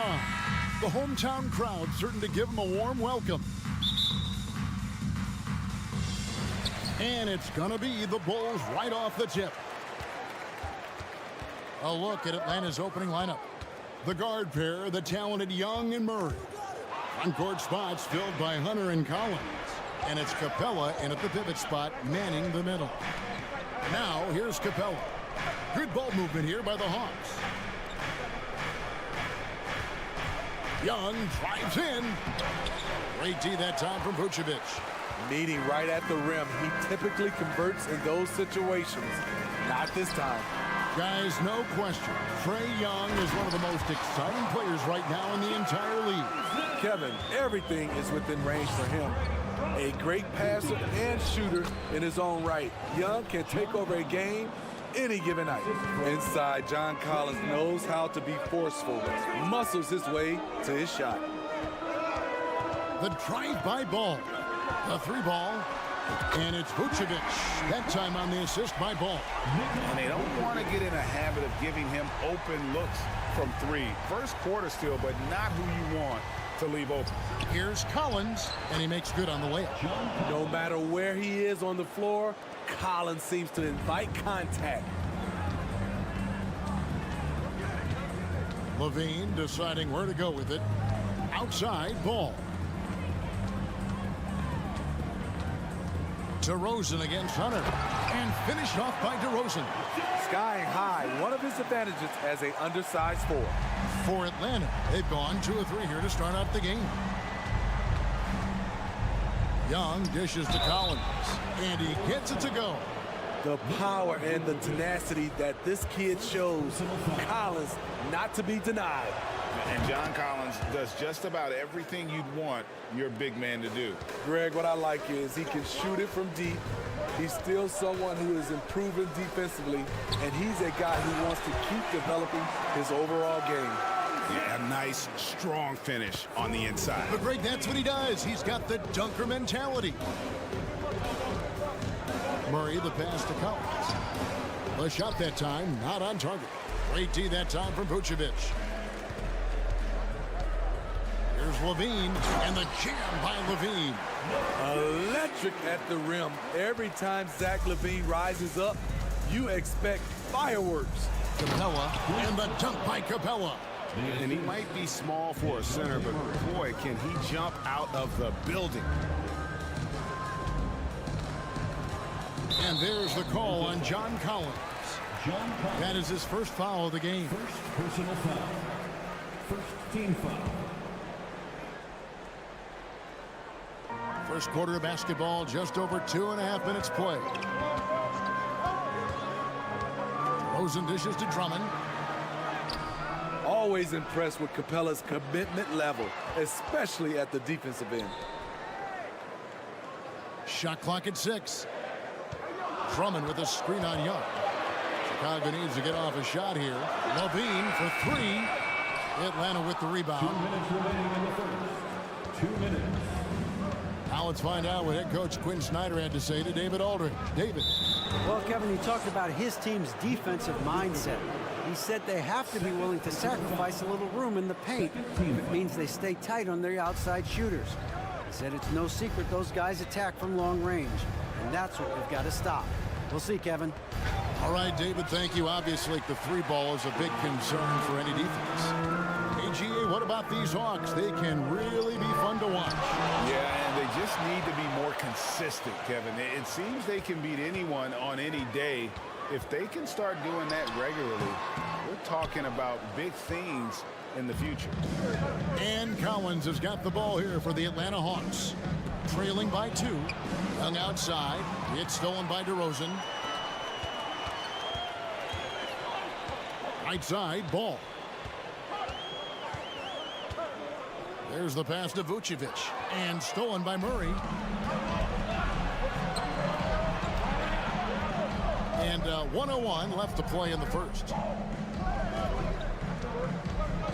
on. The hometown crowd certain to give him a warm welcome. And it's going to be the Bulls right off the tip. A look at Atlanta's opening lineup. The guard pair, the talented Young and Murray. Front-court spots filled by Hunter and Collins. And it's Capella in at the pivot spot, manning the middle. Now, here's Capella. Good ball movement here by the Hawks. Young drives in. Great D that time from Vucevic. Meeting right at the rim. He typically converts in those situations. Not this time. Guys, no question. Trae Young is one of the most exciting players right now in the entire league. Kevin, everything is within range for him. A great passer and shooter in his own right. Young can take over a game any given night. Inside, John Collins knows how to be forceful. Muscles his way to his shot. The drive-by ball. The three ball. And it's Vucevic. That time on the assist by Ball. And they don't want to get in a habit of giving him open looks from three. First quarter still, but not who you want to leave open. Here's Collins, and he makes good on the layup. No matter where he is on the floor, Collins seems to invite contact. Levine deciding where to go with it. Outside, Ball. DeRozan against Hunter. And finished off by DeRozan. Skying high, one of his advantages as an undersized four. For Atlanta, they've gone 2 of 3 here to start out the game. Young dishes to Collins, and he gets it to go. The power and the tenacity that this kid shows. Collins not to be denied. And John Collins does just about everything you'd want your big man to do. Greg, what I like is he can shoot it from deep. He's still someone who is improving defensively, and he's a guy who wants to keep developing his overall game. Yeah, a nice, strong finish on the inside. But Greg, that's what he does. He's got the dunker mentality. Murray, the pass to Collins. The shot that time, not on target. Great D that time from Vucevic. Here's Levine, and the jam by Levine. Electric at the rim. Every time Zach LaVine rises up, you expect fireworks. Capella, and the dunk by Capella. And he might be small for a center, but boy, can he jump out of the building. And there's the call on John Collins. That is his first foul of the game. First personal foul. First team foul. First quarter of basketball, just over 2.5 minutes play. Rosen dishes to Drummond. Always impressed with Capella's commitment level, especially at the defensive end. Shot clock at 6. Drummond with a screen on Young. Chicago needs to get off a shot here. Levine for 3. Atlanta with the rebound. 2 minutes remaining in the first. 2 minutes. Now let's find out what head coach Quinn Snyder had to say to David Aldridge. David. Well, Kevin, he talked about his team's defensive mindset. He said they have to be willing to sacrifice a little room in the paint if it means they stay tight on their outside shooters. He said it's no secret those guys attack from long range, and that's what we've got to stop. We'll see, Kevin. All right, David, thank you. Obviously, the 3 ball is a big concern for any defense. AGA, what about these Hawks? They can really be fun to watch. Yeah, and they just need to be more consistent, Kevin. It seems they can beat anyone on any day. If they can start doing that regularly, we're talking about big things in the future. And Collins has got the ball here for the Atlanta Hawks. Trailing by 2. Young outside. It's stolen by DeRozan. Right side, Ball. There's the pass to Vucevic. And stolen by Murray. And 1:01 left to play in the first.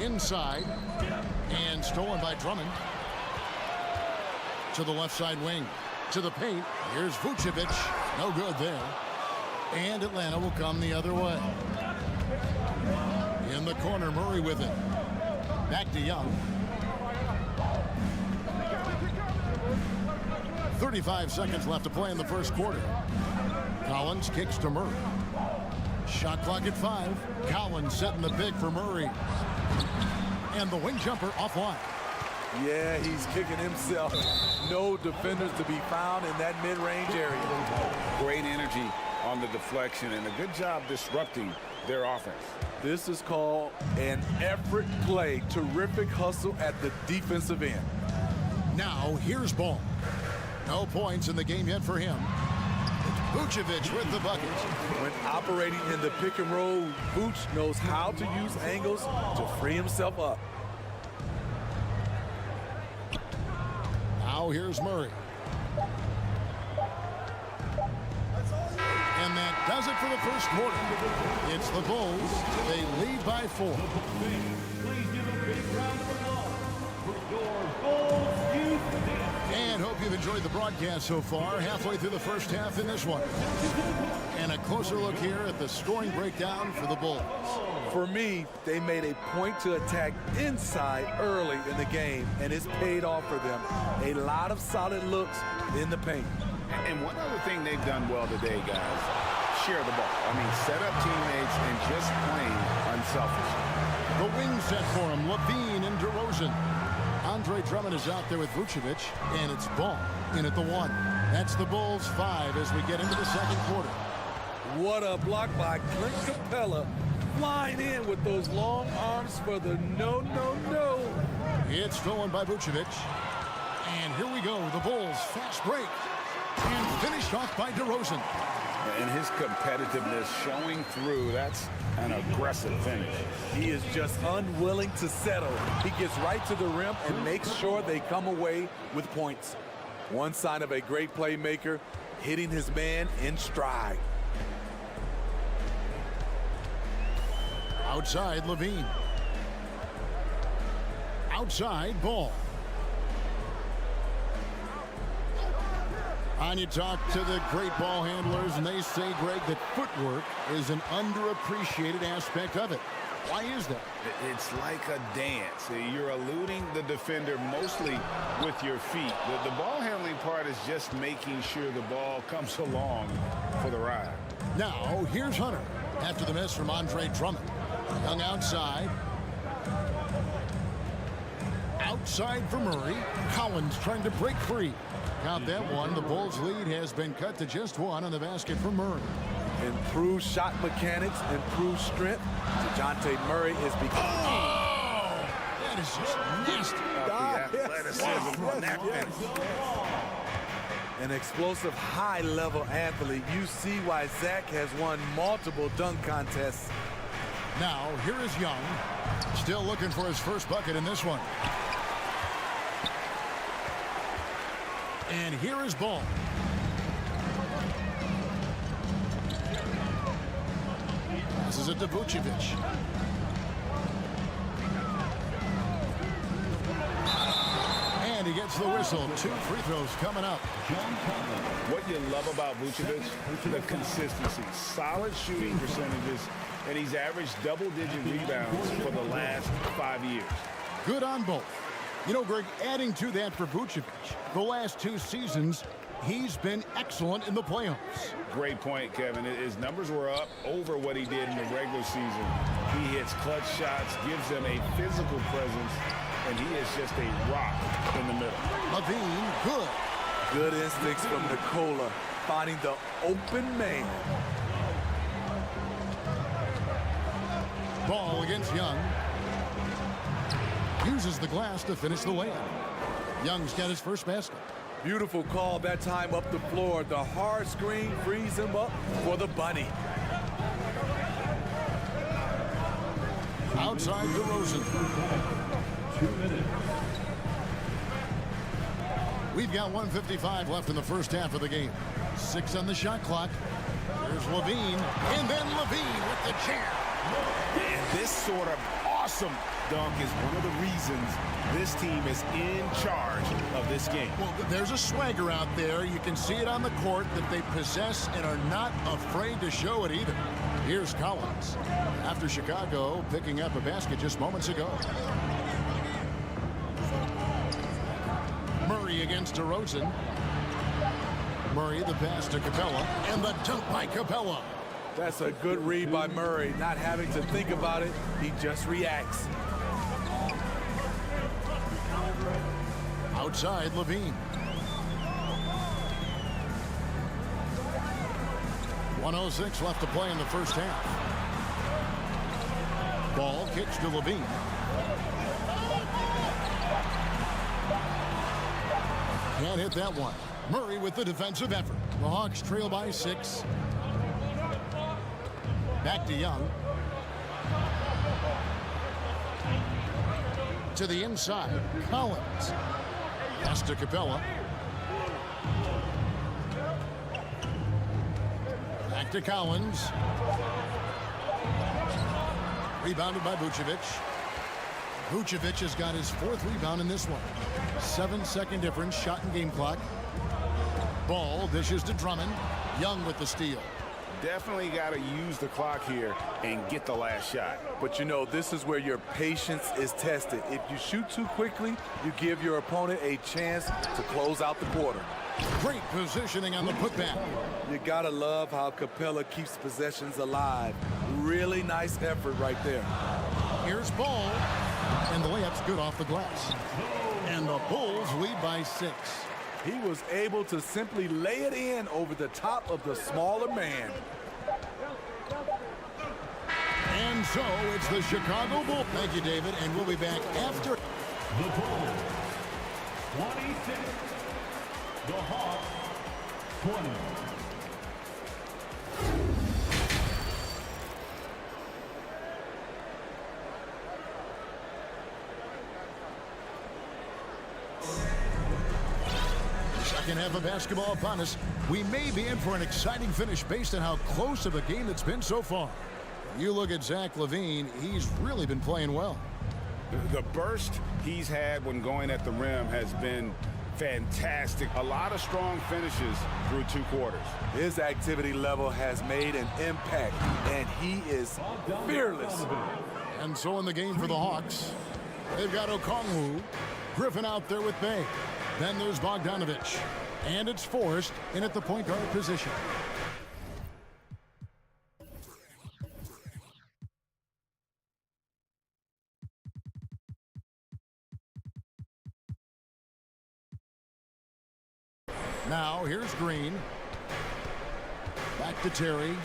Inside. And stolen by Drummond. To the left side wing. To the paint. Here's Vucevic. No good there. And Atlanta will come the other way. In the corner, Murray with it. Back to Young. 35 seconds left to play in the first quarter. Collins kicks to Murray. Shot clock at 5. Collins setting the pick for Murray. And the wing jumper offline. Yeah, he's kicking himself. No defenders to be found in that mid-range area. Great energy on the deflection and a good job disrupting their offense. This is called an effort play. Terrific hustle at the defensive end. Now here's Ball. No points in the game yet for him. It's Vucevic with the bucket. When operating in the pick and roll, Vooch knows how to use angles to free himself up. Now here's Murray. And that does it for the first quarter. It's the Bulls. They lead by 4. Please give a big round of applause for your Bulls youth team. And hope you've enjoyed the broadcast so far. Halfway through the first half in this one. And a closer look here at the scoring breakdown for the Bulls. For me, they made a point to attack inside early in the game, and it's paid off for them. A lot of solid looks in the paint. And one other thing they've done well today, guys, share the ball. I mean, set up teammates and just plain unselfish. The wing set for him, Levine and DeRozan. Andre Drummond is out there with Vucevic, and it's Ball in at the 1. That's the Bulls 5 as we get into the second quarter. What a block by Clint Capella, flying in with those long arms for the no. It's stolen by Vucevic. And here we go, the Bulls fast break. And finished off by DeRozan. And his competitiveness showing through. That's an aggressive finish. He is just unwilling to settle. He gets right to the rim and makes sure they come away with points. One sign of a great playmaker, hitting his man in stride. Outside, Levine. Outside, Ball. And you talk to the great ball handlers, and they say, Greg, that footwork is an underappreciated aspect of it. Why is that? It's like a dance. You're eluding the defender mostly with your feet. The ball handling part is just making sure the ball comes along for the ride. Now, here's Hunter after the miss from Andre Drummond. Young outside. Outside for Murray. Collins trying to break free. Count that one. The Bulls' lead has been cut to just 1 on the basket from Murray. Improved shot mechanics, improved strength. DeJounte Murray is becoming... Oh! That is just nasty. The athleticism on that finish. An explosive, high-level athlete. You see why Zach has won multiple dunk contests. Now, here is Young. Still looking for his first bucket in this one. And here is Ball. Passes it to Vucevic. And he gets the whistle. 2 free throws coming up. What you love about Vucevic, the consistency, solid shooting percentages, and he's averaged double-digit rebounds for the last 5 years. Good on both. You know, Greg, adding to that for Vucevic, the last 2 seasons, he's been excellent in the playoffs. Great point, Kevin. His numbers were up over what he did in the regular season. He hits clutch shots, gives them a physical presence, and he is just a rock in the middle. Levine, good. Good instincts from Nikola, finding the open man. Ball against Young. Uses the glass to finish the layup. Young's got his first basket. Beautiful call that time up the floor. The hard screen frees him up for the bunny. Outside DeRozan. 2 minutes. We've got 1:55 left in the first half of the game. 6 on the shot clock. There's Levine, and then Levine with the jam. And this sort of awesome dunk is one of the reasons this team is in charge of this game. Well, there's a swagger out there. You can see it on the court that they possess and are not afraid to show it either. Here's Collins. After Chicago picking up a basket just moments ago. Murray against DeRozan. Murray the pass to Capella. And the dunk by Capella. That's a good read by Murray. Not having to think about it, he just reacts. Outside Levine. 1:06 left to play in the first half. Ball kicks to Levine. Can't hit that one. Murray with the defensive effort. The Hawks trail by 6. Back to Young. To the inside. Collins. Pass to Capella. Back to Collins. Rebounded by Vucevic. Vucevic has got his 4th rebound in this one. 7-second difference, shot and game clock. Ball dishes to Drummond. Young with the steal. Definitely got to use the clock here and get the last shot. But you know, this is where your patience is tested. If you shoot too quickly, you give your opponent a chance to close out the quarter. Great positioning on the putback. You gotta love how Capella keeps possessions alive. Really nice effort right there. Here's Ball. And the layup's good off the glass. And the Bulls lead by 6. He was able to simply lay it in over the top of the smaller man. And so it's the Chicago Bulls. Thank you, David. And we'll be back after. The Bulls, 26. The Hawks, 20. Second half of basketball upon us. We may be in for an exciting finish based on how close of a game it's been so far. You look at Zach LaVine, he's really been playing well. The burst he's had when going at the rim has been fantastic. A lot of strong finishes through 2 quarters. His activity level has made an impact, and he is fearless. And so in the game for the Hawks, they've got Okongwu, Griffin out there with Bay. Then there's Bogdanovich. And it's Forrest in at the point guard position. Now here's Green. Back to Terry.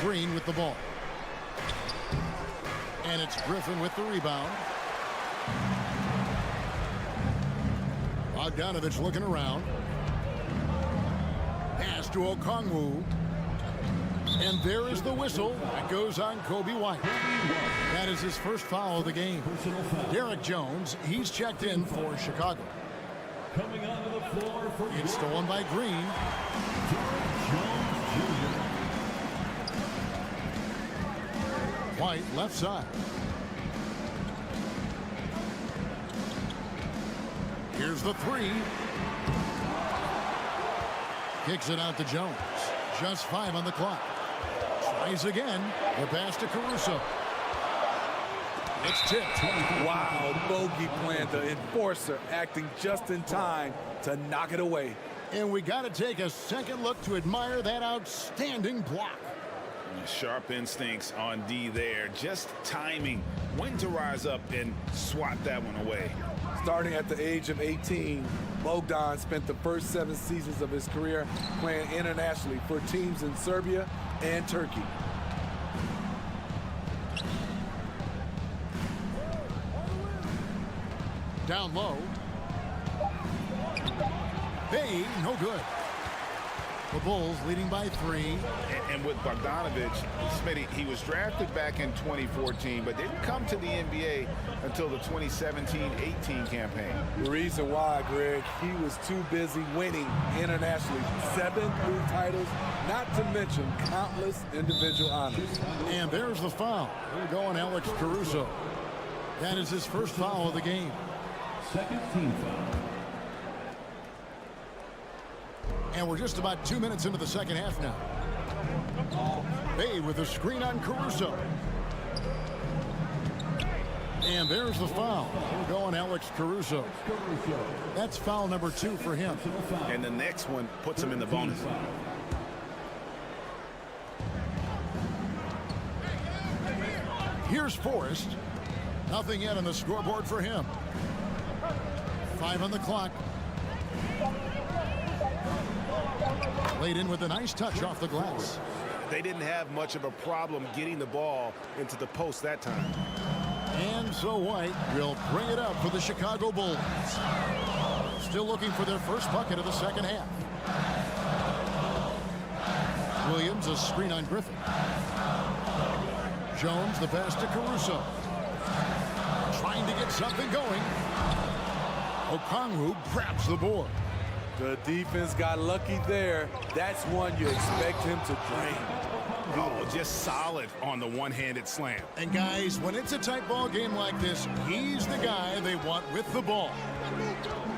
Green with the ball. And it's Griffin with the rebound. Bogdanovich looking around. Pass to Okongwu. And there is the whistle. That goes on Kobe White. That is his first foul of the game. Derek Jones, he's checked in for Chicago. Coming onto the floor for It's stolen by Green. White left side. Here's the 3. Kicks it out to Jones. Just 5 on the clock. Tries again. The pass to Caruso. It's tipped. Wow, bogey plan. The enforcer acting just in time to knock it away. And we got to take a second look to admire that outstanding block. Sharp instincts on D there. Just timing when to rise up and swat that one away. Starting at the age of 18, Bogdan spent the first 7 seasons of his career playing internationally for teams in Serbia and Turkey. Down low. Bay, no good. The Bulls leading by 3. And with Bogdanovich, Smitty, he was drafted back in 2014, but didn't come to the NBA until the 2017-18 campaign. The reason why, Greg, he was too busy winning internationally. 7 league titles, not to mention countless individual honors. And there's the foul. We're going Alex Caruso. That is his first foul of the game. second team foul. And we're just about 2 minutes into the second half now. Bay with a screen on Caruso. And there's the foul. We're going Alex Caruso. That's foul number 2 for him. And the next one puts him in the bonus. Here's Forrest. Nothing yet on the scoreboard for him. 5 on the clock. Laid in with a nice touch off the glass. They didn't have much of a problem getting the ball into the post that time. And so White will bring it up for the Chicago Bulls. Still looking for their first bucket of the second half. Williams, a screen on Griffin. Jones, the pass to Caruso. Trying to get something going. Okongwu grabs the board. The defense got lucky there. That's one you expect him to drain. Oh, just solid on the one-handed slam. And guys, when it's a tight ball game like this, he's the guy they want with the ball.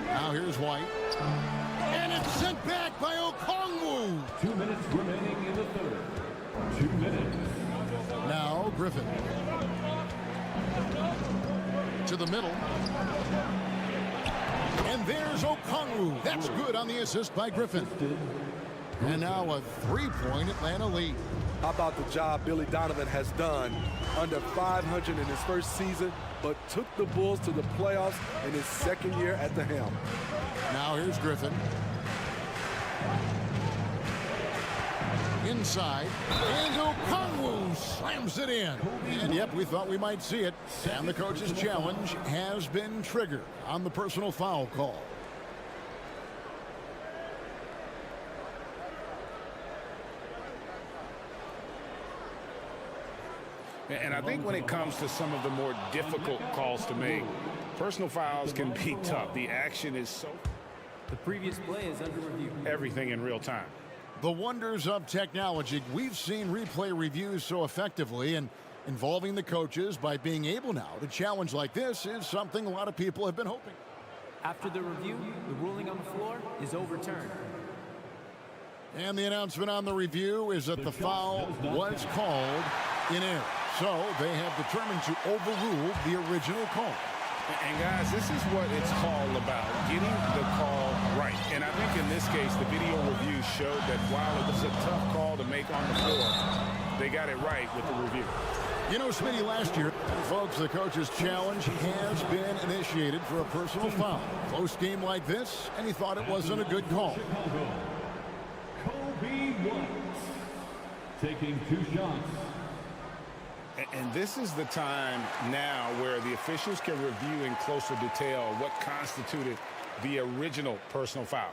Now here's White. And it's sent back by Okongwu. 2 minutes remaining in the third. 2 minutes. Now Griffin. To the middle. And there's Okongwu. That's good on the assist by Griffin. And now a 3-point Atlanta lead. How about the job Billy Donovan has done? Under 500 in his first season, but took the Bulls to the playoffs in his second year at the helm. Now here's Griffin. Inside. And Okongwu slams it in. And yep, we thought we might see it. And the coach's challenge has been triggered on the personal foul call. And I think when it comes to some of the more difficult calls to make, personal fouls can be tough. The action is so... The previous play is under review. Everything in real time. The wonders of technology. We've seen replay reviews so effectively, and involving the coaches by being able now to challenge like this is something a lot of people have been hoping. After the review, the ruling on the floor is overturned. And the announcement on the review is that the foul was called in error. So they have determined to overrule the original call. And guys, this is what it's all about, getting the call right. And I think in this case, the video review showed that while it was a tough call to make on the floor, they got it right with the review. You know, Smitty, last year, folks, the coach's challenge has been initiated for a personal foul. Close game like this, and he thought it wasn't a good call. Kobe White taking 2 shots. And this is the time now where the officials can review in closer detail what constituted the original personal foul.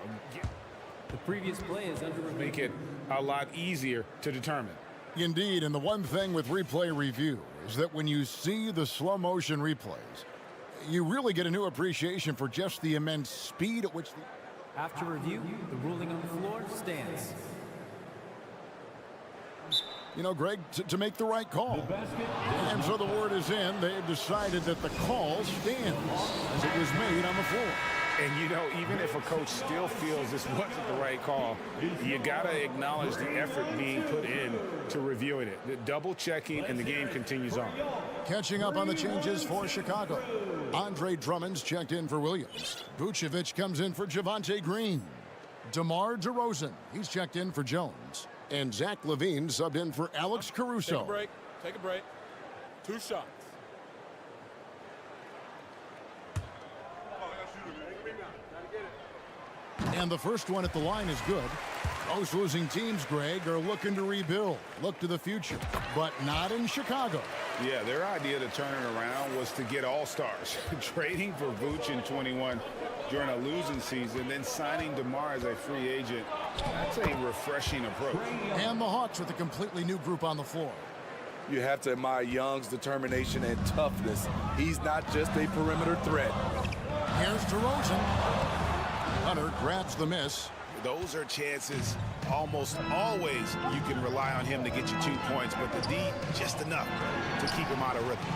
The previous play is under review. Make it a lot easier to determine. Indeed, and the one thing with replay review is that when you see the slow motion replays, you really get a new appreciation for just the immense speed at which the... After review, the ruling on the floor stands. You know, Greg, to make the right call. And so the word is in. They've decided that the call stands as it was made on the floor. And, you know, even if a coach still feels this wasn't the right call, you got to acknowledge the effort being put in to reviewing it. The double checking, and the game continues on. Catching up on the changes for Chicago. Andre Drummond's checked in for Williams. Vucevic comes in for Javonte Green. DeMar DeRozan, he's checked in for Jones. And Zach LaVine subbed in for Alex Caruso. Take a break. Take a break. 2 shots. And the first one at the line is good. Most losing teams, Greg, are looking to rebuild, look to the future, but not in Chicago. Yeah, their idea to turn it around was to get all-stars. Trading for Vooch in 21 during a losing season, then signing DeMar as a free agent. That's a refreshing approach. And the Hawks with a completely new group on the floor. You have to admire Young's determination and toughness. He's not just a perimeter threat. Here's DeRozan. Hunter grabs the miss. Those are chances almost always you can rely on him to get you 2 points, but the D, just enough to keep him out of rhythm.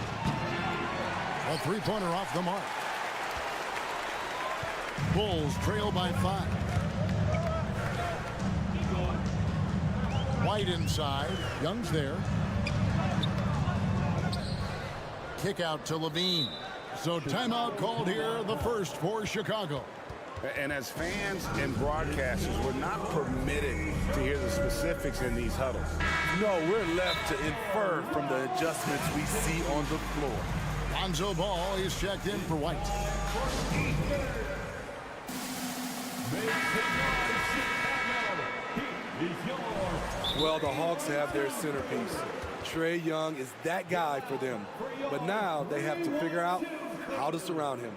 A three-pointer off the mark. Bulls trail by 5. White inside. Young's there. Kick out to Levine. So timeout called here, the first for Chicago. And as fans and broadcasters, we're not permitted to hear the specifics in these huddles. No, we're left to infer from the adjustments we see on the floor. Lonzo Ball is checked in for White. Well, the Hawks have their centerpiece. Trae Young is that guy for them. But now they have to figure out how to surround him.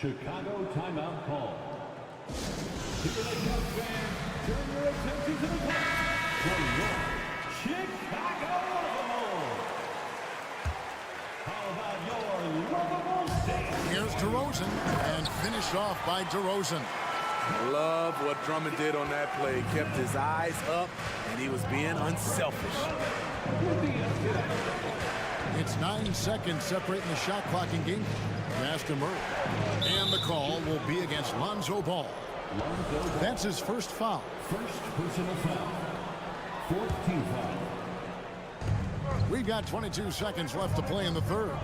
Chicago timeout call. Here they come, fans. Turn your attention to the clock. Chicago. How about your lovable stand? Here's DeRozan, and finished off by DeRozan. Love what Drummond did on that play. Kept his eyes up, and he was being unselfish. It's 9 seconds separating the shot clock in game. Pass to Murray. And the call will be against Lonzo Ball. That's his first foul. First personal foul. Fourth team foul. We've got 22 seconds left to play in the third.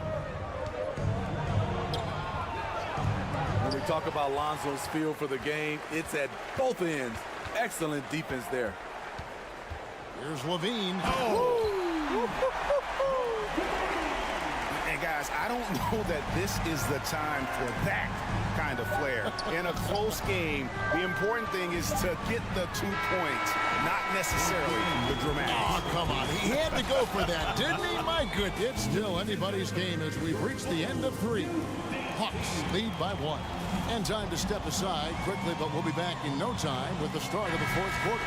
When we talk about Lonzo's feel for the game, it's at both ends. Excellent defense there. Here's Levine. And guys, I don't know that this is the time for that kind of flair. In a close game, the important thing is to get the 2 points, not necessarily the dramatic. Oh, come on. He had to go for that, didn't he? My goodness. It's still anybody's game as we've reached the end of 3. Hawks lead by 1. And time to step aside quickly, but we'll be back in no time with the start of the fourth quarter.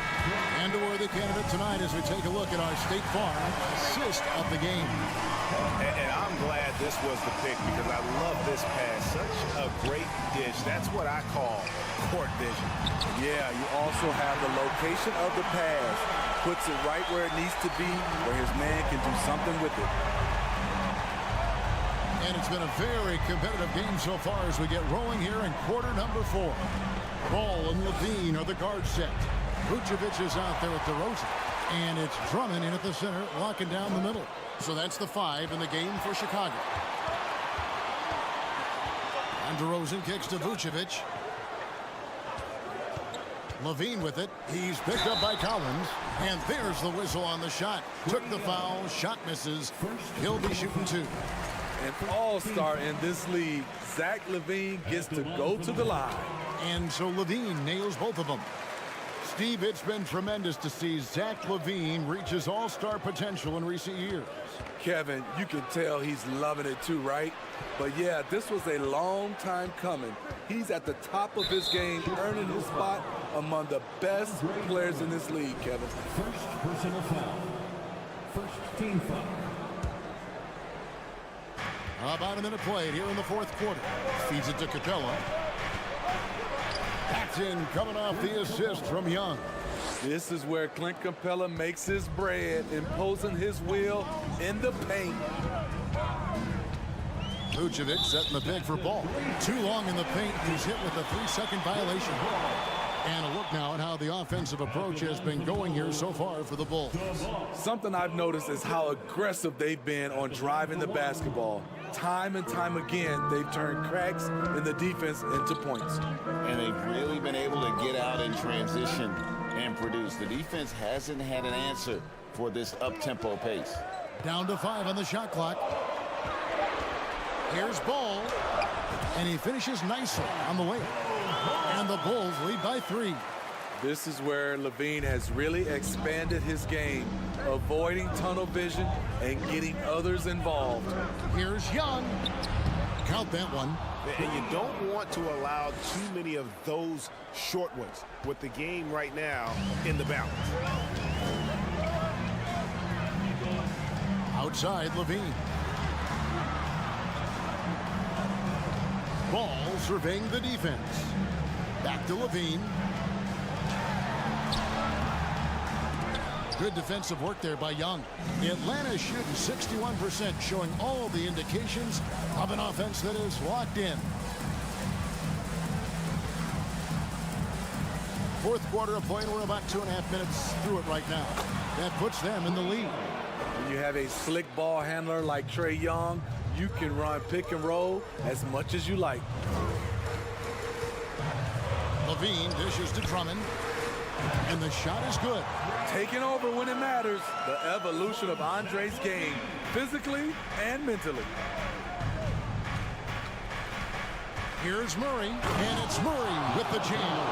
And a worthy candidate tonight as we take a look at our State Farm assist of the game. And I'm glad this was the pick because I love this pass. Such a great dish. That's what I call court vision. Yeah, you also have the location of the pass. Puts it right where it needs to be, where his man can do something with it. And it's been a very competitive game so far as we get rolling here in quarter number 4. Ball and Levine are the guard set. Vucevic is out there with DeRozan. And it's Drummond in at the center, locking down the middle. So that's the 5 in the game for Chicago. And DeRozan kicks to Vucevic. Levine with it. He's picked up by Collins. And there's the whistle on the shot. Took the foul. Shot misses. He'll be shooting 2. An all-star in this league, Zach LaVine gets to go to the line. And so Levine nails both of them. Steve, it's been tremendous to see Zach LaVine reach his all-star potential in recent years. Kevin, you can tell he's loving it too, right? But yeah, this was a long time coming. He's at the top of his game, earning his spot among the best players in this league, Kevin. First personal foul. First team foul. About a minute played here in the fourth quarter. Feeds it to Capella. That's in, coming off the assist from Young. This is where Clint Capella makes his bread, imposing his will in the paint. Vucevic setting the pick for Ball. Too long in the paint. He's hit with a 3-second violation. And a look now at how the offensive approach has been going here so far for the Bulls. Something I've noticed is how aggressive they've been on driving the basketball. Time and time again, they've turned cracks in the defense into points. And they've really been able to get out in transition and produce. The defense hasn't had an answer for this up-tempo pace. Down to 5 on the shot clock. Here's Ball. And he finishes nicely on the way. And the Bulls lead by 3. This is where LaVine has really expanded his game, avoiding tunnel vision and getting others involved. Here's Young. Count that one. And you don't want to allow too many of those short ones with the game right now in the balance. Outside, Levine. Ball surveying the defense. Back to Levine. Good defensive work there by Young. Atlanta shooting 61%, showing all the indications of an offense that is locked in. Fourth quarter of play, and we're about 2.5 minutes through it right now. That puts them in the lead. When you have a slick ball handler like Trae Young, you can run pick and roll as much as you like. Levine dishes to Drummond, and the shot is good. Taking over when it matters. The evolution of Andre's game, physically and mentally. Here's Murray, and it's Murray with the jam.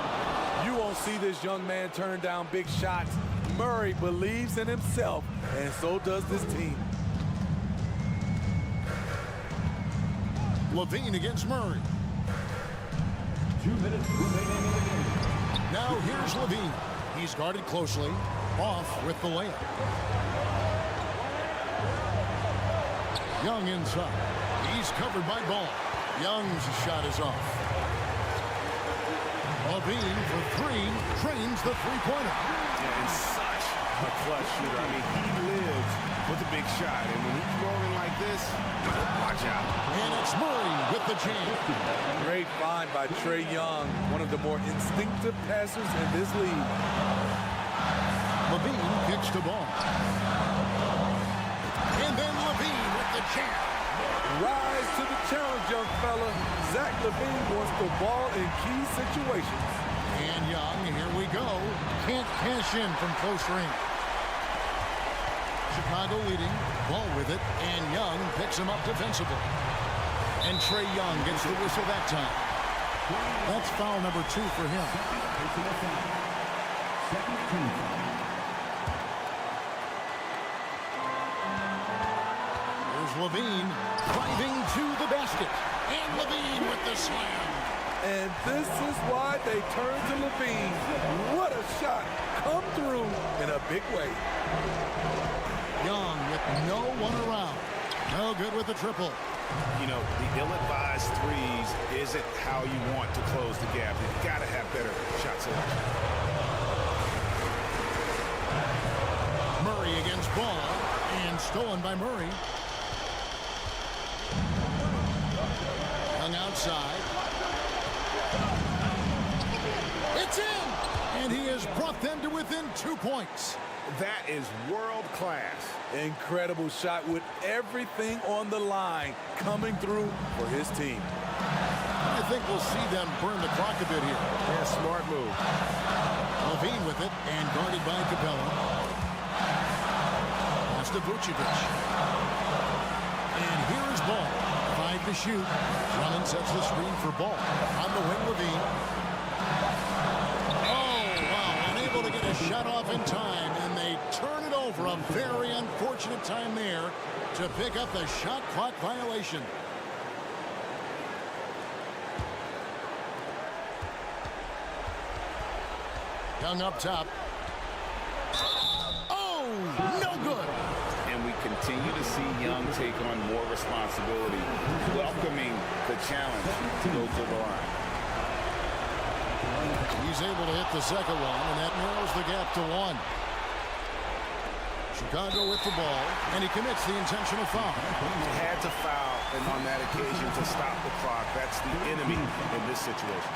You won't see this young man turn down big shots. Murray believes in himself, and so does this team. Levine against Murray. 2 minutes remaining in the game. Now here's Levine. He's guarded closely. Off with the layup. Young inside. He's covered by Ball. Young's shot is off. Levine for three. Trains the three-pointer. Yeah, and such a clutch shooter. I mean, he lives with a big shot. And when he's rolling like this, watch out. And it's Murray with the jam. Great find by Trae Young, one of the more instinctive passers in this league. Levine kicks the ball. And then Levine with the jam. Rise to the challenge, young fella. Zach LaVine wants the ball in key situations. And Young, here we go. Can't cash in from close range. Chicago leading. Ball with it. And Young picks him up defensively. And Trae Young gets the whistle that time. That's foul number 2 for him. Second team. Levine driving to the basket. And Levine with the slam. And this is why they turn to Levine. What a shot. Come through in a big way. Young with no one around. No good with the triple. You know, the ill-advised threes isn't how you want to close the gap. You've got to have better shot selection. Murray against Ball. And stolen by Murray. Outside. It's in! And he has brought them to within 2 points. That is world class. Incredible shot with everything on the line coming through for his team. I think we'll see them burn the clock a bit here. Yeah, smart move. Levine with it and guarded by Capella. Pass to Vucevic. And here is Ball. 5 to shoot. Drummond sets the screen for Ball. On the wing, Levine. Oh, wow. Unable to get a shot off in time, and they turn it over. A very unfortunate time there to pick up the shot clock violation. Young up top. Oh, no good. And we continue to see Young take on more responsibility, welcoming the challenge to go to the line. He's able to hit the second one, and that narrows the gap to 1. Chicago with the ball, and he commits the intentional foul. He had to foul, and on that occasion to stop the clock. That's the enemy in this situation.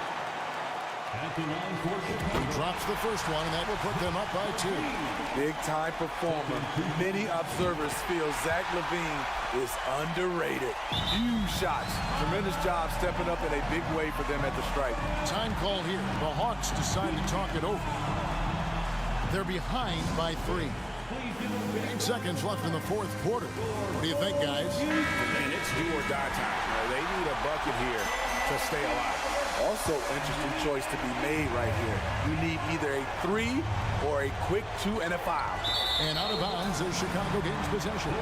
He drops the first one, and that will put them up by 2. Big-time performer. Many observers feel Zach LaVine is underrated. Huge shots. Tremendous job stepping up in a big way for them at the stripe. Time call here. The Hawks decide to talk it over. They're behind by 3. 8 seconds left in the fourth quarter. What do you think, guys? And it's do or die time. They need a bucket here to stay alive. Also, interesting choice to be made right here. You need either a 3 or a quick 2 and a foul. And out of bounds as Chicago gains possession.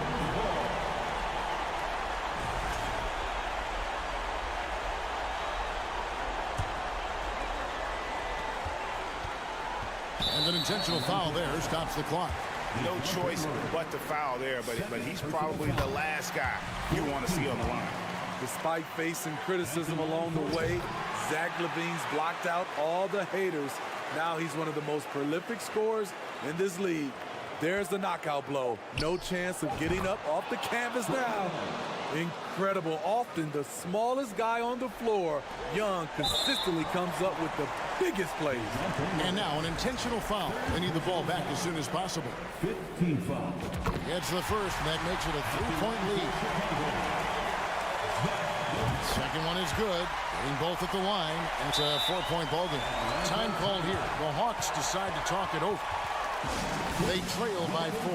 And an intentional foul there stops the clock. No choice but to foul there, but he's probably the last guy you want to see on the line. Despite facing criticism along the way, Zach LaVine's blocked out all the haters. Now he's one of the most prolific scorers in this league. There's the knockout blow. No chance of getting up off the canvas now. Incredible. Often the smallest guy on the floor, Young consistently comes up with the biggest plays. And now an intentional foul. They need the ball back as soon as possible. 15 foul. Gets the first, and that makes it a 3-point lead. Second one is good. Getting both at the line. It's a 4-point ball game. Time called here. The Hawks decide to talk it over. They trail by 4.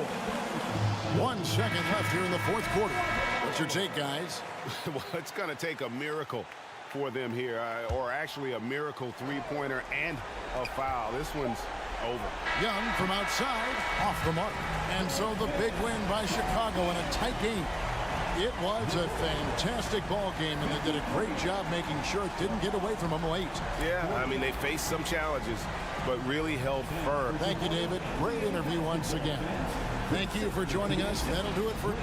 1 second left here in the fourth quarter. What's your take, guys? Well, it's going to take a miracle for them here, or actually a miracle three-pointer and a foul. This one's over. Young from outside, off the mark. And so the big win by Chicago in a tight game. It was a fantastic ball game, and they did a great job making sure it didn't get away from them late. Yeah, I mean, they faced some challenges, but really held firm. Thank you, David. Great interview once again. Thank you for joining us. That'll do it for...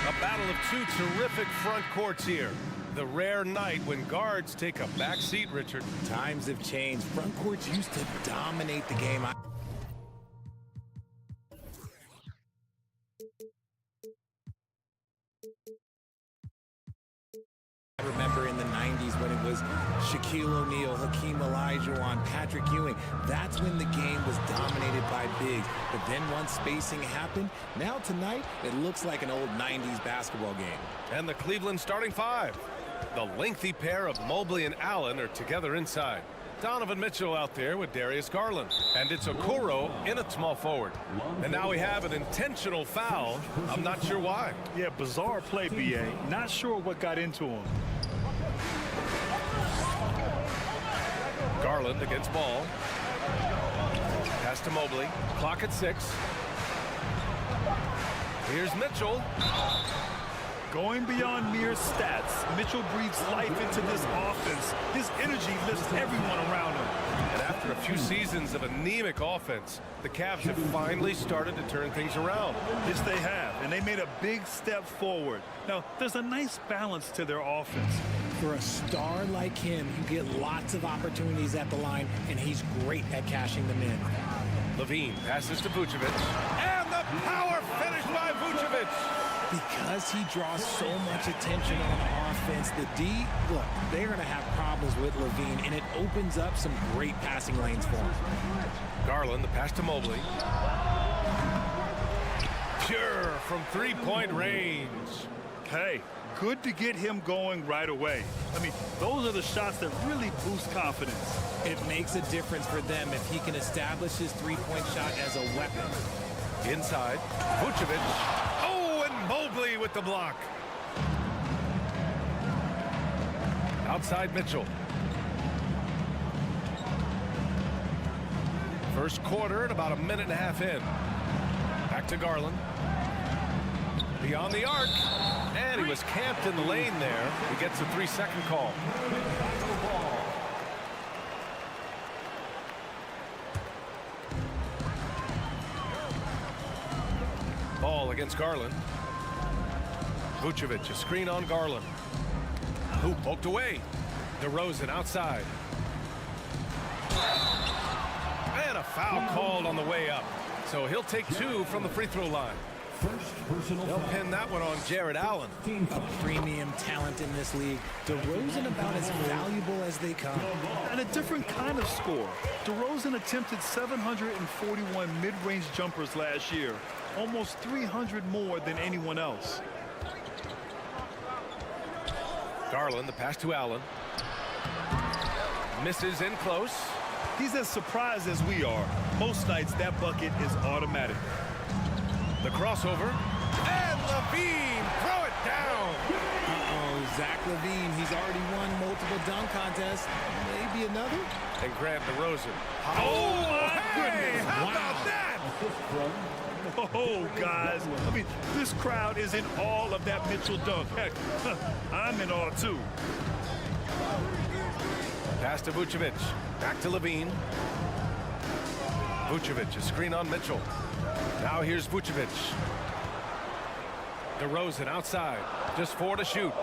A battle of two terrific front courts here. The rare night when guards take a back seat, Richard. Times have changed. Front courts used to dominate the game. I remember in the 90s when it was Shaquille O'Neal, Hakeem Olajuwon, Patrick Ewing. That's when the game was dominated by bigs. But then once spacing happened, now tonight it looks like an old 90s basketball game. And the Cleveland starting five. The lengthy pair of Mobley and Allen are together inside. Donovan Mitchell out there with Darius Garland. And it's Okoro in at small forward. And now we have an intentional foul. I'm not sure why. Yeah, bizarre play, B.A. Not sure what got into him. Garland against Ball. Pass to Mobley. Clock at 6. Here's Mitchell. Going beyond mere stats, Mitchell breathes life into this offense. His energy lifts everyone around him. And after a few seasons of anemic offense, the Cavs have finally started to turn things around. Yes, they have, and they made a big step forward. Now, there's a nice balance to their offense. For a star like him, you get lots of opportunities at the line, and he's great at cashing them in. Levine passes to Vucevic. And the power finish by Vucevic. Because he draws so much attention on offense, the D, look, they're going to have problems with Levine, and it opens up some great passing lanes for him. Garland, the pass to Mobley. Pure from three-point range. Hey, good to get him going right away. I mean, those are the shots that really boost confidence. It makes a difference for them if he can establish his three-point shot as a weapon. Inside, Vucevic. Mobley with the block. Outside Mitchell. First quarter at about a minute and a half in. Back to Garland. Beyond the arc. And he was camped in the lane there. He gets a 3-second call. Ball against Garland. Vucevic, a screen on Garland. Who poked away. DeRozan outside. And a foul called on the way up. So he'll take 2 from the free throw line. They'll pin that one on Jared Allen. A premium talent in this league. DeRozan about as valuable as they come. And a different kind of score. DeRozan attempted 741 mid-range jumpers last year. Almost 300 more than anyone else. Garland, the pass to Allen. Misses in close. He's as surprised as we are. Most nights, that bucket is automatic. The crossover. And Levine, throw it down. Uh-oh, Zach Levine, he's already won multiple dunk contests. Maybe another? And grab DeRozan. Oh, my goodness. How about that? Oh, guys. I mean, this crowd is in awe of that Mitchell dunk. Heck, I'm in awe, too. Pass to Vucevic. Back to Levine. Vucevic, a screen on Mitchell. Now here's Vucevic. DeRozan outside. Just 4 to shoot.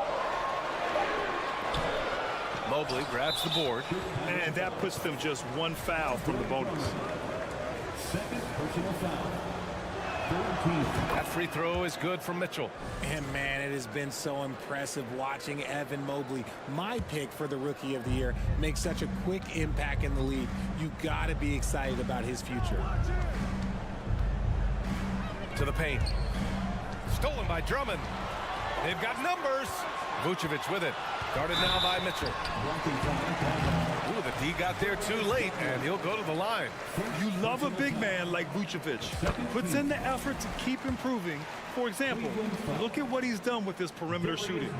Mobley grabs the board. And that puts them just 1 foul from the bonus. Second personal foul. That free throw is good from Mitchell. And man, it has been so impressive watching Evan Mobley, my pick for the Rookie of the Year, make such a quick impact in the league. You got to be excited about his future. To the paint. Stolen by Drummond. They've got numbers. Vucevic with it. Guarded now by Mitchell. Ooh, the D got there too late, and he'll go to the line. You love a big man like Vucevic. Puts in the effort to keep improving. For example, look at what he's done with his perimeter shooting.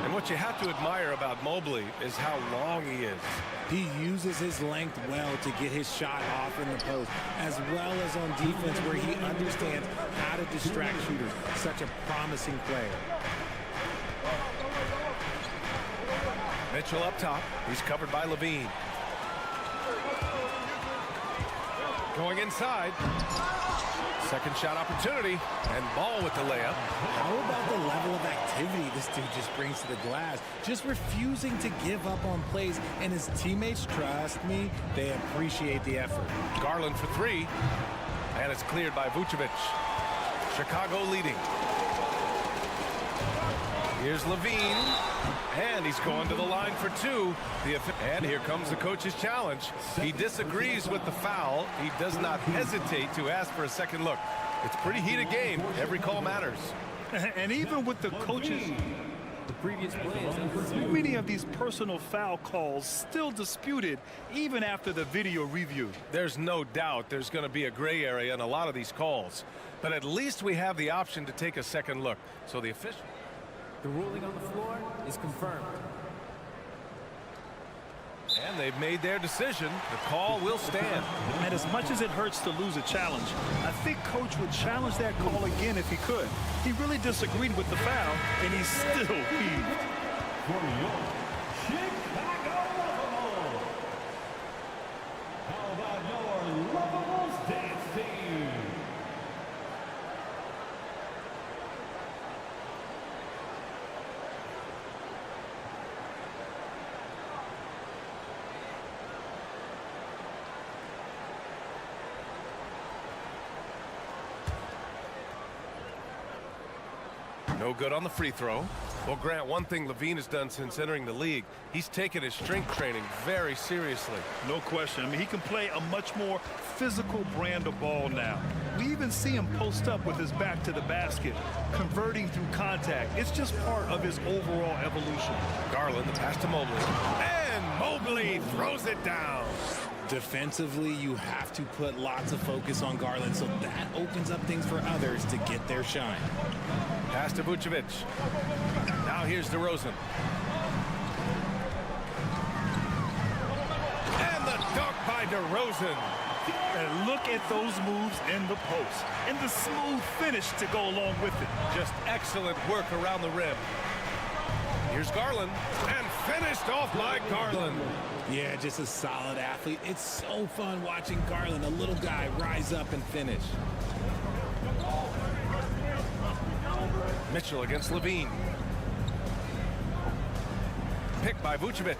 And what you have to admire about Mobley is how long he is. He uses his length well to get his shot off in the post, as well as on defense where he understands how to distract shooters. Such a promising player. Mitchell up top. He's covered by Levine. Going inside. Second shot opportunity, and Ball with the layup. How about the level of activity this dude just brings to the glass? Just refusing to give up on plays, and his teammates, trust me, they appreciate the effort. Garland for three, and it's cleared by Vucevic. Chicago leading. Here's Levine, and he's going to the line for two. And here comes the coach's challenge. He disagrees with the foul. He does not hesitate to ask for a second look. It's a pretty heated game. Every call matters. And even with the coaches, The previous play is so many of these personal foul calls still disputed even after the video review. There's no doubt there's going to be a gray area in a lot of these calls. But at least we have the option to take a second look. So the official... The ruling on the floor is confirmed. And they've made their decision. The call will stand. And as much as it hurts to lose a challenge, I think Coach would challenge that call again if he could. He really disagreed with the foul, and he still heaved. For your Chicago Lovable. How about your Lovables dance team? No good on the free throw. Well, Grant, one thing Levine has done since entering the league, he's taken his strength training very seriously. No question. I mean, he can play a much more physical brand of ball now. We even see him post up with his back to the basket, converting through contact. It's just part of his overall evolution. Garland, the pass to Mobley. And Mobley throws it down. Defensively, you have to put lots of focus on Garland, so that opens up things for others to get their shine. Pass to Vucevic. Now here's DeRozan. And the dunk by DeRozan. And look at those moves in the post and the smooth finish to go along with it. Just excellent work around the rim. Here's Garland, and finished off by Garland. Yeah, just a solid athlete. It's so fun watching Garland, a little guy, rise up and finish. Mitchell against Levine. Picked by Vucevic.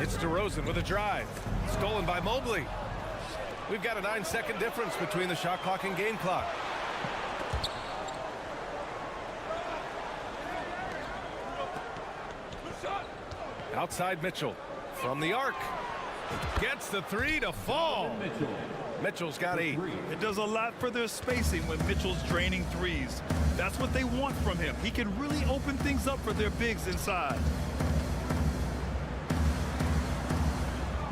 It's DeRozan with a drive. Stolen by Mobley. We've got a 9-second difference between the shot clock and game clock. Outside Mitchell. From the arc. Gets the three to fall. Mitchell's got 8. It does a lot for their spacing when Mitchell's draining threes. That's what they want from him. He can really open things up for their bigs inside.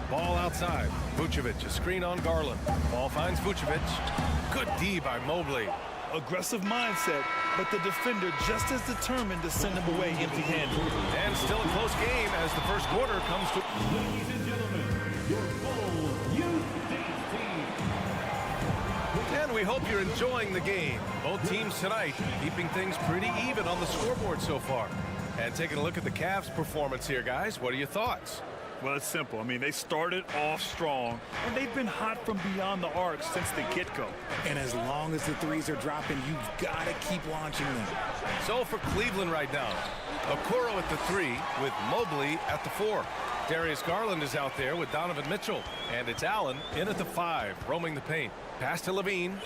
Ball outside. Vucevic, a screen on Garland. Ball finds Vucevic. Good D by Mobley. Aggressive mindset, but the defender just as determined to send him away empty-handed. And still a close game as the first quarter comes to... Ladies and gentlemen, your full youth dance team. And we hope you're enjoying the game. Both teams tonight keeping things pretty even on the scoreboard so far. And taking a look at the Cavs' performance here, guys. What are your thoughts? Well, it's simple. I mean, they started off strong, and they've been hot from beyond the arc since the get-go. And as long as the threes are dropping, you've got to keep launching them. So for Cleveland right now, Okoro at the 3 with Mobley at the 4. Darius Garland is out there with Donovan Mitchell. And it's Allen in at the 5, roaming the paint. Pass to Levine.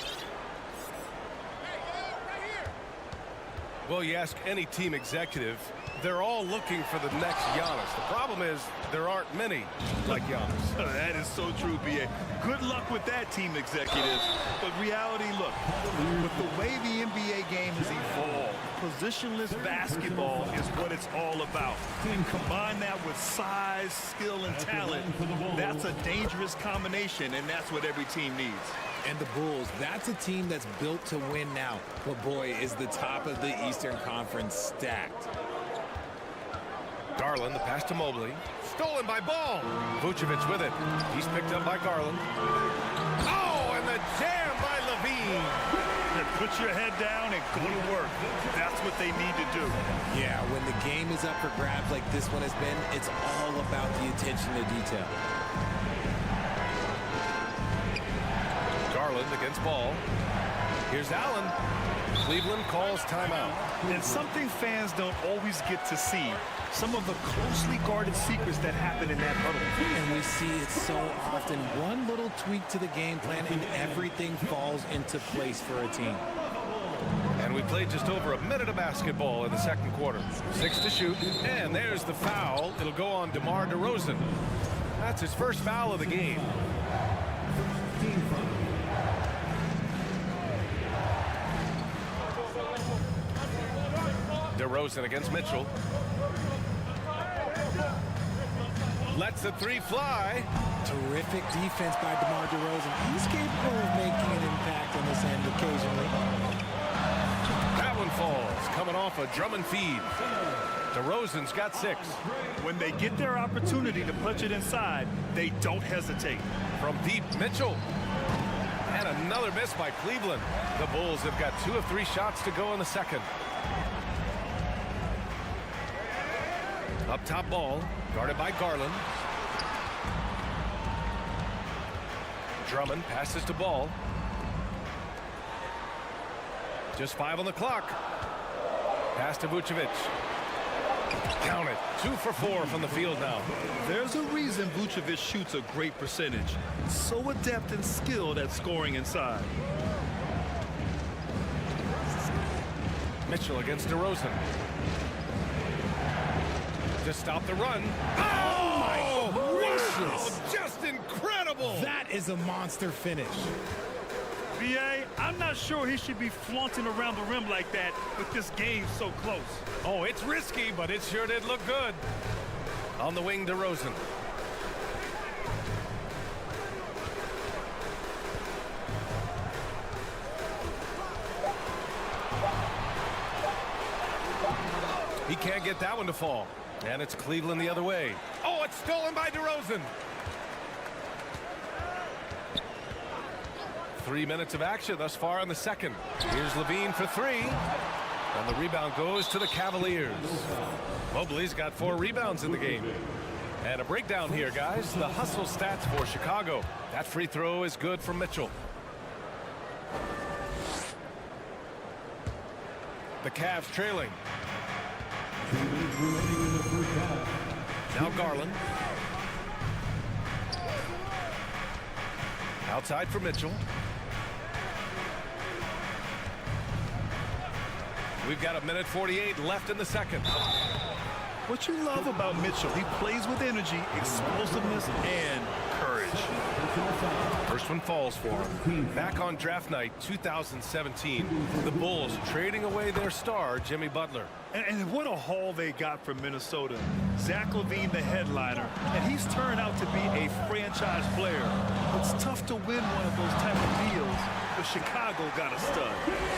Well, you ask any team executive, they're all looking for the next Giannis. The problem is there aren't many like Giannis. That is so true, B.A. Good luck with that, team executives. But reality, look, with the way the NBA game has evolved, positionless basketball is what it's all about. And combine that with size, skill, and talent, that's a dangerous combination, and that's what every team needs. And the Bulls, that's a team that's built to win now. But boy, is the top of the Eastern Conference stacked. Garland, the pass to Mobley. Stolen by Ball. Vucevic with it. He's picked up by Garland. Oh, and the jam by Levine. Put your head down and go to work. That's what they need to do. Yeah, when the game is up for grabs like this one has been, it's all about the attention to detail. Garland against Ball. Here's Allen. Cleveland calls timeout. And something fans don't always get to see, some of the closely guarded secrets that happen in that huddle. And we see it so often. One little tweak to the game plan and everything falls into place for a team. And we played just over a minute of basketball in the second quarter. 6 to shoot, and there's the foul. It'll go on DeMar DeRozan. That's his first foul of the game. DeRozan against Mitchell. Lets the three fly. Terrific defense by DeMar DeRozan. He's capable of making an impact on this end occasionally. That one falls, coming off a Drummond feed. DeRozan's got 6. When they get their opportunity to punch it inside, they don't hesitate. From deep, Mitchell. And another miss by Cleveland. The Bulls have got 2 of 3 shots to go in the second. Up top ball, guarded by Garland. Drummond passes to Ball. Just 5 on the clock. Pass to Vucevic. Count it. 2 for 4 from the field now. There's a reason Vucevic shoots a great percentage. So adept and skilled at scoring inside. Mitchell against DeRozan. To stop the run. Oh, gracious. Wow, just incredible. That is a monster finish. BA, I'm not sure he should be flaunting around the rim like that with this game so close. Oh, it's risky, but it sure did look good. On the wing, DeRozan. He can't get that one to fall. And it's Cleveland the other way. Oh, it's stolen by DeRozan. 3 minutes of action thus far in the second. Here's Levine for 3. And the rebound goes to the Cavaliers. Mobley's got 4 rebounds in the game. And a breakdown here, guys. The hustle stats for Chicago. That free throw is good for Mitchell. The Cavs trailing. Now Garland. Outside for Mitchell. We've got 1:48 left in the second. What you love about Mitchell, he plays with energy, explosiveness, and courage. First one falls for him. Back on draft night 2017, the Bulls trading away their star, Jimmy Butler. And what a haul they got from Minnesota. Zach LaVine, the headliner, and he's turned out to be a franchise player. It's tough to win one of those type of deals, but Chicago got a stud.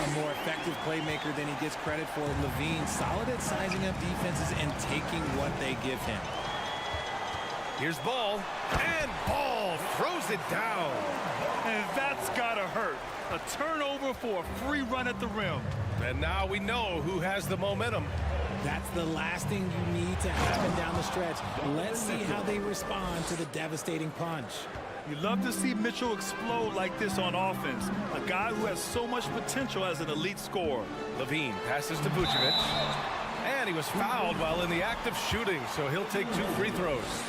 A more effective playmaker than he gets credit for. LaVine, solid at sizing up defenses and taking what they give him. Here's Ball, and Ball throws it down. And that's gotta hurt. A turnover for a free run at the rim. And now we know who has the momentum. That's the last thing you need to happen down the stretch. Let's see how they respond to the devastating punch. You love to see Mitchell explode like this on offense. A guy who has so much potential as an elite scorer. Levine passes to Vucevic. And he was fouled while in the act of shooting, so he'll take 2 free throws.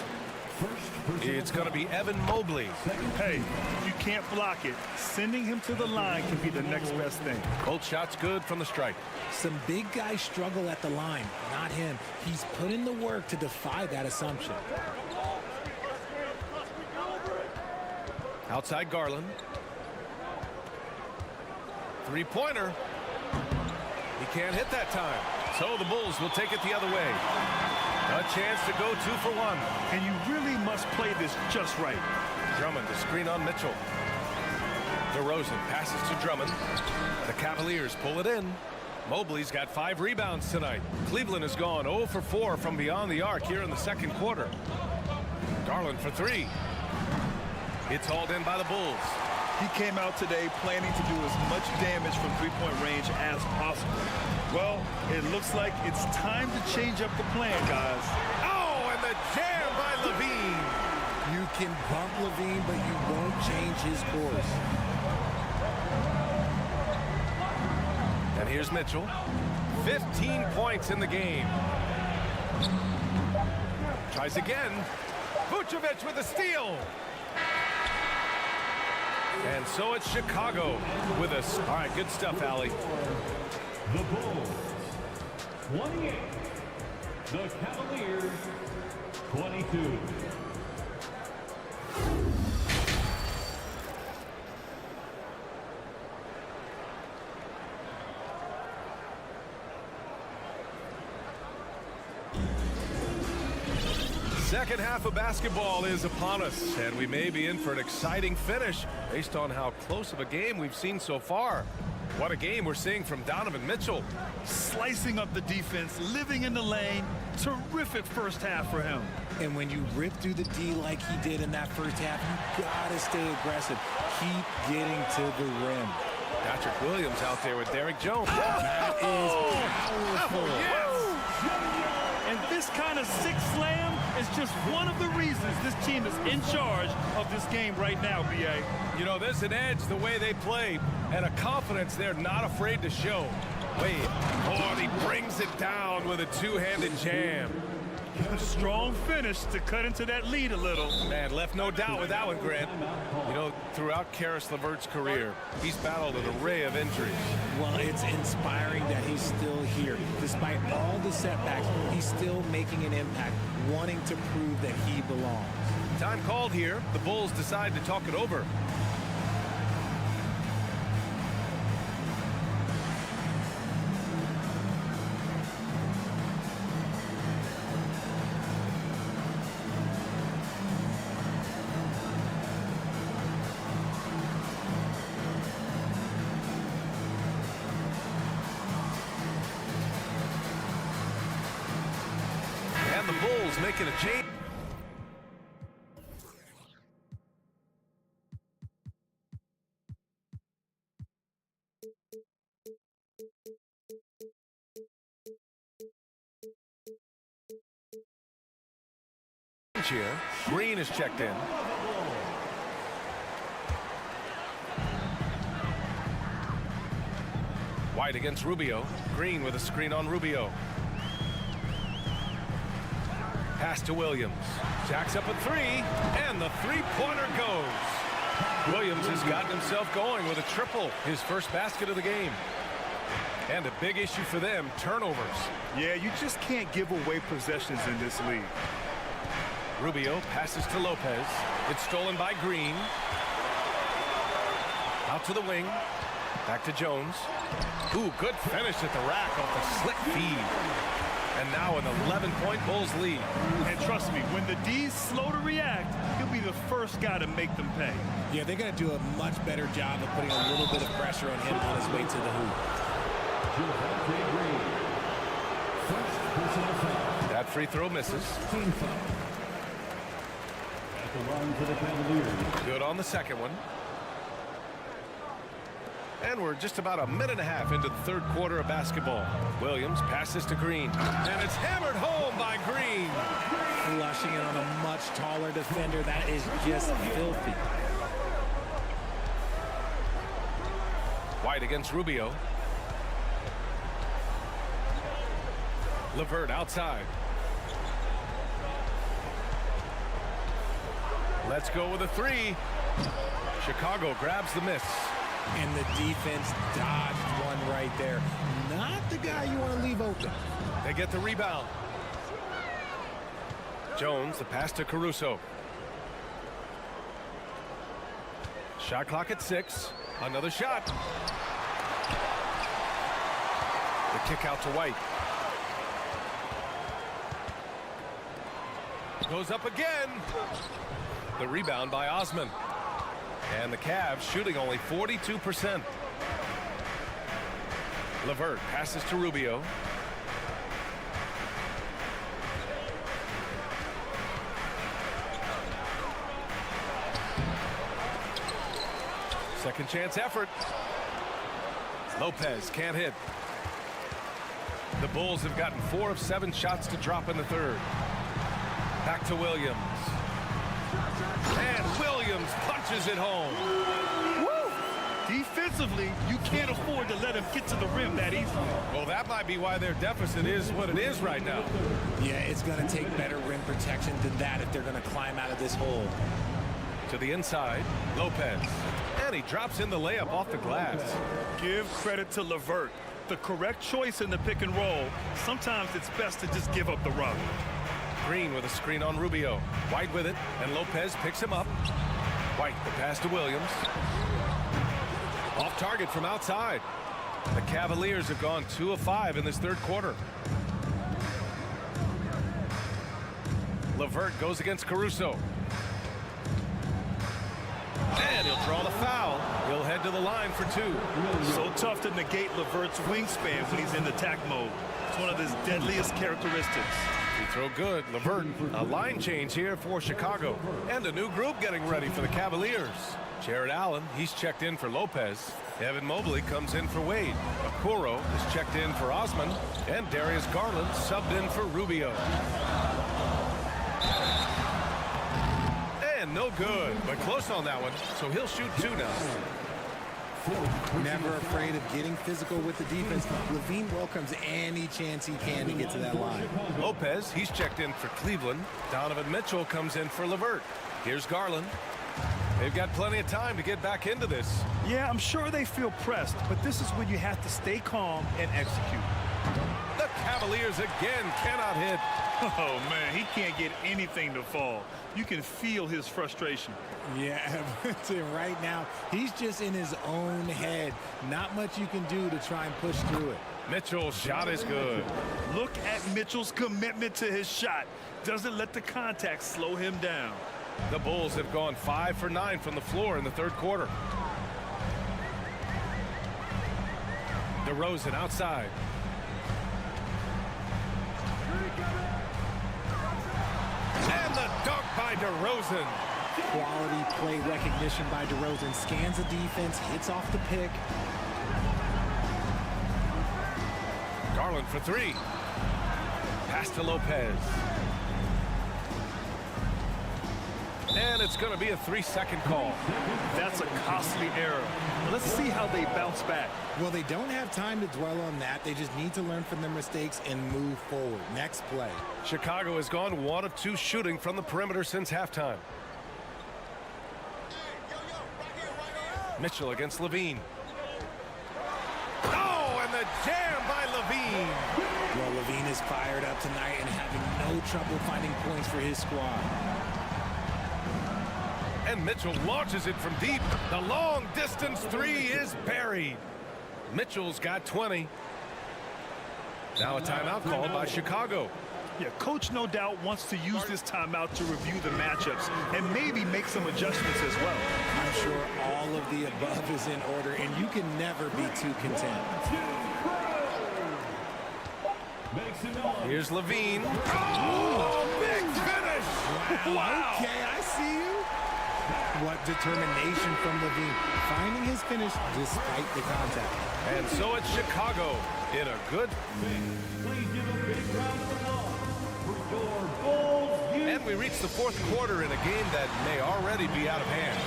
It's going to be Evan Mobley. Hey, you can't block it. Sending him to the line can be the next best thing. Both shots good from the stripe. Some big guys struggle at the line, not him. He's put in the work to defy that assumption. Outside Garland. Three-pointer. He can't hit that time. So the Bulls will take it the other way. A chance to go 2 for 1. And you really must play this just right. Drummond to screen on Mitchell. DeRozan passes to Drummond. The Cavaliers pull it in. Mobley's got 5 rebounds tonight. Cleveland has gone 0 for 4 from beyond the arc here in the second quarter. Garland for 3. It's hauled in by the Bulls. He came out today planning to do as much damage from three-point range as possible. Well, it looks like it's time to change up the plan, guys. Oh, and the jam by Levine. You can bump Levine, but you won't change his course. here's Mitchell. 15 points in the game. Tries again. Vucevic with a steal. And so it's Chicago with us. All right, good stuff, Allie. The Bulls, 28. The Cavaliers, 22. Second half of basketball is upon us, and we may be in for an exciting finish based on how close of a game we've seen so far. What a game we're seeing from Donovan Mitchell. Slicing up the defense, living in the lane. Terrific first half for him. And when you rip through the D like he did in that first half, you gotta stay aggressive. Keep getting to the rim. Patrick Williams out there with Derrick Jones. That is powerful. And this kind of six slam is just one of the reasons this team is in charge of this game right now, B.A. You know, there's an edge the way they play and a confidence they're not afraid to show. Wade, oh, he brings it down with a two-handed jam. A strong finish to cut into that lead a little. Man, left no doubt with that one, Grant. You know, throughout Karis LeVert's career, he's battled an array of injuries. Well, it's inspiring that he's still here. Despite all the setbacks, he's still making an impact, wanting to prove that he belongs. Time called here. The Bulls decide to talk it over. And the Bulls making a change. Here, Green is checked in. White against Rubio. Green with a screen on Rubio. Pass to Williams. Jacks up a three, and the three-pointer goes. Williams has gotten himself going with a triple, his first basket of the game. And a big issue for them, turnovers. Yeah, you just can't give away possessions in this league. Rubio passes to Lopez. It's stolen by Green. Out to the wing. Back to Jones. Ooh, good finish at the rack off the slick feed. And now an 11-point Bulls lead. And trust me, when the D's slow to react, he'll be the first guy to make them pay. Yeah, they're going to do a much better job of putting a little bit of pressure on him on his way to the hoop. That free throw misses. Good on the second one. And we're just about a minute and a half into the third quarter of basketball. Williams passes to Green. And it's hammered home by Green. Flushing it on a much taller defender. That is just filthy. White against Rubio. LeVert outside. Let's go with a three. Chicago grabs the miss. And the defense dodged one right there. Not the guy you want to leave open. They get the rebound. Jones, the pass to Caruso. Shot clock at 6. Another shot. The kick out to White. Goes up again. The rebound by Osman. And the Cavs shooting only 42%. LeVert passes to Rubio. Second chance effort. Lopez can't hit. The Bulls have gotten 4 of 7 shots to drop in the third. Back to Williams. And Williams punches it home. Woo! Defensively, you can't afford to let him get to the rim that easily. Well, that might be why their deficit is what it is right now. Yeah, it's going to take better rim protection than that if they're going to climb out of this hole. To the inside, Lopez. And he drops in the layup off the glass. Give credit to LeVert. The correct choice in the pick and roll. Sometimes it's best to just give up the run. Green with a screen on Rubio. White with it, and Lopez picks him up. White, the pass to Williams. Off target from outside. The Cavaliers have gone 2 of 5 in this third quarter. LeVert goes against Caruso. And he'll draw the foul. He'll head to the line for 2. So tough to negate LeVert's wingspan when he's in attack mode. It's one of his deadliest characteristics. He throw good. LeVert, a line change here for Chicago. And a new group getting ready for the Cavaliers. Jared Allen, he's checked in for Lopez. Evan Mobley comes in for Wade. Okoro is checked in for Osman. And Darius Garland subbed in for Rubio. And no good, but close on that one. So he'll shoot 2 now. Never afraid of getting physical with the defense. Levine welcomes any chance he can to get to that line. Lopez, he's checked in for Cleveland. Donovan Mitchell comes in for LeVert. Here's Garland. They've got plenty of time to get back into this. Yeah, I'm sure they feel pressed, but this is when you have to stay calm and execute. The Cavaliers again cannot hit. Oh, man, he can't get anything to fall. You can feel his frustration. Yeah, right now, he's just in his own head. Not much you can do to try and push through it. Mitchell's shot is good. Look at Mitchell's commitment to his shot. Doesn't let the contact slow him down. The Bulls have gone 5 for 9 from the floor in the third quarter. DeRozan outside. And the dunk by DeRozan. Quality play recognition by DeRozan. Scans the defense, hits off the pick. Garland for 3. Pass to Lopez. And it's going to be a 3-second call. That's a costly error. Let's see how they bounce back. Well, they don't have time to dwell on that. They just need to learn from their mistakes and move forward. Next play. Chicago has gone 1 of 2 shooting from the perimeter since halftime. Mitchell against Levine. Oh, and the jam by Levine. Well, Levine is fired up tonight and having no trouble finding points for his squad. And Mitchell launches it from deep. The long distance 3 is buried. Mitchell's got 20. Now a timeout called by Chicago. Yeah, coach no doubt wants to use this timeout to review the matchups and maybe make some adjustments as well. I'm sure all of the above is in order, and you can never be too content. Here's Levine. Oh, big finish! Wow. Okay, I see you. What determination from Levine, finding his finish despite the contact. And so it's Chicago in a good. And we reach the fourth quarter in a game that may already be out of hand.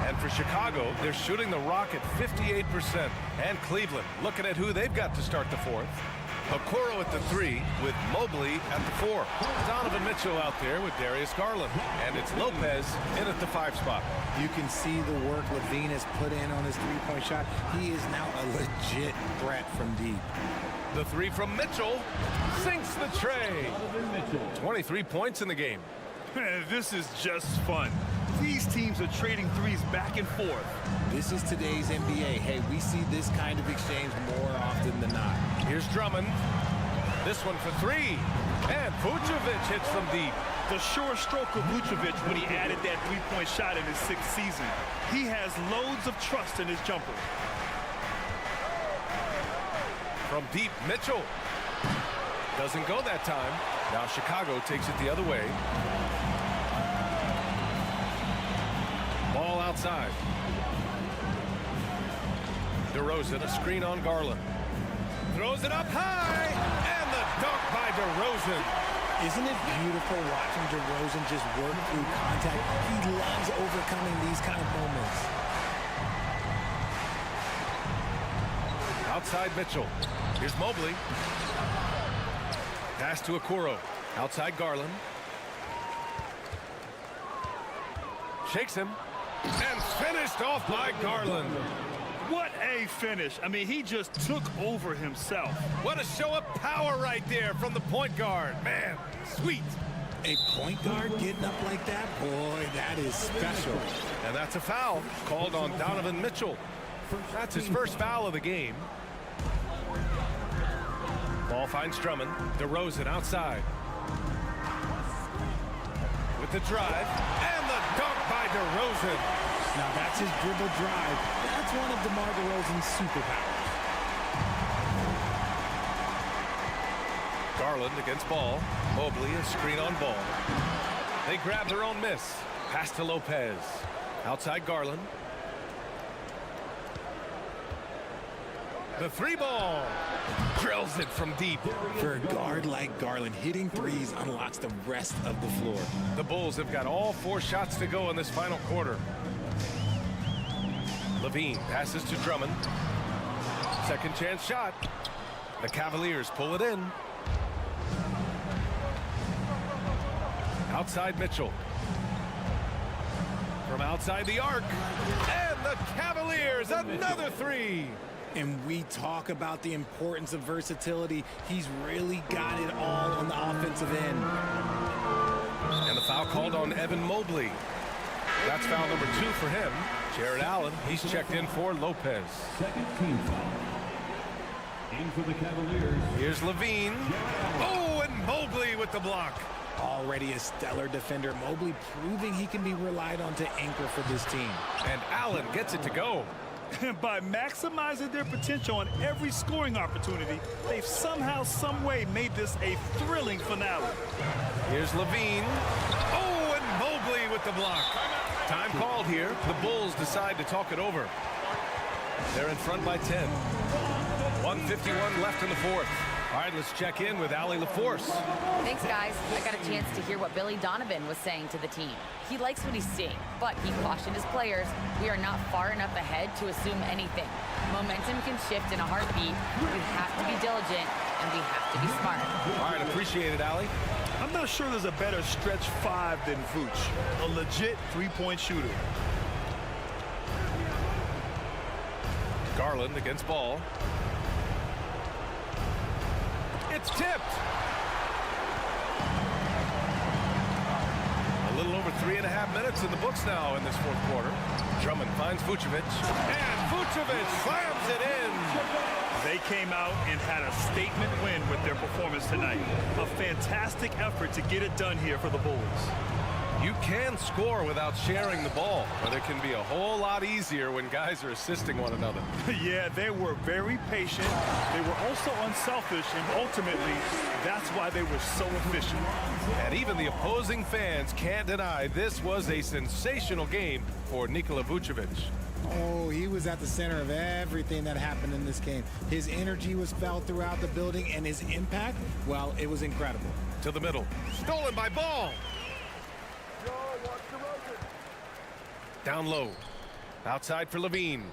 And for Chicago, they're shooting the rock at 58%. And Cleveland looking at who they've got to start the fourth. Okoro at the 3 with Mobley at the 4. Donovan Mitchell out there with Darius Garland. And it's Lopez in at the 5 spot. You can see the work Levine has put in on his three-point shot. He is now a legit threat from deep. The 3 from Mitchell sinks the tray. 23 points in the game. Man, this is just fun. These teams are trading threes back and forth. This is today's NBA. Hey, we see this kind of exchange more often than not. Here's Drummond. This one for 3. And Vucevic hits from deep. The sure stroke of Vucevic when he added that three-point shot in his 6th season. He has loads of trust in his jumper. From deep, Mitchell. Doesn't go that time. Now Chicago takes it the other way. Ball outside. DeRozan, a screen on Garland. Throws it up high, and the dunk by DeRozan. Isn't it beautiful watching DeRozan just work through contact? He loves overcoming these kind of moments. Outside Mitchell. Here's Mobley. Pass to Okoro. Outside Garland. Shakes him. And finished off by Garland. What a finish. I mean, he just took over himself. What a show of power right there from the point guard. Man, sweet. A point guard getting up like that? Boy, that is special. And that's a foul called on Donovan Mitchell. That's his first foul of the game. Ball finds Drummond. DeRozan outside. With the drive. And the dunk by DeRozan. Now that's his dribble drive. That's one of DeMar DeRozan's superpowers. Garland against Ball. Mobley a screen on Ball. They grab their own miss. Pass to Lopez. Outside Garland. The three ball. Drills it from deep. For a guard like Garland, hitting threes unlocks the rest of the floor. The Bulls have got all 4 shots to go in this final quarter. Levine passes to Drummond. Second chance shot. The Cavaliers pull it in. Outside Mitchell. From outside the arc. And the Cavaliers, another 3. And we talk about the importance of versatility. He's really got it all on the offensive end. And the foul called on Evan Mobley. That's foul number 2 for him. Jared Allen, he's checked in for Lopez. Second team foul. In for the Cavaliers. Here's Levine. Oh, and Mobley with the block. Already a stellar defender, Mobley proving he can be relied on to anchor for this team. And Allen gets it to go. By maximizing their potential on every scoring opportunity, they've somehow, some way made this a thrilling finale. Here's Levine. Oh, and Mobley with the block. Time called here. The Bulls decide to talk it over. They're in front by 10. 1:51 left in the fourth. All right, let's check in with Allie LaForce. Thanks, guys. I got a chance to hear what Billy Donovan was saying to the team. He likes what he's seeing, but he cautioned his players, we are not far enough ahead to assume anything. Momentum can shift in a heartbeat. We have to be diligent, and we have to be smart. All right, appreciate it, Allie. I'm not sure there's a better stretch 5 than Vooch, a legit three-point shooter. Garland against Ball. It's tipped. A little over 3.5 minutes in the books now in this fourth quarter. Drummond finds Vucevic, and Vucevic slams it in. They came out and had a statement win with their performance tonight. A fantastic effort to get it done here for the Bulls. You can score without sharing the ball, but it can be a whole lot easier when guys are assisting one another. Yeah, they were very patient. They were also unselfish, and ultimately, that's why they were so efficient. And even the opposing fans can't deny this was a sensational game for Nikola Vucevic. Oh, he was at the center of everything that happened in this game. His energy was felt throughout the building, and his impact, well, it was incredible. To the middle. Stolen by Ball. Down low. Outside for Levine.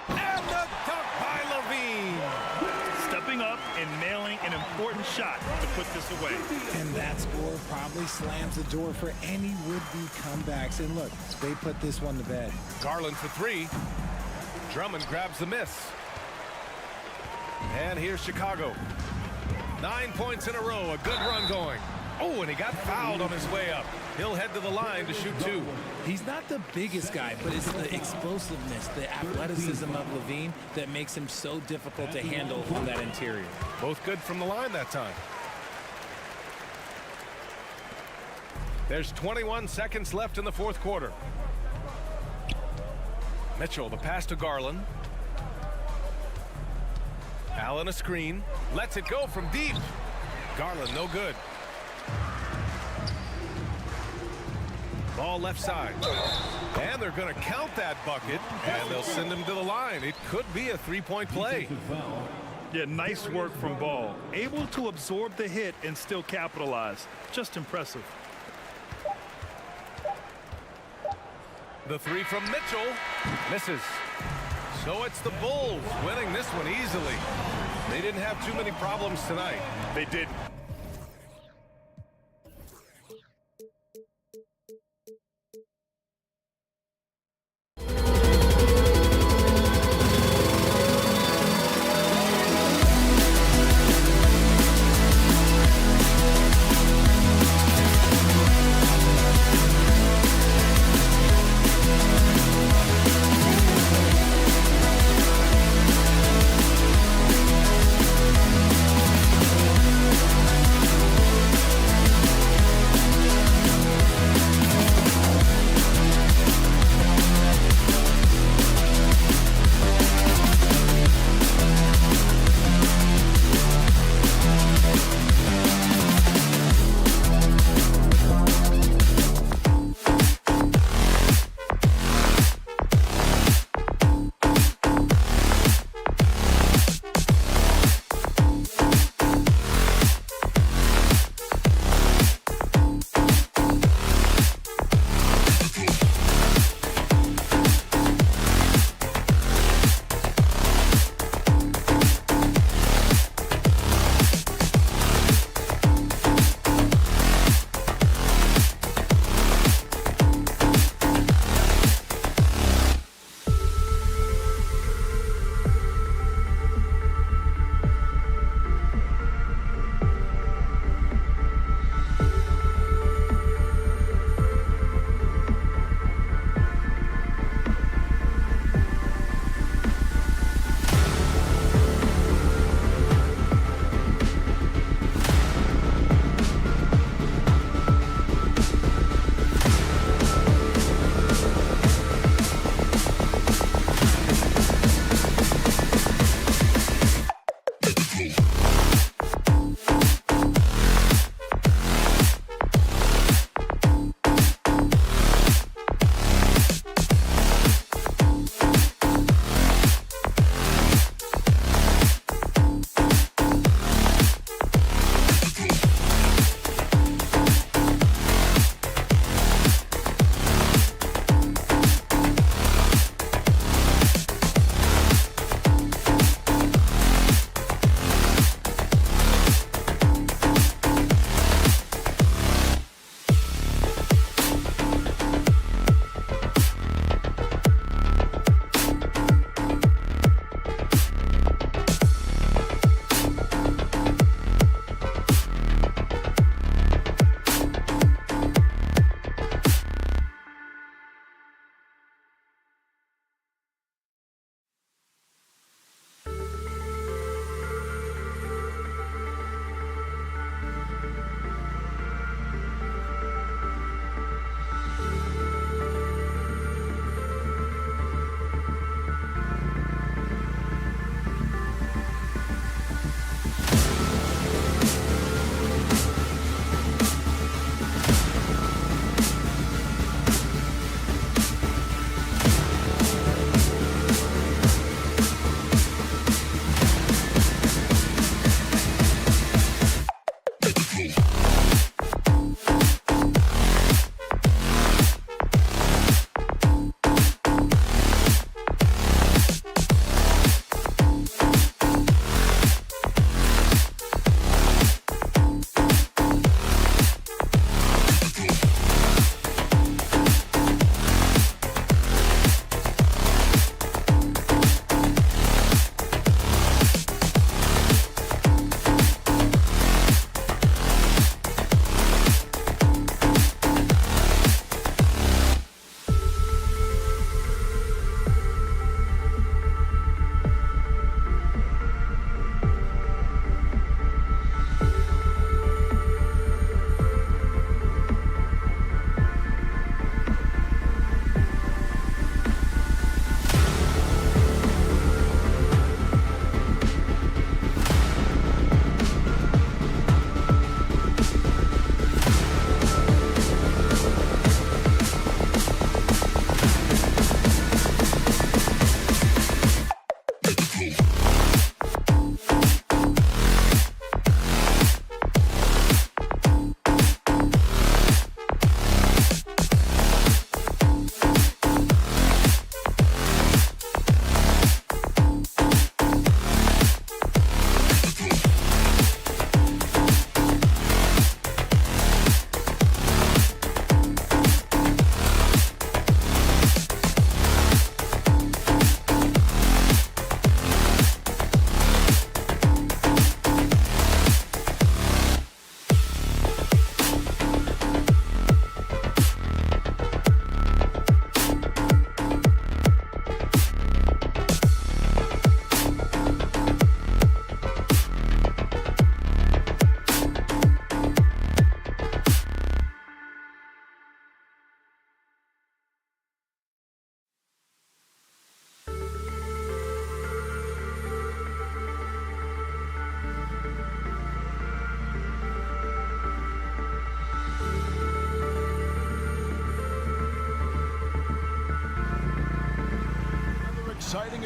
And the dunk by Levine. Stepping up and nailing an important shot to put this away. And that score probably slams the door for any would-be comebacks. And look, they put this one to bed. Garland for 3. Drummond grabs the miss. And here's Chicago. 9 points in a row. A good run going. Oh, and he got fouled on his way up. He'll head to the line to shoot 2. He's not the biggest guy, but it's the explosiveness, the athleticism of Levine that makes him so difficult to handle on that interior. Both good from the line that time. There's 21 seconds left in the fourth quarter. Mitchell, the pass to Garland. Allen a screen. Lets it go from deep. Garland no good. Ball left side. And they're going to count that bucket, and they'll send him to the line. It could be a 3-point play. Yeah, nice work from Ball. Able to absorb the hit and still capitalize. Just impressive. The three from Mitchell misses. So it's the Bulls winning this one easily. They didn't have too many problems tonight. They didn't.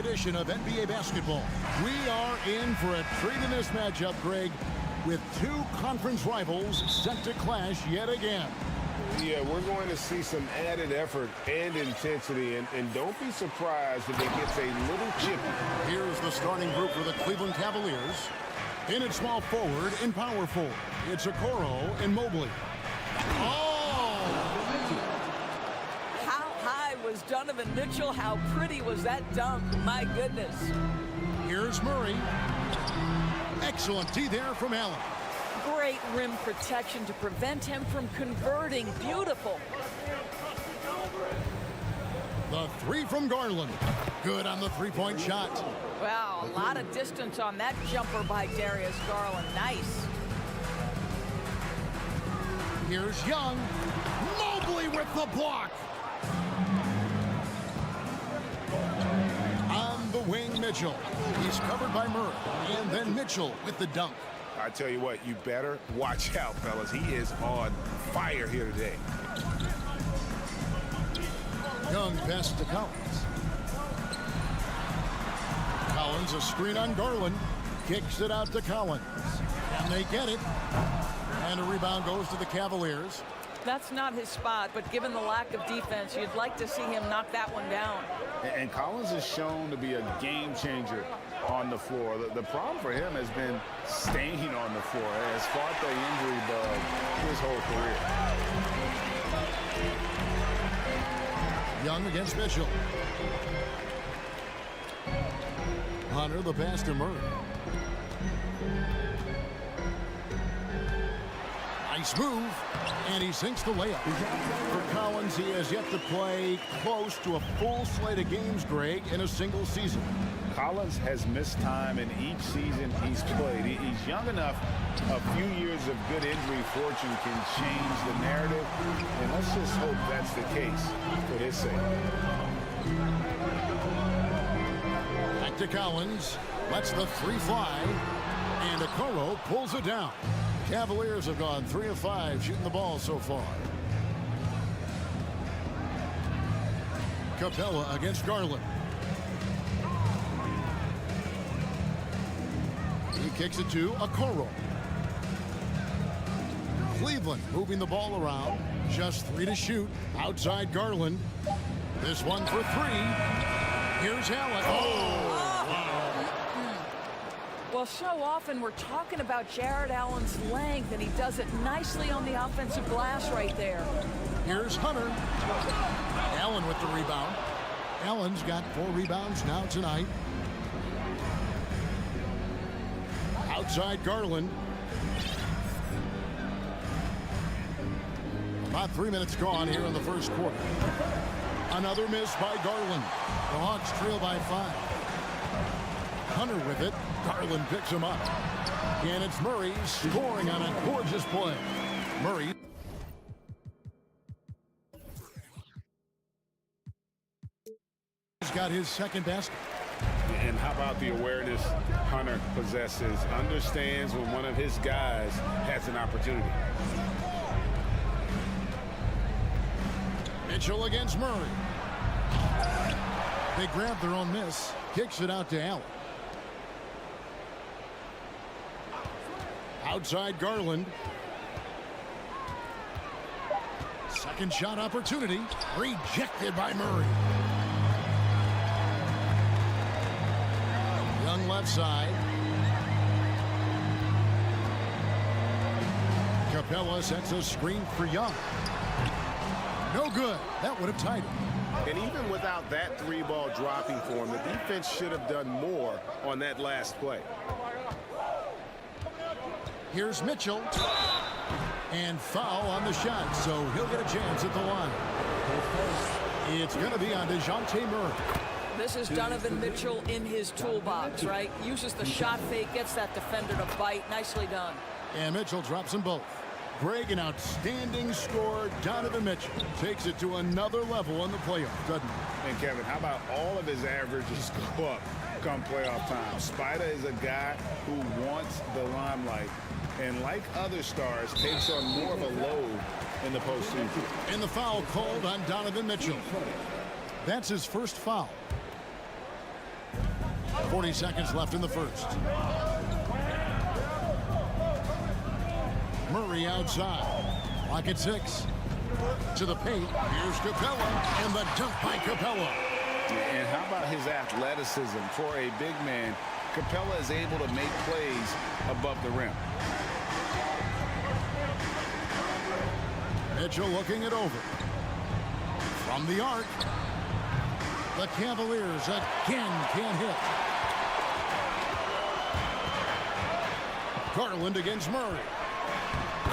edition of NBA basketball. We are in for a treat in this matchup, Greg, with two conference rivals set to clash yet again. Yeah, we're going to see some added effort and intensity, and don't be surprised if it gets a little chippy. Here's the starting group for the Cleveland Cavaliers. In at small forward and power forward, it's Okoro and Mobley. How high was Donovan Mitchell? How pretty was that dunk? My goodness. Here's Murray. Excellent D there from Allen. Great rim protection to prevent him from converting. Beautiful. The three from Garland. Good on the three-point shot. Wow, a lot of distance on that jumper by Darius Garland. Nice. Here's Young. Mobley with the block. On the wing, Mitchell. He's covered by Murray. And then Mitchell with the dunk. I tell you what, you better watch out, fellas. He is on fire here today. Young pass to Collins. Collins, a screen on Garland. Kicks it out to Collins. And they get it. And a rebound goes to the Cavaliers. That's not his spot, but given the lack of defense, you'd like to see him knock that one down. And Collins is shown to be a game changer on the floor. The problem for him has been staying on the floor. Has fought the injury bug his whole career. Young against Mitchell. Hunter, the pass to Murray. Nice move, and he sinks the layup. For Collins, he has yet to play close to a full slate of games, Greg, in a single season. Collins has missed time in each season he's played. He's young enough. A few years of good injury fortune can change the narrative, and let's just hope that's the case for his sake. Back to Collins, lets the three fly, and Okoro pulls it down. Cavaliers have gone 3 of 5 shooting the ball so far. Capella against Garland. He kicks it to Okoro. Cleveland moving the ball around. Just 3 to shoot. Outside Garland. This one for 3. Here's Allen. Oh! Well, so often we're talking about Jared Allen's length, and he does it nicely on the offensive glass right there. Here's Hunter. Allen with the rebound. Allen's got 4 rebounds now tonight. Outside Garland. About 3 minutes gone here in the first quarter. Another miss by Garland. The Hawks trail by 5. Hunter with it. Garland picks him up. And it's Murray scoring on a gorgeous play. Murray. He's got his second basket. And how about the awareness Hunter possesses? Understands when one of his guys has an opportunity. Mitchell against Murray. They grab their own miss. Kicks it out to Allen. Outside Garland. Second shot opportunity. Rejected by Murray. Young left side. Capella sets a screen for Young. No good. That would have tied it. And even without that 3-ball dropping for him, the defense should have done more on that last play. Here's Mitchell. And foul on the shot, so he'll get a chance at the line. It's going to be on DeJounte Murray. This is Donovan Mitchell in his toolbox, right? Uses the shot fake, gets that defender to bite. Nicely done. And Mitchell drops them both. Greg, an outstanding scorer. Donovan Mitchell takes it to another level in the playoffs, doesn't he? And Kevin, how about all of his averages go up come playoff time? Spider is a guy who wants the limelight, and like other stars, takes on more of a load in the postseason. And the foul called on Donovan Mitchell. That's his first foul. 40 seconds left in the first. Murray outside. Clock at 6. To the paint. Here's Capella. And the dunk by Capella. And how about his athleticism for a big man? Capella is able to make plays above the rim. Mitchell looking it over. From the arc. The Cavaliers again can't hit. Garland against Murray.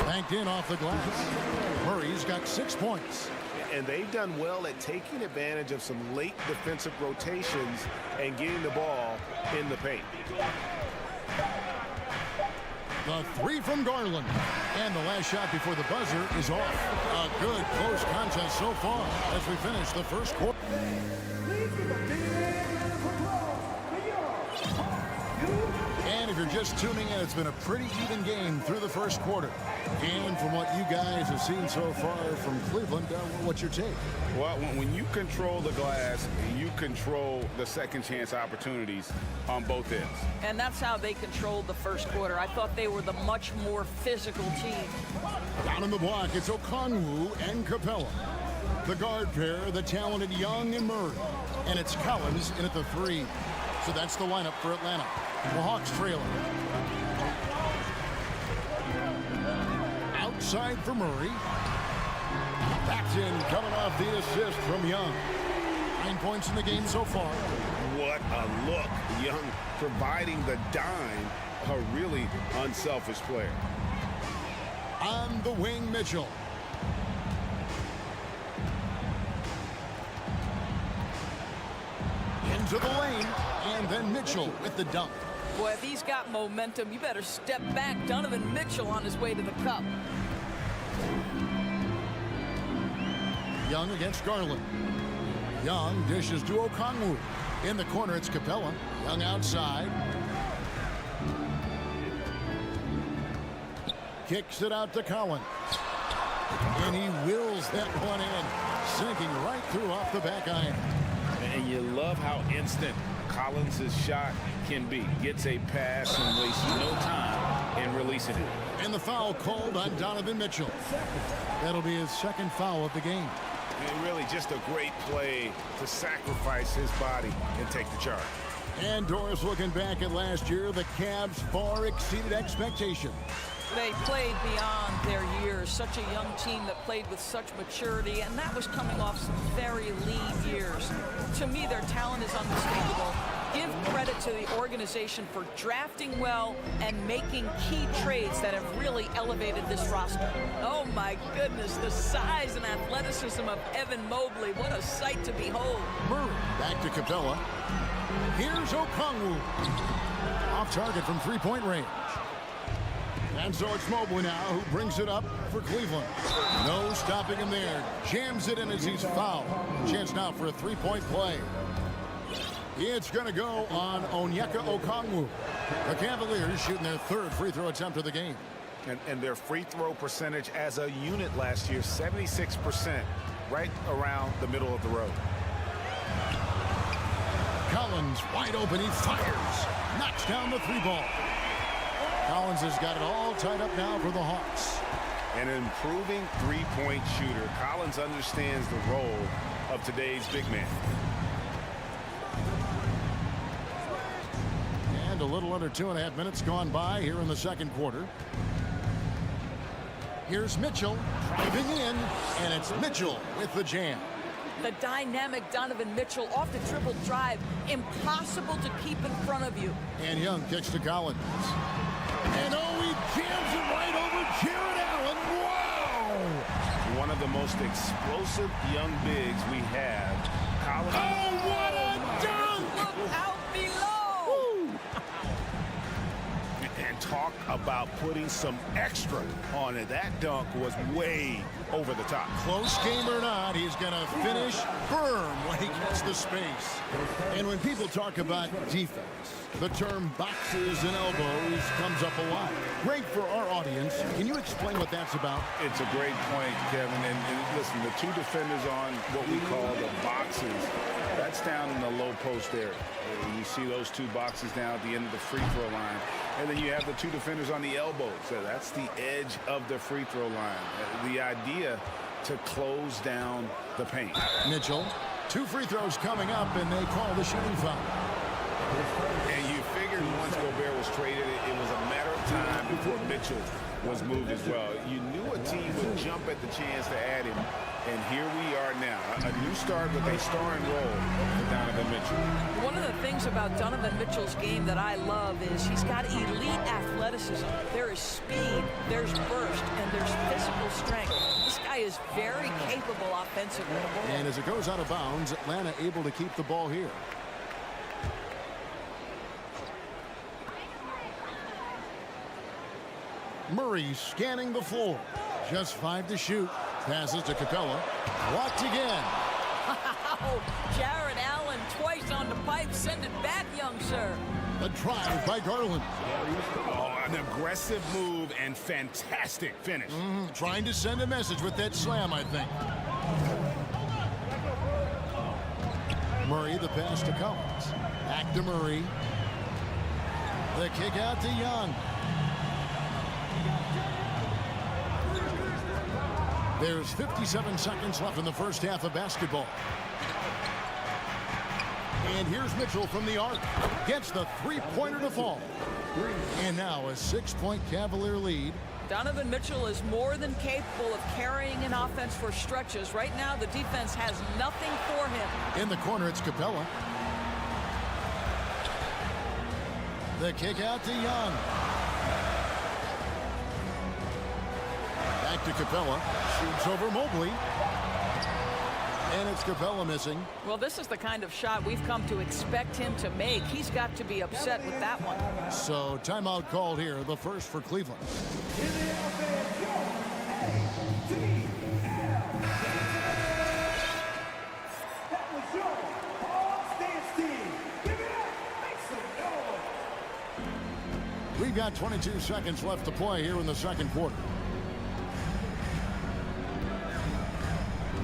Banked in off the glass. Murray's got 6 points. And they've done well at taking advantage of some late defensive rotations and getting the ball in the paint. The 3 from Garland. And the last shot before the buzzer is off. A good close contest so far as we finish the first quarter. And if you're just tuning in, it's been a pretty even game through the first quarter. And from what you guys have seen so far from Cleveland, what's your take? Well, when you control the glass, you control the second chance opportunities on both ends. And that's how they controlled the first quarter. I thought they were the much more physical team. Down in the block, it's Okongwu and Capella. The guard pair, the talented Young and Murray. And it's Collins in at the 3. So that's the lineup for Atlanta. The Hawks trailing. Outside for Murray. Backed in, coming off the assist from Young. 9 points in the game so far. What a look. Young providing the dime. A really unselfish player. On the wing, Mitchell. Into the lane. And then Mitchell with the dunk. Boy, if he's got momentum, you better step back. Donovan Mitchell on his way to the cup. Young against Garland. Young dishes to Okongwu. In the corner, it's Capella. Young outside. Kicks it out to Collins. And he wills that one in. Sinking right through off the back iron. And you love how instant Collins' shot can be. Gets a pass and wastes no time in releasing it. And the foul called on Donovan Mitchell. That'll be his second foul of the game. And really just a great play to sacrifice his body and take the charge. And Doris, looking back at last year, the Cavs far exceeded expectations. They played beyond their years. Such a young team that played with such maturity, and that was coming off some very lean years. To me, their talent is unmistakable. Give credit to the organization for drafting well and making key trades that have really elevated this roster. Oh my goodness, the size and athleticism of Evan Mobley. What a sight to behold. Murray back to Capella. Here's Okongwu. Off target from three-point range. And so it's Mobley now who brings it up for Cleveland. No stopping him there. Jams it in as he's fouled. Chance now for a three-point play. It's going to go on Onyeka Okongwu. The Cavaliers shooting their third free throw attempt of the game. And their free throw percentage as a unit last year, 76%, right around the middle of the road. Collins wide open. He fires. Knocks down the three ball. Collins has got it all tied up now for the Hawks. An improving three-point shooter. Collins understands the role of today's big man. And a little under 2.5 minutes gone by here in the second quarter. Here's Mitchell driving in, and it's Mitchell with the jam. The dynamic Donovan Mitchell off the dribble drive. Impossible to keep in front of you. And Young kicks to Collins. And he jams it right over Jared Allen. Wow! One of the most explosive young bigs we have. Collins. Oh, what a dunk! Look out below! And talk about putting some extra on it. That dunk was way over the top. Close game or not, he's going to finish firm when he gets the space. And when people talk about defense, the term boxes and elbows comes up a lot. Great for our audience. Can you explain what that's about? It's a great point, Kevin. And listen, the two defenders on what we call the boxes, that That's down in the low post area. You see those two boxes down at the end of the free throw line. And then you have the two defenders on the elbow. So that's the edge of the free throw line. The idea to close down the paint. Mitchell, 2 free throws coming up, and they call the shooting foul. And you figured once Gobert was traded, it was a matter of time before Mitchell was moved as well. You knew a team would jump at the chance to add him, and here we are now. A new start with a starring role for Donovan Mitchell. One of the things about Donovan Mitchell's game that I love is he's got elite athleticism. There is speed, there's burst, and there's physical strength. This guy is very capable offensively. And as it goes out of bounds, Atlanta able to keep the ball here. Murray scanning the floor. Just 5 to shoot. Passes to Capella. Blocked again. Jared Allen twice on the pipe. Send it back, young sir. A drive by Garland. Oh, an aggressive move and fantastic finish. Trying to send a message with that slam, I think. Murray, the pass to Collins. Back to Murray. The kick out to Young. There's 57 seconds left in the first half of basketball. And here's Mitchell from the arc. Gets the three-pointer to fall. And now a 6-point Cavalier lead. Donovan Mitchell is more than capable of carrying an offense for stretches. Right now, the defense has nothing for him. In the corner, it's Capella. The kick out to Young. Back to Capella. Shoots over Mobley. And it's Capella missing. Well, this is the kind of shot we've come to expect him to make. He's got to be upset with that one. So timeout called here, the first for Cleveland. We've got 22 seconds left to play here in the second quarter.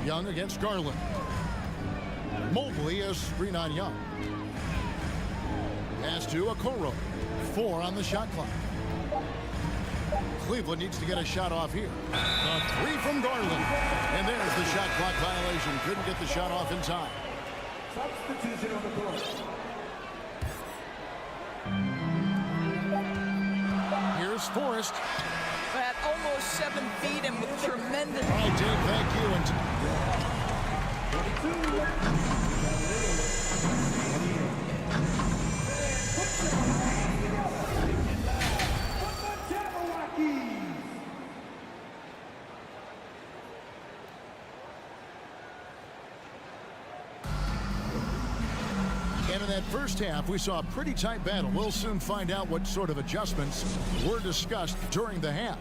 Young against Garland. Mobley is screen on Young. Pass to Okoro. 4 on the shot clock. Cleveland needs to get a shot off here. A 3 from Garland. And there's the shot clock violation. Couldn't get the shot off in time. Substitution on the court. Here's Forrest. At almost 7 feet and with tremendous... All right, Dave, thank you. And in that first half, we saw a pretty tight battle. We'll soon find out what sort of adjustments were discussed during the half.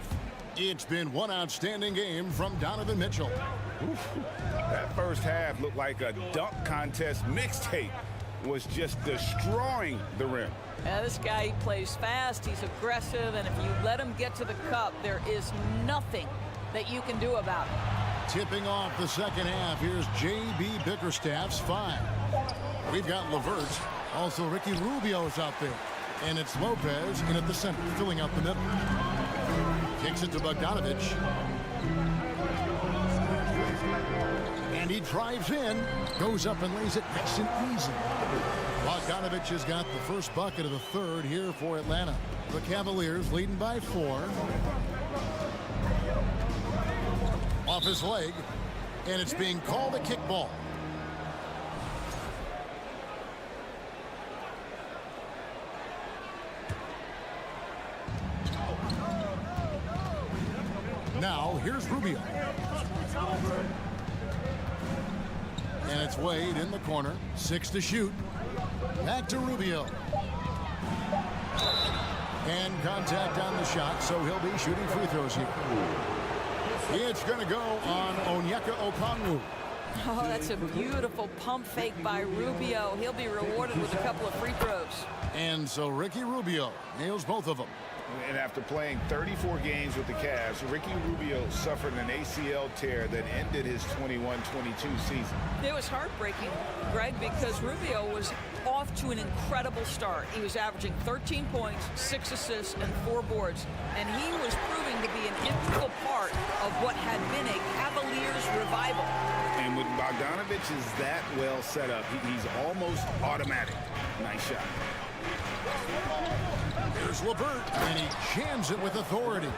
It's been one outstanding game from Donovan Mitchell. That first half looked like a dunk contest mixtape. Was just destroying the rim. Yeah, this guy, he plays fast, he's aggressive, and if you let him get to the cup, there is nothing that you can do about it. Tipping off the second half, here's J.B. Bickerstaff's 5. We've got LeVert. Also, Ricky Rubio's out there. And it's Lopez in at the center, filling out the middle. Kicks it to Bogdanovich. And he drives in, goes up and lays it nice and easy. Bogdanovich has got the first bucket of the third here for Atlanta. The Cavaliers leading by 4. Off his leg, and it's being called a kickball. Now, here's Rubio. And it's Wade in the corner. 6 to shoot. Back to Rubio. And contact on the shot, so he'll be shooting free throws here. It's going to go on Onyeka Okongwu. Oh, that's a beautiful pump fake by Rubio. He'll be rewarded with a couple of free throws. And so Ricky Rubio nails both of them. And after playing 34 games with the Cavs, Ricky Rubio suffered an ACL tear that ended his 21-22 season. It was heartbreaking, Greg, because Rubio was off to an incredible start. He was averaging 13 points, 6 assists, and 4 boards. And he was proving to be an integral part of what had been a Cavaliers revival. And with Bogdanovich is that well set up, he's almost automatic. Nice shot. Here's LeVert, and he jams it with authority.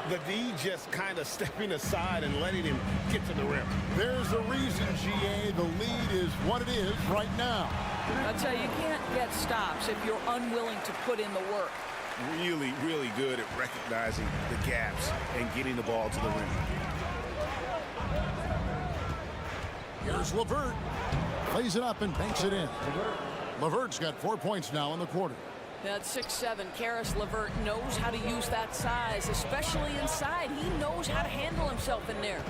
The D just kind of stepping aside and letting him get to the rim. There's a reason, GA, the lead is what it is right now. I'll tell you, you can't get stops if you're unwilling to put in the work. Really, really good at recognizing the gaps and getting the ball to the rim. Here's LeVert. Plays it up and banks it in. LeVert's got 4 points now in the quarter. At 6'7", Karis LeVert knows how to use that size, especially inside. He knows how to handle himself in there.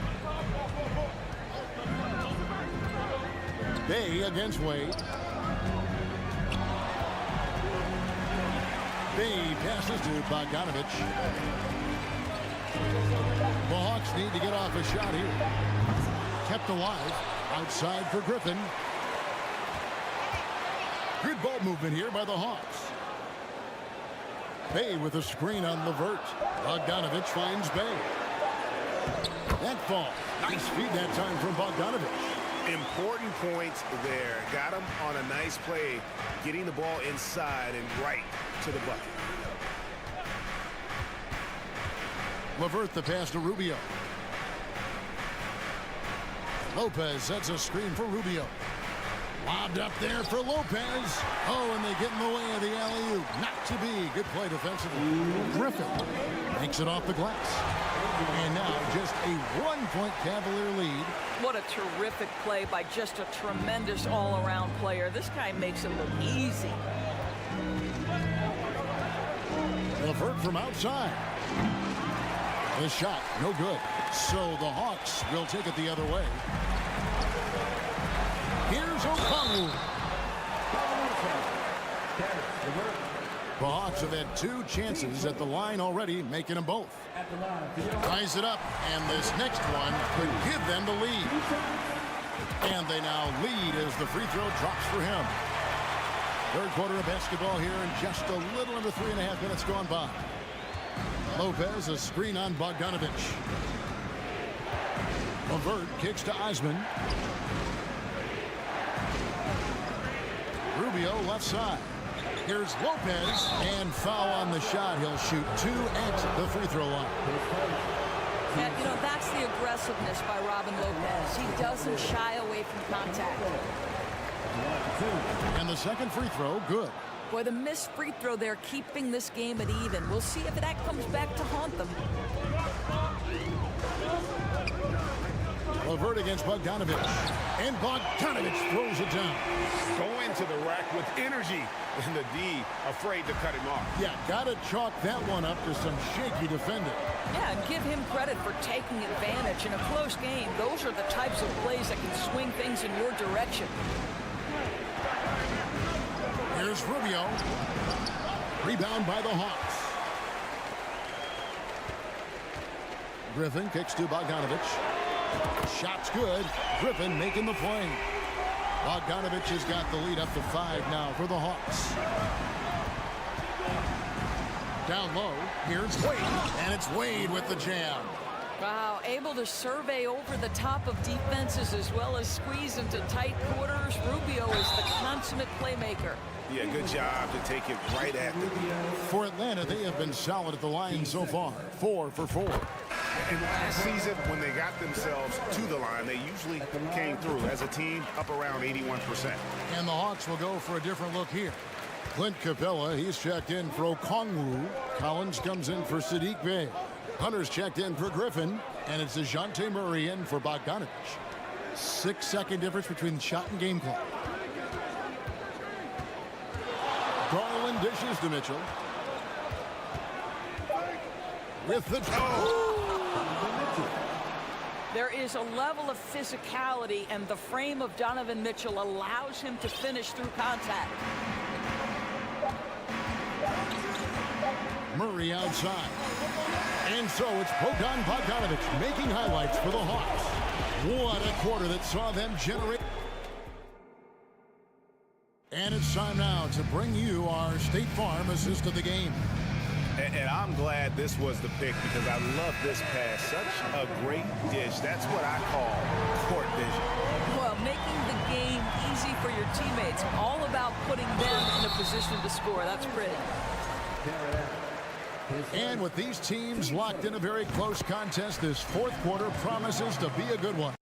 Bay against Wade. Bay passes to Bogdanovich. The Hawks need to get off a shot here. Kept alive. Outside for Griffin. Good ball movement here by the Hawks. Bay with a screen on LeVert. Bogdanovich finds Bay. That fall. Nice feed that time from Bogdanovich. Important points there. Got him on a nice play, getting the ball inside and right to the bucket. LeVert the pass to Rubio. Lopez sets a screen for Rubio. Lobbed up there for Lopez. Oh, and they get in the way of the alley-oop. Not to be. Good play defensively. Griffin makes it off the glass. And now just a 1-point Cavalier lead. What a terrific play by just a tremendous all-around player. This guy makes it look easy. LeVert from outside. The shot, no good. So the Hawks will take it the other way. Here's Okongwu. The Hawks have had 2 chances at the line already, making them both. Ties it up, and this next one could give them the lead. And they now lead as the free throw drops for him. Third quarter of basketball here, and just a little under 3.5 minutes gone by. Lopez, a screen on Bogdanovich. LeVert kicks to Eisman. Rubio left side. Here's Lopez, and foul on the shot. He'll shoot 2 at the free throw line. And, you know, that's the aggressiveness by Robin Lopez. He doesn't shy away from contact. And the second free throw, good. Boy, the missed free throw there, keeping this game at even. We'll see if that comes back to haunt them. LeVert against Bogdanovich. And Bogdanovich throws it down. Going to the rack with energy. And the D afraid to cut him off. Yeah, got to chalk that one up to some shaky defending. Yeah, and give him credit for taking advantage in a close game. Those are the types of plays that can swing things in your direction. Here's Rubio. Rebound by the Hawks. Griffin kicks to Bogdanovich. Shot's good. Griffin making the play. Bogdanovich has got the lead up to 5 now for the Hawks. Down low, here's Wade. And it's Wade with the jam. Wow, able to survey over the top of defenses as well as squeeze into tight quarters. Rubio is the consummate playmaker. Yeah, good job to take it right at the D. For Atlanta, they have been solid at the line so far. 4 for 4. And last season, when they got themselves to the line, they usually came through as a team up around 81%. And the Hawks will go for a different look here. Clint Capella, he's checked in for Okongwu. Collins comes in for Sadiq Bey. Hunter's checked in for Griffin. And it's DeJounte Murray in for Bogdanovich. 6-second difference between shot and game clock. Garland dishes to Mitchell. With the There is a level of physicality, and the frame of Donovan Mitchell allows him to finish through contact. Murray outside. And so it's Bogdan making highlights for the Hawks. What a quarter that saw them generate. And it's time now to bring you our State Farm assist of the game. And I'm glad this was the pick because I love this pass. Such a great dish. That's what I call court vision. Well, making the game easy for your teammates. All about putting them in a position to score. That's pretty. And with these teams locked in a very close contest, this fourth quarter promises to be a good one.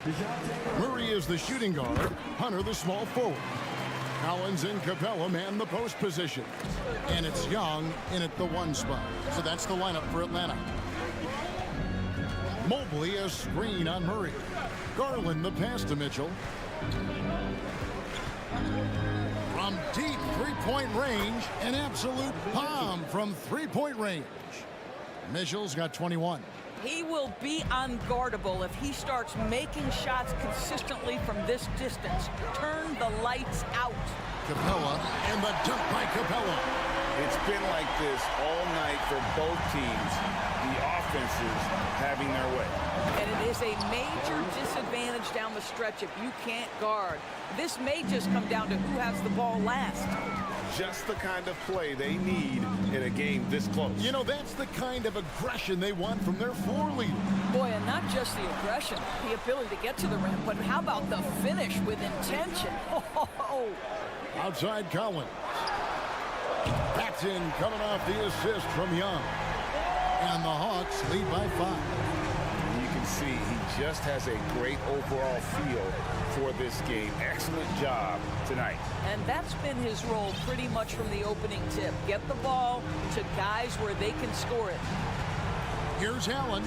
Murray is the shooting guard, Hunter the small forward. Collins and Capella man the post position. And it's Young in at the 1 spot. So that's the lineup for Atlanta. Mobley a screen on Murray. Garland the pass to Mitchell. From deep three-point range, an absolute bomb from three-point range. Mitchell's got 21. He will be unguardable if he starts making shots consistently from this distance. Turn the lights out. Capella and the dunk by Capella. It's been like this all night for both teams. The offenses having their way. And it is a major disadvantage down the stretch if you can't guard. This may just come down to who has the ball last. Just the kind of play they need in a game this close. You know, that's the kind of aggression they want from their floor leader. Boy, and not just the aggression, the ability to get to the rim, but how about the finish with intention? Oh. Outside Collins. Paxton coming off the assist from Young. And the Hawks lead by 5. You can see he just has a great overall feel for this game. Excellent job tonight. And that's been his role pretty much from the opening tip. Get the ball to guys where they can score it. Here's Allen.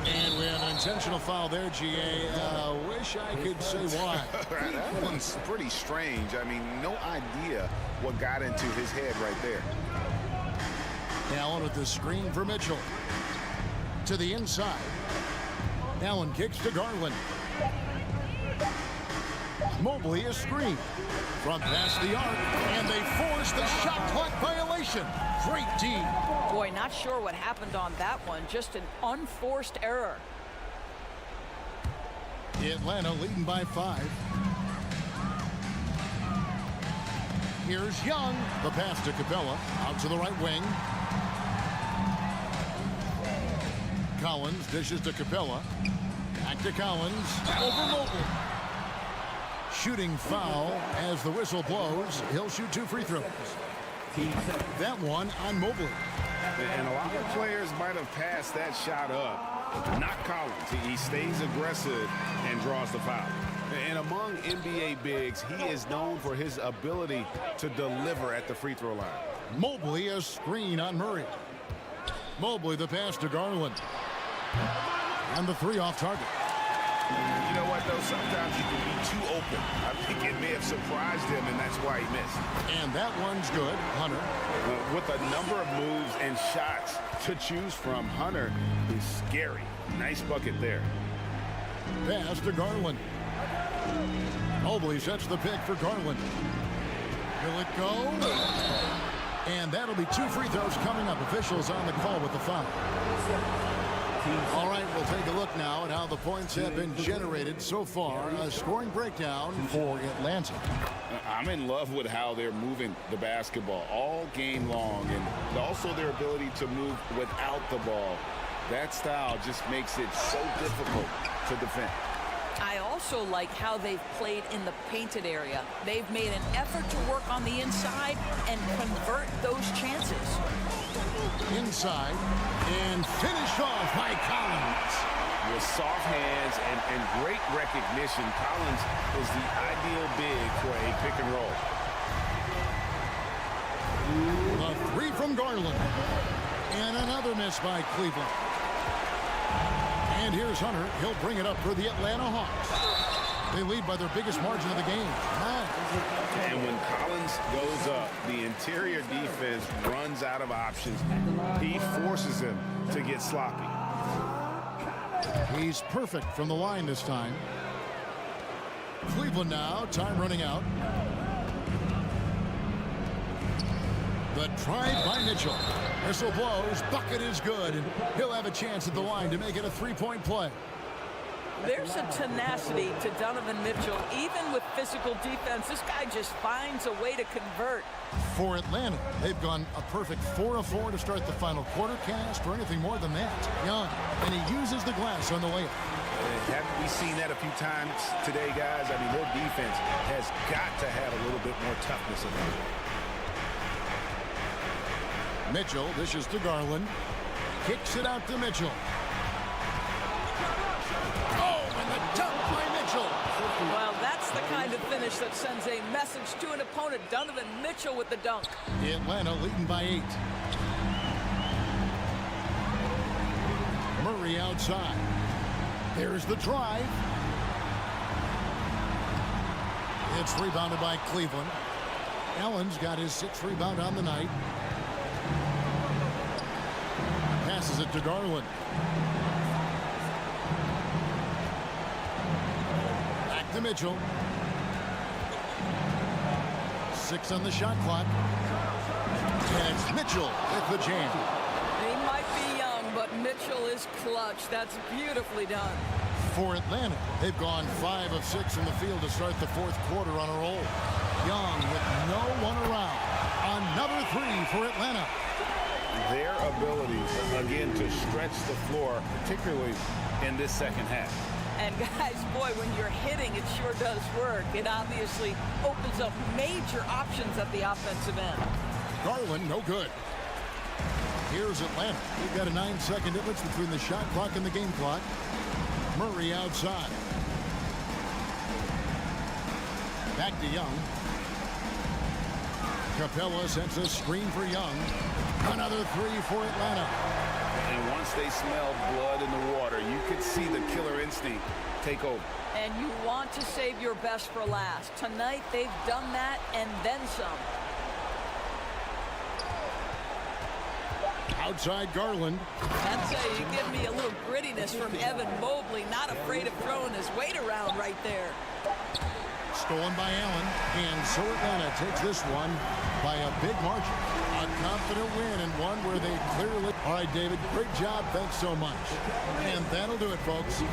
And we have an intentional foul there, GA. Wish I could say why. That one's pretty strange. I mean, no idea what got into his head right there. Allen with the screen for Mitchell. To the inside. Allen kicks to Garland. Mobley a screen. From past the arc. And they force the shot clock violation. Great D. Boy, not sure what happened on that one. Just an unforced error. Atlanta leading by 5. Here's Young. The pass to Capella. Out to the right wing. Collins dishes to Capella. Back to Collins. Over Mobley. Shooting foul as the whistle blows. He'll shoot 2 free throws. That one on Mobley. And a lot of players might have passed that shot up. Not Collins. He stays aggressive and draws the foul. And among NBA bigs, he is known for his ability to deliver at the free throw line. Mobley a screen on Murray. Mobley the pass to Garland. And the 3 off target. You know what, though? Sometimes you can be too open. I think it may have surprised him, and that's why he missed. And that one's good. Hunter. With a number of moves and shots to choose from, Hunter is scary. Nice bucket there. Pass to Garland. Mobley sets the pick for Garland. Will it go? And that'll be 2 free throws coming up. Officials on the call with the foul. All right, we'll take a look now at how the points have been generated so far. A scoring breakdown for Atlanta. I'm in love with how they're moving the basketball all game long, and also their ability to move without the ball. That style just makes it so difficult to defend. I also like how they've played in the painted area. They've made an effort to work on the inside and convert those chances. Inside and finish off by Collins. With soft hands and great recognition, Collins is the ideal big for a pick and roll. The 3 from Garland. And another miss by Cleveland. And here's Hunter. He'll bring it up for the Atlanta Hawks. They lead by their biggest margin of the game, 9. And when Collins goes up, the interior defense runs out of options. He forces him to get sloppy. He's perfect from the line this time. Cleveland now, time running out. The The drive by Mitchell. Whistle blows. Bucket is good. And he'll have a chance at the line to make it a three-point play. There's a tenacity to Donovan Mitchell. Even with physical defense, this guy just finds a way to convert. For Atlanta, they've gone a perfect 4 of 4 to start the final quarter cast or anything more than that. Young, and he uses the glass on the layup. Haven't we seen that a few times today, guys? I mean, their defense has got to have a little bit more toughness in them. Mitchell dishes to Garland. Kicks it out to Mitchell. Oh, and the dunk by Mitchell. Well, that's the kind of finish that sends a message to an opponent. Donovan Mitchell with the dunk. Atlanta leading by 8. Murray outside. There's the drive. It's rebounded by Cleveland. Allen's got his 6th rebound on the night. Passes it to Garland. Back to Mitchell. 6 on the shot clock. And it's Mitchell with the jam. He might be young, but Mitchell is clutch. That's beautifully done. For Atlanta, they've gone 5 of 6 from the field to start the 4th quarter on a roll. Young with no one around. Another 3 for Atlanta. Their ability, again, to stretch the floor, particularly in this second half. And guys, boy, when you're hitting, it sure does work. It obviously opens up major options at the offensive end. Garland, no good. Here's Atlanta. They've got a 9-second difference between the shot clock and the game clock. Murray outside. Back to Young. Capella sends a screen for Young. Another 3 for Atlanta. And once they smelled blood in the water, you could see the killer instinct take over. And you want to save your best for last. Tonight, they've done that and then some. Outside Garland. That's you give me a little grittiness from Evan Mobley. Not afraid of throwing his weight around right there. Stolen by Allen. And so Atlanta takes this one by a big margin. A confident win and one where they clearly... All right, David, great job. Thanks so much. And that'll do it, folks.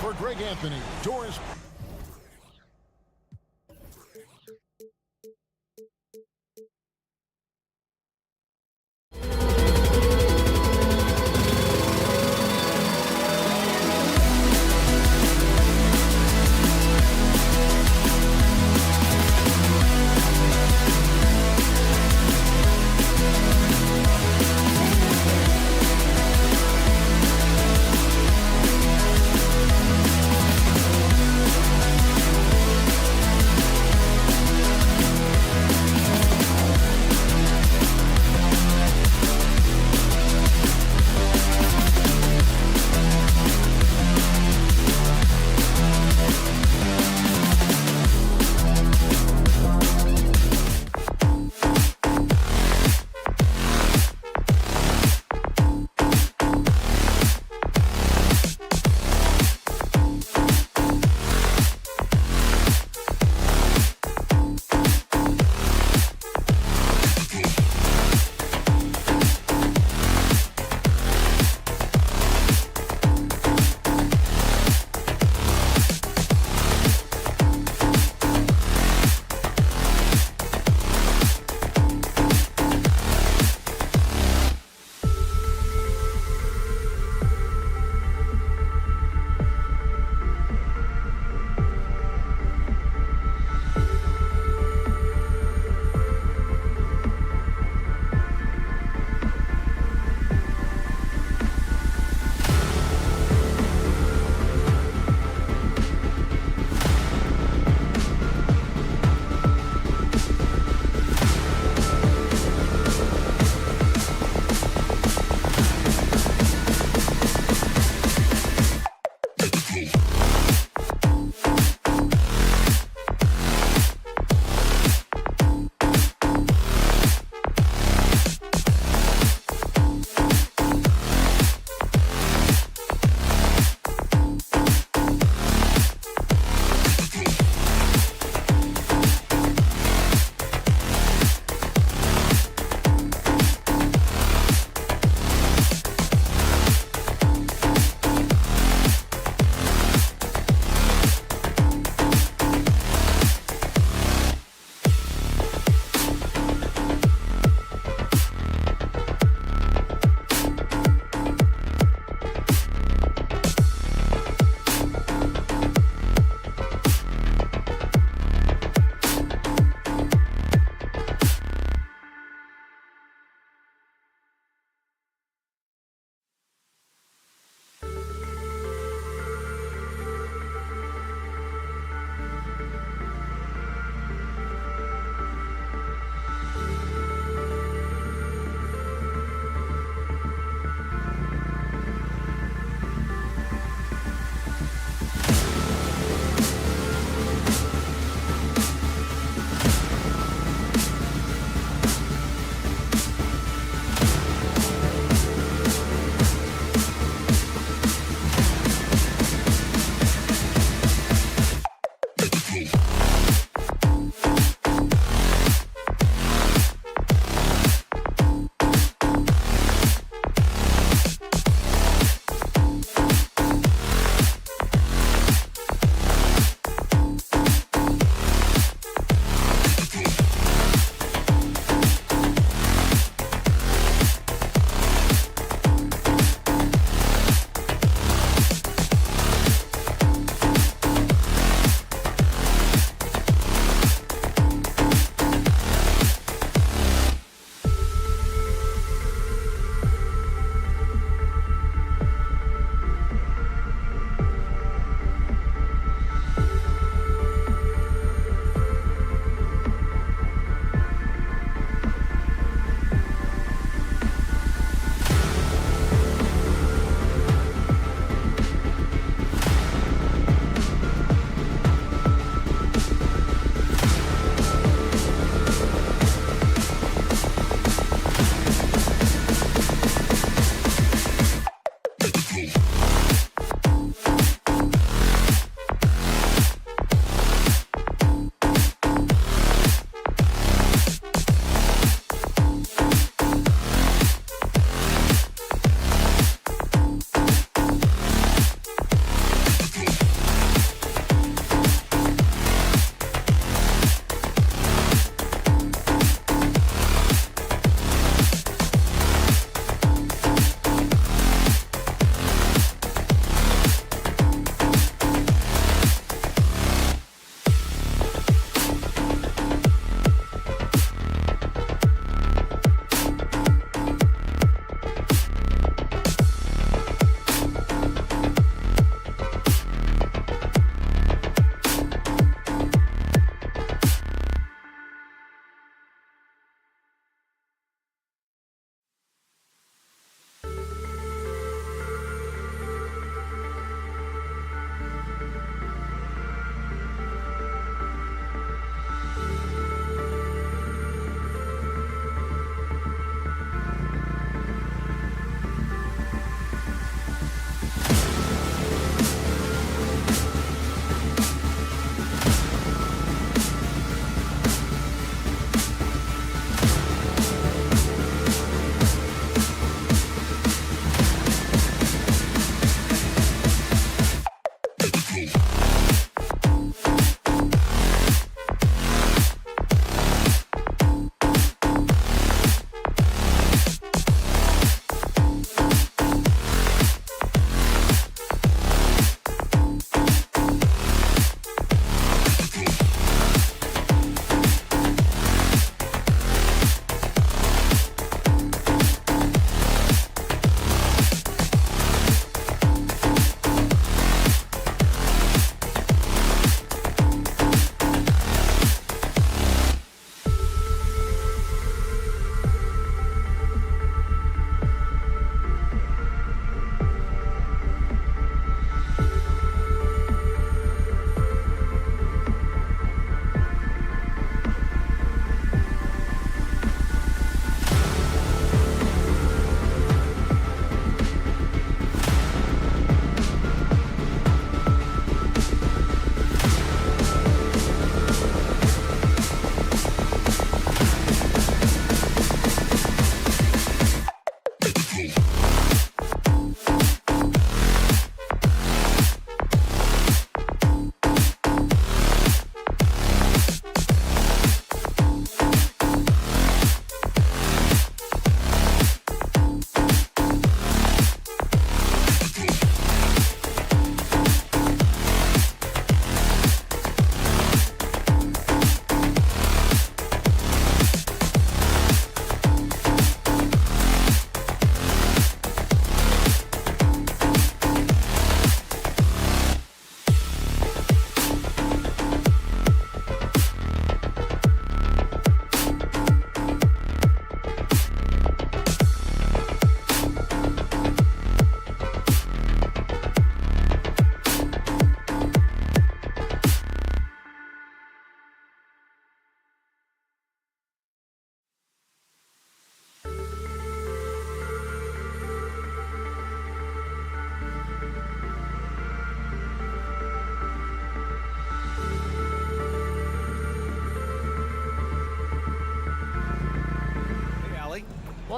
For Greg Anthony, Doris...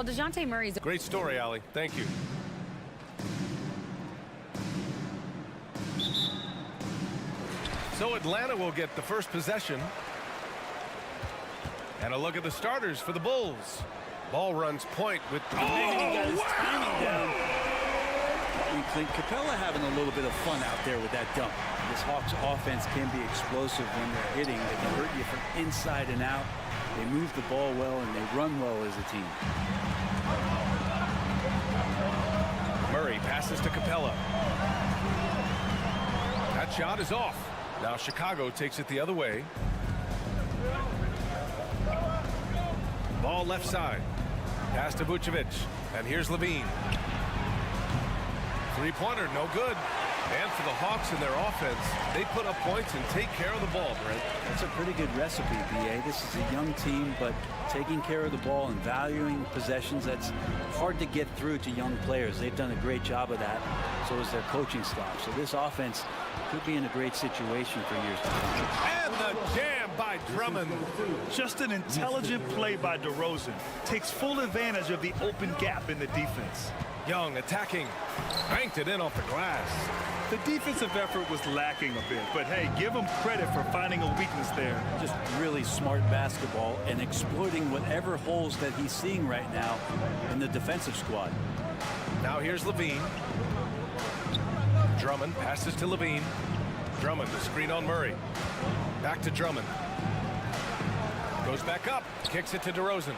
Well, DeJounte Murray's... Great story, Allie. Thank you. So Atlanta will get the first possession. And a look at the starters for the Bulls. Ball runs point with... He got his timing down. You think Capella having a little bit of fun out there with that dunk. This Hawks offense can be explosive when they're hitting. They can hurt you from inside and out. They move the ball well and they run well as a team. Murray passes to Capella. That shot is off. Now Chicago takes it the other way. Ball left side. Pass to Vucevic. And here's Levine. Three-pointer, no good. And for the Hawks in their offense, they put up points and take care of the ball, Brent. That's a pretty good recipe, B.A. This is a young team, but taking care of the ball and valuing possessions, that's hard to get through to young players. They've done a great job of that. So is their coaching staff. So this offense could be in a great situation for years to come. And the jam by Drummond. Just an intelligent play by DeRozan. Takes full advantage of the open gap in the defense. Young attacking. Banked it in off the glass. The defensive effort was lacking a bit, but hey, give him credit for finding a weakness there. Just really smart basketball and exploiting whatever holes that he's seeing right now in the defensive squad. Now here's Levine. Drummond passes to Levine. Drummond, the screen on Murray. Back to Drummond. Goes back up. Kicks it to DeRozan.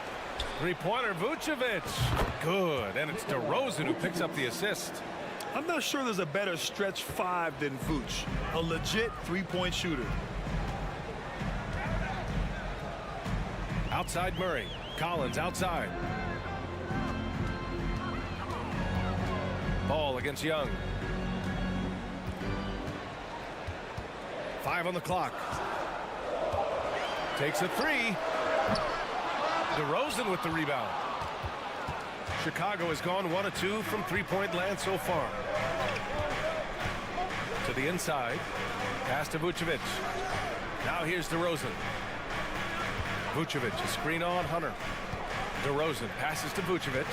Three-pointer, Vucevic. Good, and it's DeRozan who picks up the assist. I'm not sure there's a better stretch five than Vooch. A legit three-point shooter. Outside Murray. Collins outside. Ball against Young. 5 on the clock. Takes a three. DeRozan with the rebound. Chicago has gone 1 of 2 from three-point land so far. To the inside. Pass to Vucevic. Now here's DeRozan. Vucevic, a screen on Hunter. DeRozan passes to Vucevic.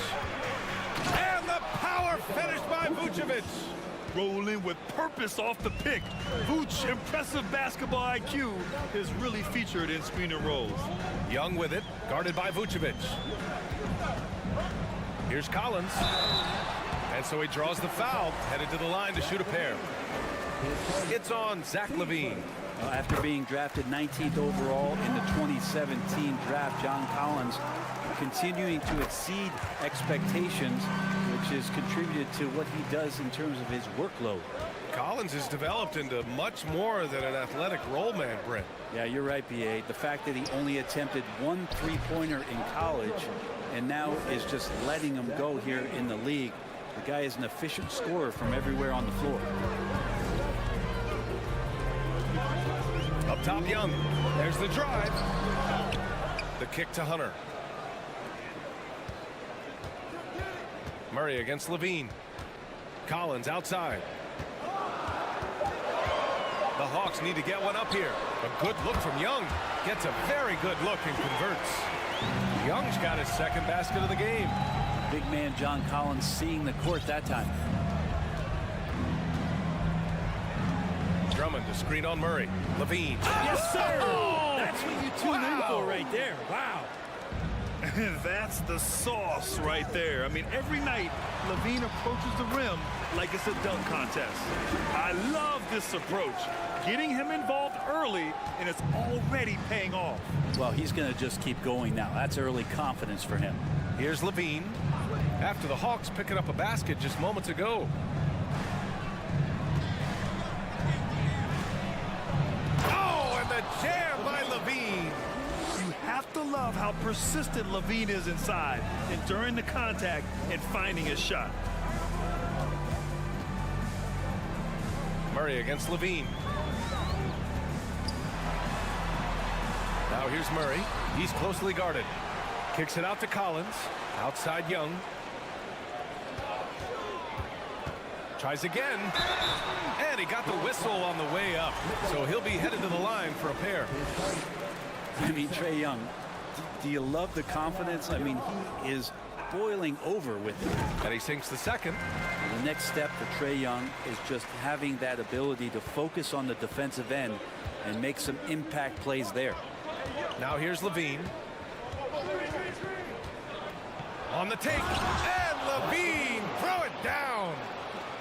And the power finish by Vucevic. Rolling with purpose off the pick. Vooch, impressive basketball IQ, is really featured in screen and rolls. Young with it, guarded by Vucevic. Here's Collins. And so he draws the foul, headed to the line to shoot a pair. It's on Zach LaVine. After being drafted 19th overall in the 2017 draft, John Collins continuing to exceed expectations, which has contributed to what he does in terms of his workload. Collins has developed into much more than an athletic role man, Brent. Yeah, you're right, B.A. The fact that he only attempted 1 three-pointer in college and now is just letting him go here in the league. The guy is an efficient scorer from everywhere on the floor. Up top, Young. There's the drive. The kick to Hunter. Murray against Levine. Collins outside. The Hawks need to get one up here. A good look from Young. Gets a very good look and converts. Young's got his second basket of the game. Big man John Collins seeing the court that time. Drummond to screen on Murray. Levine. Yes, sir! That's what you tune in for right there. Wow. That's the sauce right there. I mean, every night, LaVine approaches the rim like it's a dunk contest. I love this approach. Getting him involved early, and it's already paying off. Well, he's going to just keep going now. That's early confidence for him. Here's Levine. After the Hawks picking up a basket just moments ago. Oh, and the jam by Levine. You have to love how persistent LaVine is inside, enduring the contact and finding his shot. Murray against Levine. Now here's Murray. He's closely guarded. Kicks it out to Collins. Outside Young. Tries again. And he got the whistle on the way up. So he'll be headed to the line for a pair. I mean, Trae Young, do you love the confidence? I mean, he is boiling over with it. And he sinks the second. The next step for Trae Young is just having that ability to focus on the defensive end and make some impact plays there. Now here's Levine. On the take, and Levine, throw it down.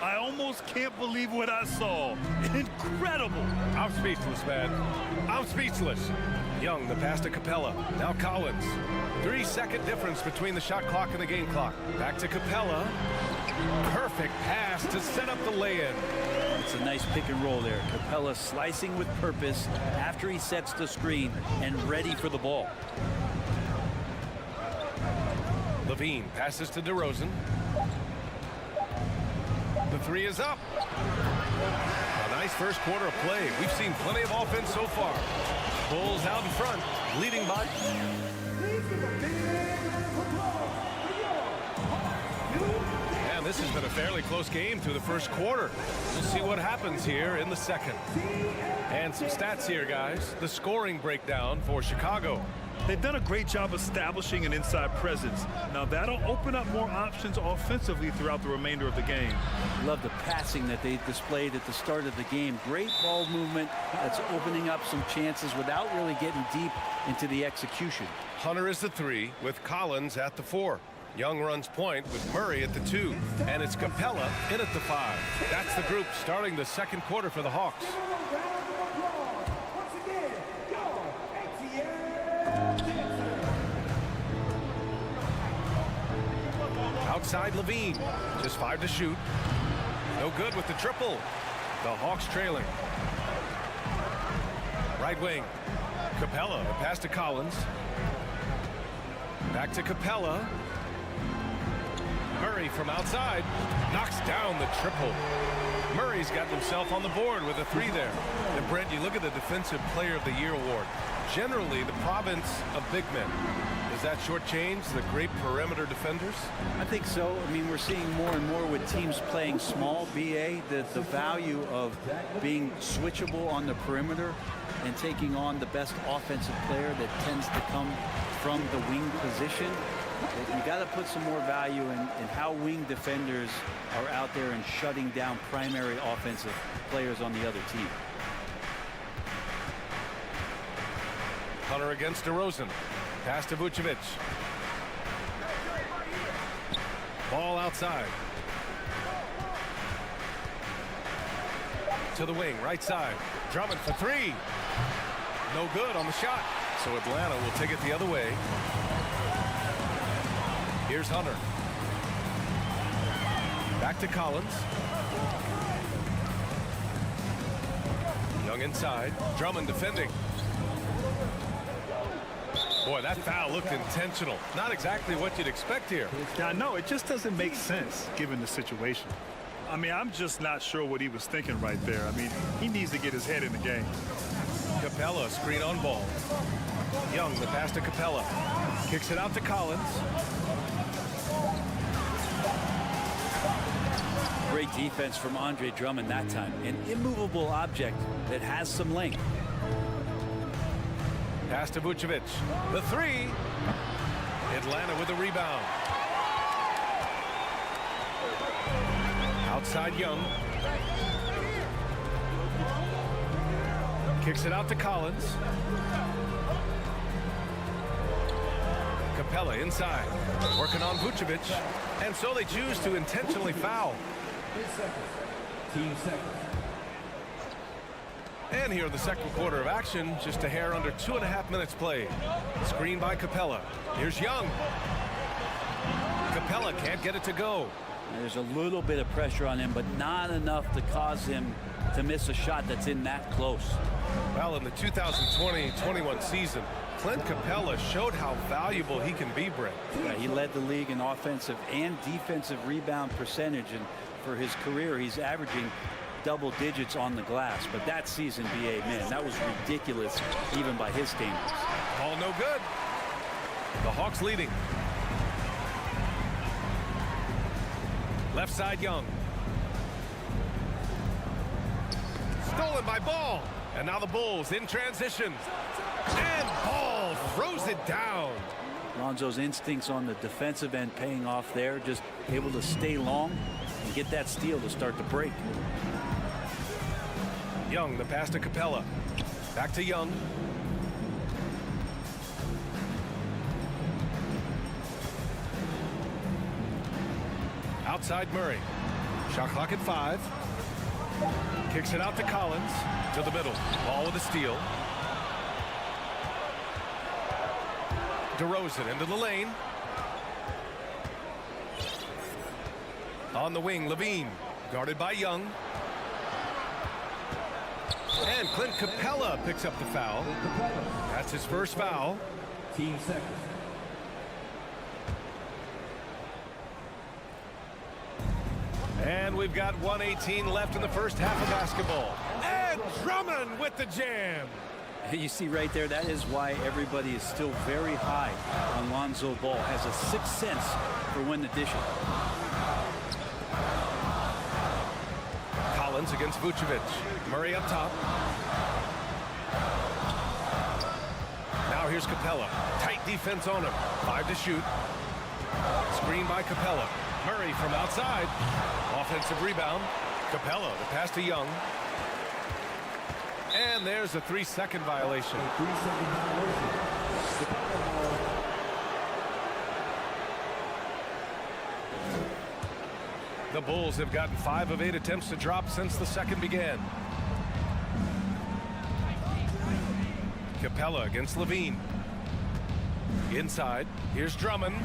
I almost can't believe what I saw. Incredible. I'm speechless, man. I'm speechless. Young, the pass to Capella. Now Collins. 3-second difference between the shot clock and the game clock. Back to Capella. Perfect pass to set up the lay-in. It's a nice pick and roll there. Capella slicing with purpose after he sets the screen and ready for the ball. Levine passes to DeRozan. The three is up. A nice first quarter of play. We've seen plenty of offense so far. Bulls out in front, leading by. And this has been a fairly close game through the first quarter. We'll see what happens here in the second. And some stats here, guys. The scoring breakdown for Chicago. They've done a great job establishing an inside presence. Now that'll open up more options offensively throughout the remainder of the game. Love the passing that they displayed at the start of the game. Great ball movement that's opening up some chances without really getting deep into the execution. Hunter is the 3 with Collins at the 4. Young runs point with Murray at the 2. And it's Capella in at the 5. That's the group starting the second quarter for the Hawks. Outside Levine, just 5 to shoot. No good with the triple. The Hawks trailing. Right wing, Capella, the pass to Collins. Back to Capella. Murray from outside knocks down the triple. Murray's got himself on the board with a 3 there. And Brent, you look at the Defensive Player of the Year award. Generally, the province of big men. Does that shortchange the great perimeter defenders? I think so. I mean, we're seeing more and more with teams playing small, BA, the value of being switchable on the perimeter and taking on the best offensive player that tends to come from the wing position. You got to put some more value in how wing defenders are out there and shutting down primary offensive players on the other team. Hunter against DeRozan. Pass to Vucevic. Ball outside. To the wing, right side. Drummond for 3. No good on the shot. So Atlanta will take it the other way. Here's Hunter. Back to Collins. Young inside. Drummond defending. Boy, that foul looked intentional. Not exactly what you'd expect here. Yeah, I know. It just doesn't make sense given the situation. I mean, I'm just not sure what he was thinking right there. I mean, he needs to get his head in the game. Capella, screen on ball. Young, the pass to Capella. Kicks it out to Collins. Great defense from Andre Drummond that time. An immovable object that has some length. Pass to Vucevic. The 3. Atlanta with the rebound. Outside Young. Kicks it out to Collins. Capella inside. Working on Vucevic. And so they choose to intentionally foul. Team second. And here in the second quarter of action, just a hair under 2.5 minutes played. Screen by Capella. Here's Young. Capella can't get it to go. There's a little bit of pressure on him, but not enough to cause him to miss a shot that's in that close. Well, in the 2020-21 season, Clint Capella showed how valuable he can be, Brent. Yeah, he led the league in offensive and defensive rebound percentage, and for his career, he's averaging double digits on the glass. But that season, BA, man, that was ridiculous, even by his standards. All no good. The Hawks leading. Left side, Young. Stolen by Ball. And now the Bulls in transition. And Ball throws it down. Lonzo's instincts on the defensive end paying off there, just able to stay long and get that steal to start the break. Young, the pass to Capella. Back to Young. Outside Murray. Shot clock at 5. Kicks it out to Collins. To the middle. Ball with a steal. DeRozan into the lane. On the wing, Levine. Guarded by Young. And Clint Capella picks up the foul. That's his first foul. Team second. And we've got 1:18 left in the first half of basketball. And Drummond with the jam. You see right there, that is why everybody is still very high on Lonzo Ball. Has a sixth sense for when to dish it. Collins against Vucevic. Murray up top. Now here's Capella. Tight defense on him. 5 to shoot. Screen by Capella. Murray from outside. Offensive rebound. Capella, the pass to Young. And there's a 3-second violation. The Bulls have gotten 5 of 8 attempts to drop since the second began. Capella against Levine. Inside. Here's Drummond.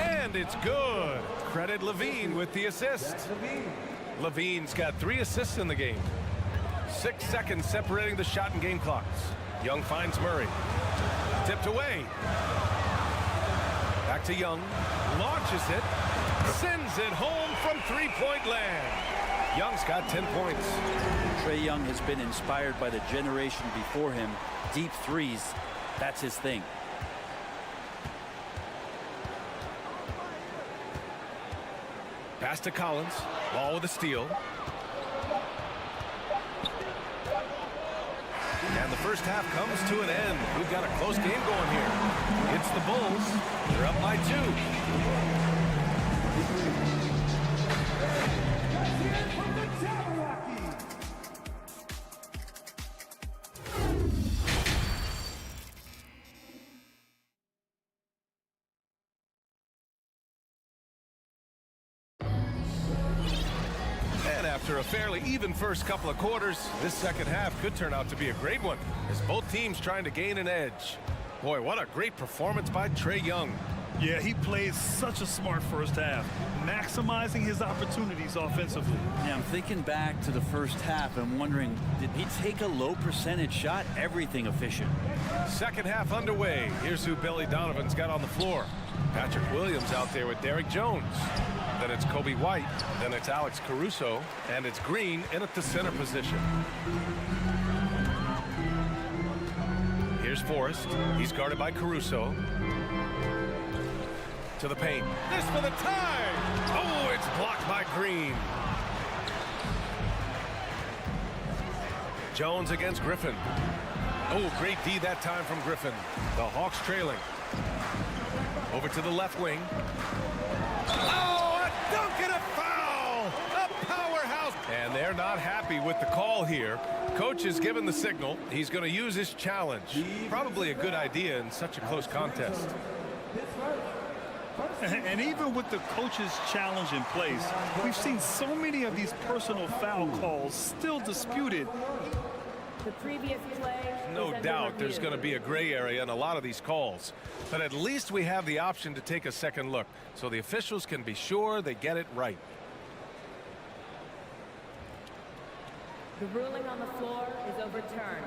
And it's good. Credit Levine with the assist. Levine's got 3 assists in the game. 6 seconds separating the shot and game clocks. Young finds Murray. Tipped away. Back to Young. Launches it. Sends it home from three-point land. Young's got 10 points. Trae Young has been inspired by the generation before him. Deep threes, that's his thing. Pass to Collins. Ball with a steal. And the first half comes to an end. We've got a close game going here. It's the Bulls. They're up by 2. After a fairly even first couple of quarters, this second half could turn out to be a great one as both teams trying to gain an edge. Boy, what a great performance by Trae Young. Yeah, he played such a smart first half, maximizing his opportunities offensively. Yeah, I'm thinking back to the first half and wondering, did he take a low percentage shot? Everything efficient. Second half underway. Here's who Billy Donovan's got on the floor. Patrick Williams out there with Derrick Jones. Then it's Kobe White. Then it's Alex Caruso. And it's Green in at the center position. Here's Forrest. He's guarded by Caruso. To the paint. This for the tie. Oh, it's blocked by Green. Jones against Griffin. Oh, great D that time from Griffin. The Hawks trailing. Over to the left wing. Oh, a dunk and a foul! A powerhouse! And they're not happy with the call here. Coach has given the signal. He's going to use his challenge. Probably a good idea in such a close contest. And even with the coach's challenge in place, we've seen so many of these personal foul calls still disputed. The previous play. No doubt there's going to be a gray area in a lot of these calls. But at least we have the option to take a second look so the officials can be sure they get it right. The ruling on the floor is overturned.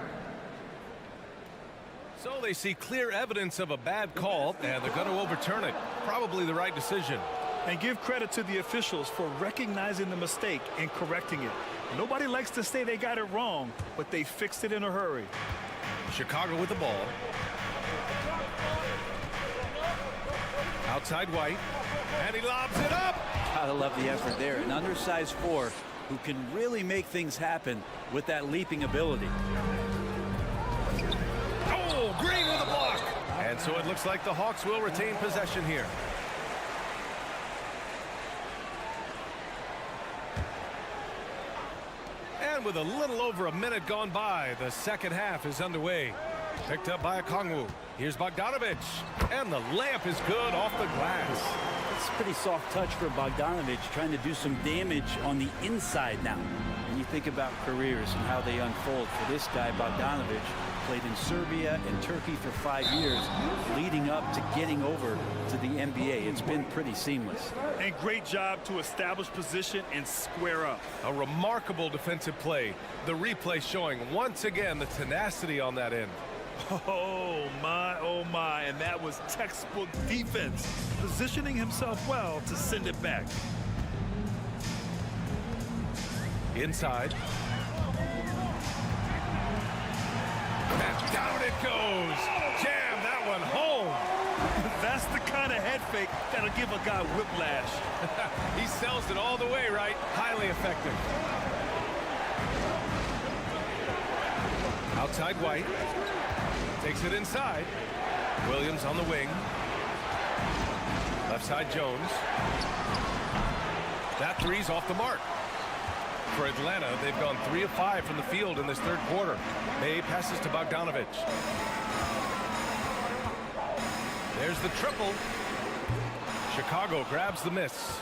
So they see clear evidence of a bad call, and they're going to overturn it. Probably the right decision. And give credit to the officials for recognizing the mistake and correcting it. Nobody likes to say they got it wrong, but they fixed it in a hurry. Chicago with the ball. Outside White. And he lobs it up. Gotta love the effort there. An undersized 4 who can really make things happen with that leaping ability. Oh, Green with a block. And so it looks like the Hawks will retain possession here. And with a little over a minute gone by, the second half is underway. Picked up by Okongwu. Here's Bogdanovic. And the layup is good off the glass. It's a pretty soft touch for Bogdanovic, trying to do some damage on the inside now. When you think about careers and how they unfold for this guy, Bogdanovic played in Serbia and Turkey for 5 years, leading up to getting over to the NBA. It's been pretty seamless. And great job to establish position and square up. A remarkable defensive play. The replay showing once again the tenacity on that end. Oh my, and that was textbook defense, positioning himself well to send it back. Inside. And down it goes. Jam that one home. That's the kind of head fake that'll give a guy whiplash. He sells it all the way, right? Highly effective. Outside White. Takes it inside. Williams on the wing. Left side Jones. That three's off the mark. For Atlanta, they've gone 3 of 5 from the field in this third quarter. May passes to Bogdanovic. There's the triple. Chicago grabs the miss.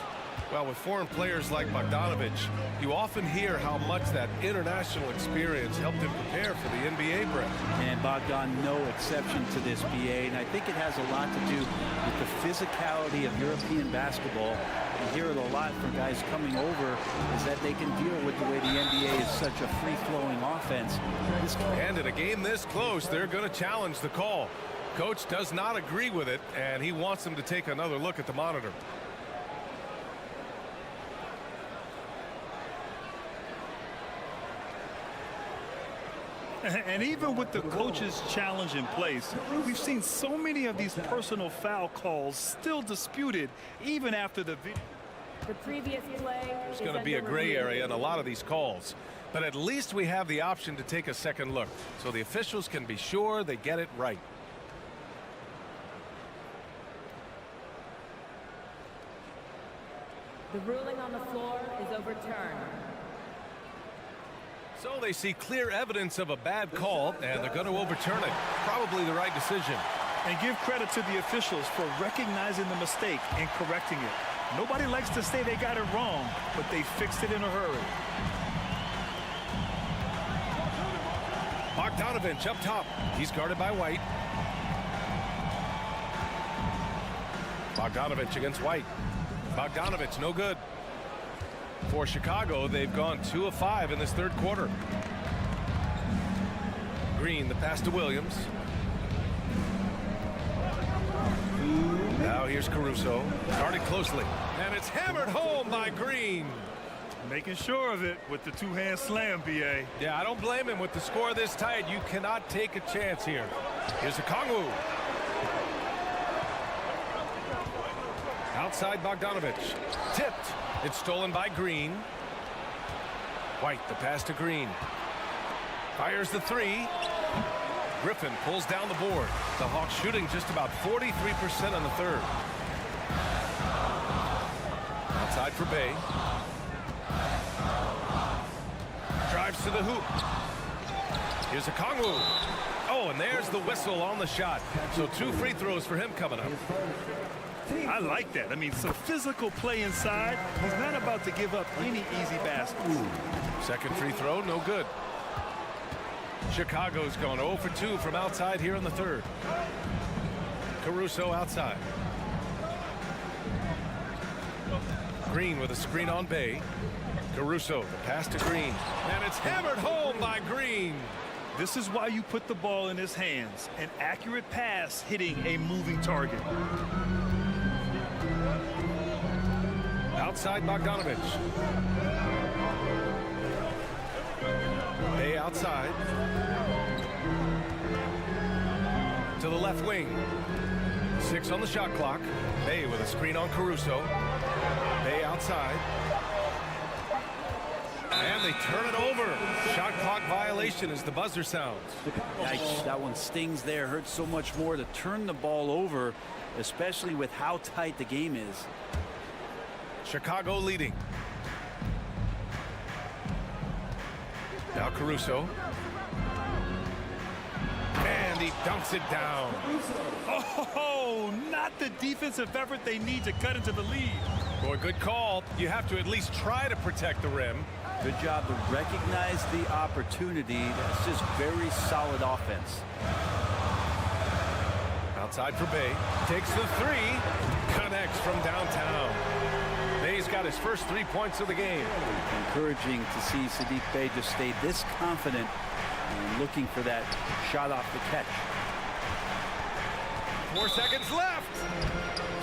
Well, with foreign players like Bogdanovic, you often hear how much that international experience helped him prepare for the NBA, Brett. And Bogdan, no exception to this, BA. And I think it has a lot to do with the physicality of European basketball. You hear it a lot from guys coming over, is that they can deal with the way the NBA is such a free-flowing offense. And in a game this close, they're going to challenge the call. Coach does not agree with it, and he wants them to take another look at the monitor. And even with the coach's challenge in place, we've seen so many of these personal foul calls still disputed even after the video. The previous play. There's going to be a gray area in a lot of these calls, but at least we have the option to take a second look, so the officials can be sure they get it right. The ruling on the floor is overturned. So they see clear evidence of a bad call, and they're going to overturn it. Probably the right decision. And give credit to the officials for recognizing the mistake and correcting it. Nobody likes to say they got it wrong, but they fixed it in a hurry. Bogdanovic up top. He's guarded by White. Bogdanovic against White. Bogdanovic, no good. For Chicago, they've gone 2 of 5 in this third quarter. Green, the pass to Williams. Now here's Caruso. Guarded closely. And it's hammered home by Green. Making sure of it with the two-hand slam, BA. Yeah, I don't blame him. With the score this tight, you cannot take a chance here. Here's Okongwu. Outside Bogdanovic. Tipped. It's stolen by Green. White, the pass to Green. Fires the three. Griffin pulls down the board. The Hawks shooting just about 43% on the third. Outside for Bay. Drives to the hoop. Here's Okongwu. Oh, and there's the whistle on the shot. So 2 free throws for him coming up. I like that. I mean, some physical play inside. He's not about to give up any easy baskets. Second free throw, no good. Chicago's gone 0 for 2 from outside here in the third. Caruso outside. Green with a screen on Bay. Caruso, the pass to Green. And it's hammered home by Green. This is why you put the ball in his hands. An accurate pass hitting a moving target. Outside Bogdanovic. Bay outside. To the left wing. 6 on the shot clock. Bay with a screen on Caruso. Bay outside. And they turn it over. Shot clock violation as the buzzer sounds. Yikes, that one stings there. Hurts so much more to turn the ball over, especially with how tight the game is. Chicago leading. Now Caruso. And he dunks it down. Oh, not the defensive effort they need to cut into the lead. Boy, good call. You have to at least try to protect the rim. Good job to recognize the opportunity. That's just very solid offense. Outside for Bay. Takes the three. Connects from downtown. Bay's got his first 3 points of the game. Encouraging to see Saddiq Bey just stay this confident and looking for that shot off the catch. 4 seconds left.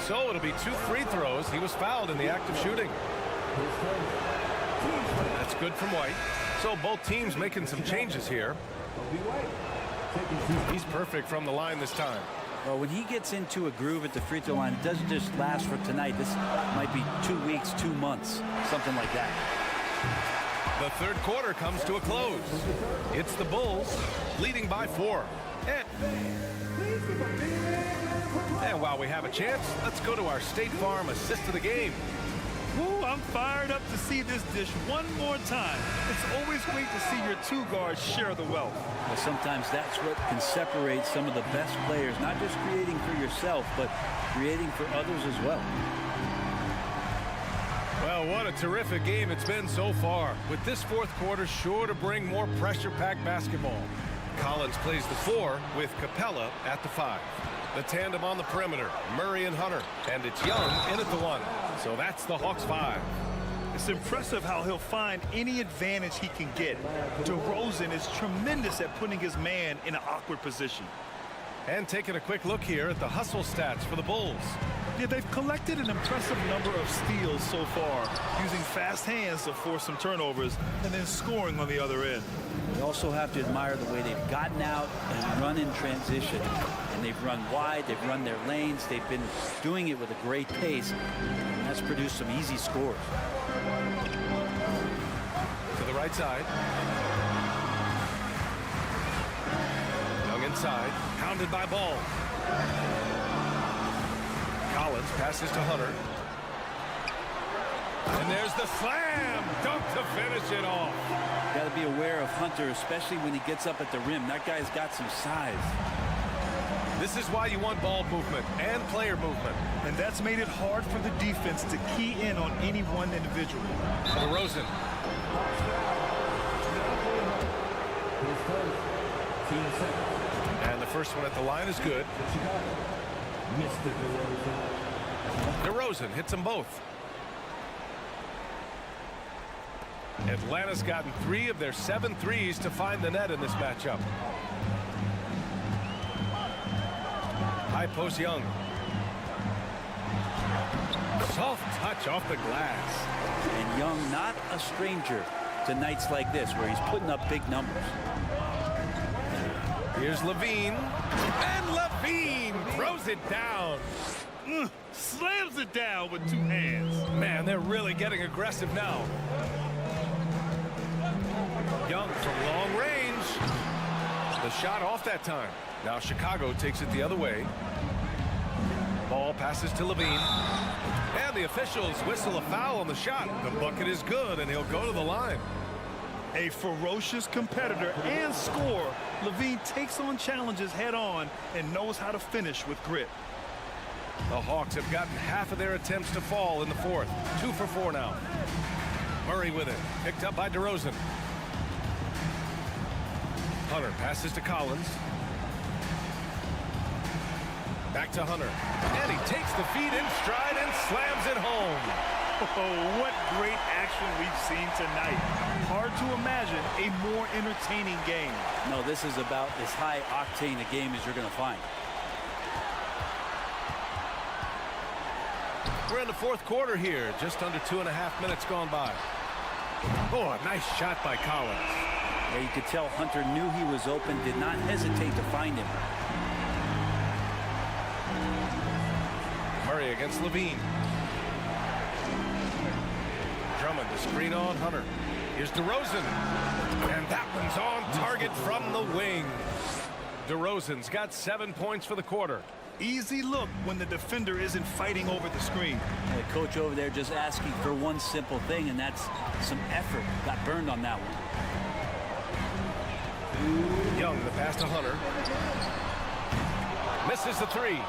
So it'll be 2 free throws. He was fouled in the act of shooting. That's good from White. So both teams making some changes here. He's perfect from the line this time. Well, when he gets into a groove at the free throw line, it doesn't just last for tonight. This might be 2 weeks, 2 months, something like that. The third quarter comes to a close. It's the Bulls leading by 4. And while we have a chance, let's go to our State Farm assist of the game. Ooh, I'm fired up to see this dish one more time. It's always great to see your 2 guards share the wealth. Well, sometimes that's what can separate some of the best players, not just creating for yourself, but creating for others as well. Well, what a terrific game it's been so far, with this fourth quarter sure to bring more pressure-packed basketball. Collins plays the 4 with Capella at the 5. The tandem on the perimeter, Murray and Hunter, and it's Young in at the 1. So that's the Hawks 5. It's impressive how he'll find any advantage he can get. DeRozan is tremendous at putting his man in an awkward position. And taking a quick look here at the hustle stats for the Bulls. Yeah, they've collected an impressive number of steals so far, using fast hands to force some turnovers and then scoring on the other end. You also have to admire the way they've gotten out and run in transition. And they've run wide, they've run their lanes, they've been doing it with a great pace, and that's produced some easy scores. To the right side. Young inside, pounded by Ball. Collins passes to Hunter. And there's the slam! Dunk to finish it off. Got to be aware of Hunter, especially when he gets up at the rim. That guy's got some size. This is why you want ball movement and player movement. And that's made it hard for the defense to key in on any one individual. DeRozan. And the first one at the line is good. DeRozan hits them both. Atlanta's gotten 3 of their 7 threes to find the net in this matchup. High post Young. Soft touch off the glass. And Young not a stranger to nights like this where he's putting up big numbers. Here's Levine. And Levine throws it down. Slams it down with 2 hands. Man, they're really getting aggressive now. Young from long range. The shot off that time. Now Chicago takes it the other way. Ball passes to Levine. And the officials whistle a foul on the shot. The bucket is good, and he'll go to the line. A ferocious competitor and scorer, Levine takes on challenges head on and knows how to finish with grit. The Hawks have gotten half of their attempts to fall in the fourth. 2 for 4 now. Murray with it. Picked up by DeRozan. Hunter passes to Collins. Back to Hunter. And he takes the feed in stride and slams it home. Oh, what great action we've seen tonight. Hard to imagine a more entertaining game. No, this is about as high octane a game as you're going to find. We're in the fourth quarter here. Just under 2.5 minutes gone by. Oh, a nice shot by Collins. Yeah, you could tell Hunter knew he was open, did not hesitate to find him. Murray against Levine. Drummond to screen on Hunter. Here's DeRozan. And that one's on target from the wing. DeRozan's got 7 points for the quarter. Easy look when the defender isn't fighting over the screen. The coach over there just asking for one simple thing, and that's some effort. Got burned on that one. Young, the pass to Hunter. Misses the three.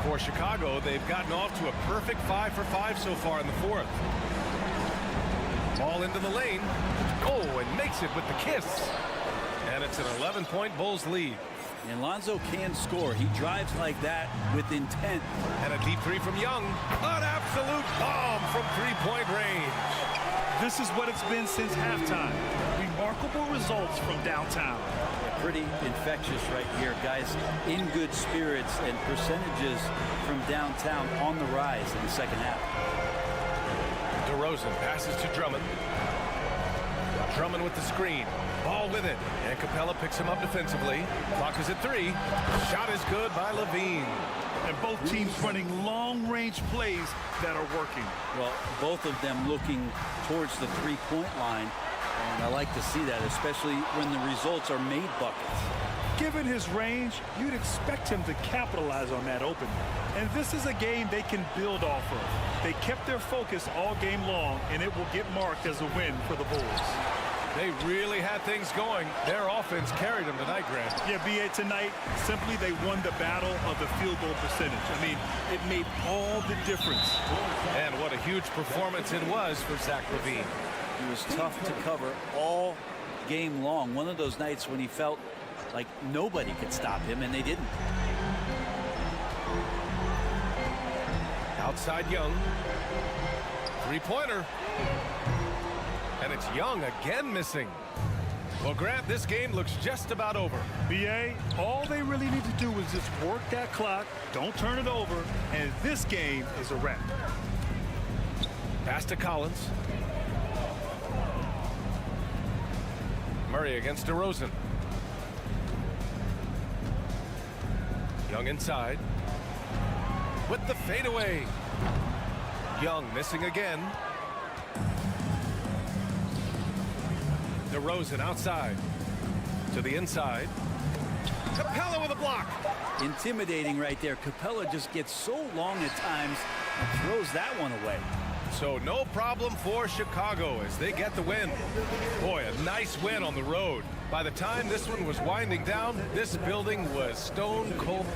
For Chicago, they've gotten off to a perfect 5 for 5 so far in the fourth. Ball into the lane. Oh, and makes it with the kiss. And it's an 11-point Bulls lead. And Lonzo can score. He drives like that with intent. And a deep three from Young. An absolute bomb from three-point range. This is what it's been since halftime. Remarkable results from downtown. Pretty infectious right here, guys. In good spirits, and percentages from downtown on the rise in the second half. DeRozan passes to Drummond. Drummond with the screen. Ball with it. And Capella picks him up defensively. Clock is at 3. Shot is good by Levine. And both teams running long-range plays that are working. Well, both of them looking towards the three-point line. And I like to see that, especially when the results are made buckets. Given his range, you'd expect him to capitalize on that opening. And this is a game they can build off of. They kept their focus all game long, and it will get marked as a win for the Bulls. They really had things going. Their offense carried them tonight, Grant. Yeah, BA, tonight, simply they won the battle of the field goal percentage. I mean, it made all the difference. And what a huge performance it was for Zach LaVine. He was tough to cover all game long. One of those nights when he felt like nobody could stop him, and they didn't. Outside Young. Three-pointer. And it's Young again missing. Well, Grant, this game looks just about over. BA, all they really need to do is just work that clock, don't turn it over, and this game is a wrap. Pass to Collins. Murray against DeRozan. Young inside. With the fadeaway. Young missing again. DeRozan outside. To the inside. Capella with a block. Intimidating right there. Capella just gets so long at times and throws that one away. So no problem for Chicago as they get the win. Boy, a nice win on the road. By the time this one was winding down, this building was stone cold.